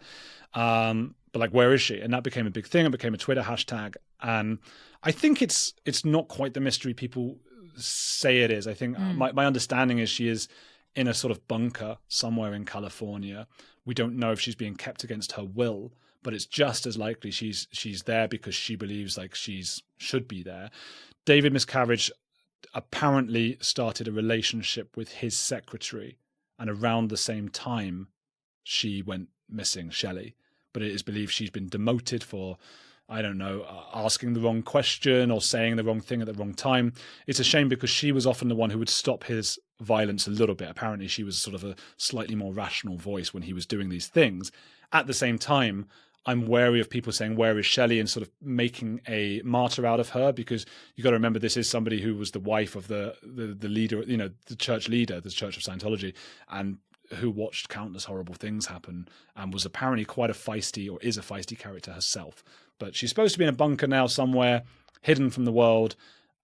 But where is she? And that became a big thing. It became a Twitter hashtag, and I think it's not quite the mystery people say it is. I think my understanding is she is in a sort of bunker somewhere in California. We don't know if she's being kept against her will, but it's just as likely she's there because she believes she's should be there. David Miscavige apparently started a relationship with his secretary, and around the same time she went missing, Shelley. But it is believed she's been demoted for, I don't know, asking the wrong question or saying the wrong thing at the wrong time. It's a shame because she was often the one who would stop his violence a little bit. Apparently she was sort of a slightly more rational voice when he was doing these things. At the same time, I'm wary of people saying, "Where is Shelley?" and sort of making a martyr out of her, because you got to remember this is somebody who was the wife of the leader, the church leader, the Church of Scientology, and who watched countless horrible things happen and was apparently quite a feisty, or is a feisty character herself. But she's supposed to be in a bunker now somewhere, hidden from the world,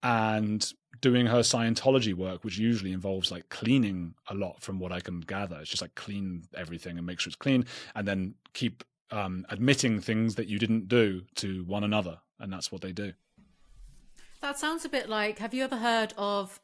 and doing her Scientology work, which usually involves cleaning a lot from what I can gather. It's just clean everything and make sure it's clean, and then keep admitting things that you didn't do to one another. And that's what they do. That sounds a bit like, have you ever heard of,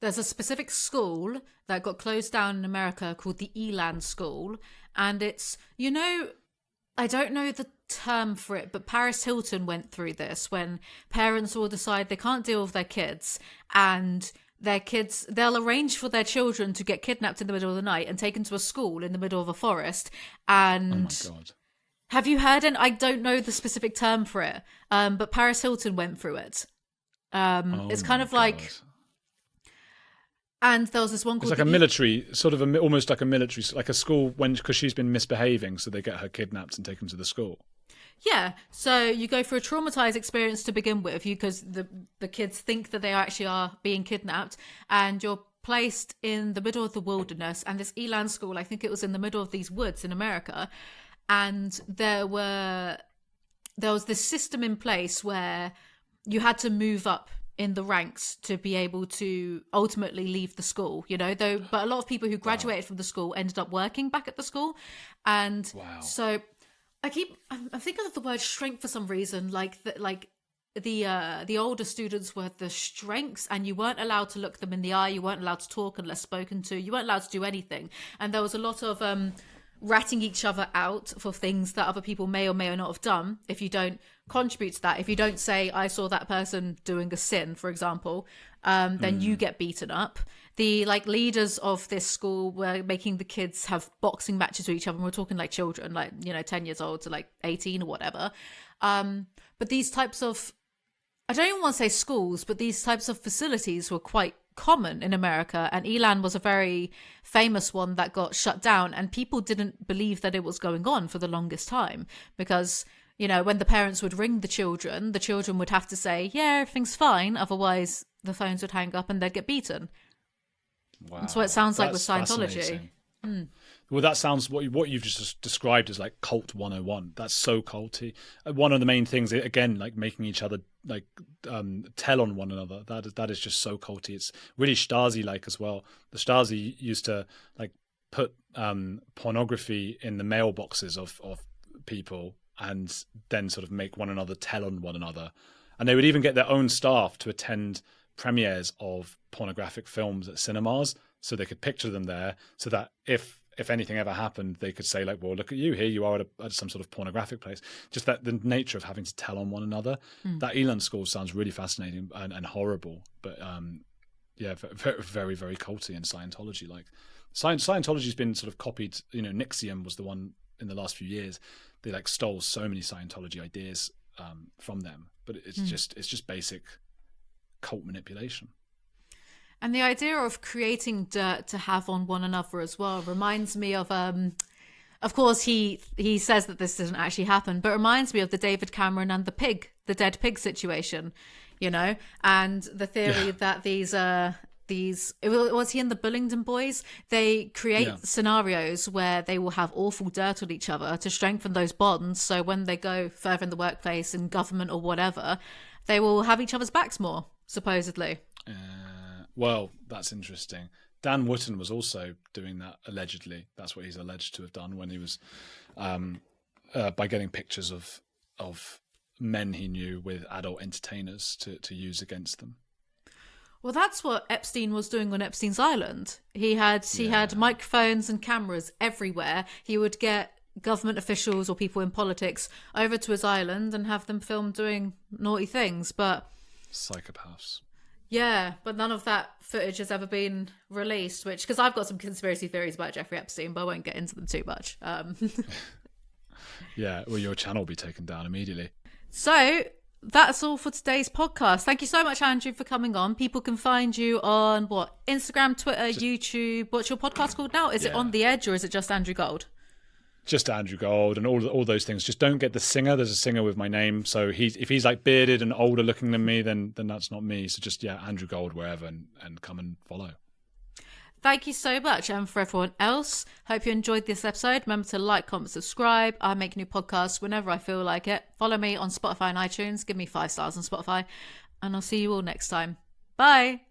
there's a specific school that got closed down in America called the Elan School. And it's, I don't know the term for it, but Paris Hilton went through this when parents will decide they can't deal with their kids, and they'll arrange for their children to get kidnapped in the middle of the night and taken to a school in the middle of a forest. And oh my God. Have you heard it? I don't know the specific term for it, but Paris Hilton went through it. It's kind of God. And there was this one called... It's a military, sort of almost like a military, like a school, because she's been misbehaving, so they get her kidnapped and taken to the school. Yeah, so you go through a traumatized experience to begin with, because the kids think that they actually are being kidnapped, and you're placed in the middle of the wilderness. And this Elan School, I think it was in the middle of these woods in America, and there was this system in place where you had to move up in the ranks to be able to ultimately leave the school, but a lot of people who graduated from the school ended up working back at the school. And so I'm thinking of the word strength for some reason, the older students were the strengths, and you weren't allowed to look them in the eye, you weren't allowed to talk unless spoken to, you weren't allowed to do anything. And there was a lot of ratting each other out for things that other people may or may not have done, if you don't contribute to that, if you don't say, I saw that person doing a sin, for example, then you get beaten up. The like leaders of this school were making the kids have boxing matches with each other. And we're talking like children, like, 10 years old to like 18 or whatever. But these types of, I don't even want to say schools, but these types of facilities were quite common in America. And Elan was a very famous one that got shut down. And people didn't believe that it was going on for the longest time because, when the parents would ring the children would have to say, yeah, everything's fine. Otherwise, the phones would hang up and they'd get beaten. Wow. That's what it sounds like with That's Scientology. Well, that sounds what you've just described as like cult 101. That's so culty. One of the main things, again, like making each other like tell on one another. That is just so culty. It's really Stasi-like as well. The Stasi used to like put pornography in the mailboxes of people and then sort of make one another tell on one another. And they would even get their own staff to attend premieres of pornographic films at cinemas so they could picture them there so that if anything ever happened, they could say like, well, look at you, here you are at some sort of pornographic place. Just that the nature of having to tell on one another. That Elan school sounds really fascinating and horrible, but very, very, very culty in Scientology. Like Scientology's been sort of copied. NXIVM was the one in the last few years. They like stole so many Scientology ideas from them, but it's just basic cult manipulation. And the idea of creating dirt to have on one another as well reminds me of course he says that this doesn't actually happen, but reminds me of the David Cameron and the dead pig situation, and the theory that these was he in the Bullingdon Boys? They create scenarios where they will have awful dirt on each other to strengthen those bonds. So when they go further in the workplace, in government or whatever, they will have each other's backs more, supposedly. Well, that's interesting. Dan Wootton was also doing that, allegedly. That's what he's alleged to have done when he was, by getting pictures of men he knew with adult entertainers to use against them. Well, that's what Epstein was doing on Epstein's Island. He had microphones and cameras everywhere. He would get government officials or people in politics over to his island and have them filmed doing naughty things. But psychopaths. Yeah, but none of that footage has ever been released, because I've got some conspiracy theories about Jeffrey Epstein, but I won't get into them too much. Yeah, well, your channel will be taken down immediately. So that's all for today's podcast. Thank you so much, Andrew, for coming on. People can find you on Instagram, Twitter, YouTube. What's your podcast called now? Is it On the Edge or is it just Andrew Gold? Just Andrew Gold and all those things. Just don't get the singer. There's a singer with my name. So if he's like bearded and older looking than me, then that's not me. So just Andrew Gold wherever and come and follow. Thank you so much. And for everyone else, hope you enjoyed this episode. Remember to like, comment, subscribe. I make new podcasts whenever I feel like it. Follow me on Spotify and iTunes. Give me 5 stars on Spotify. And I'll see you all next time. Bye.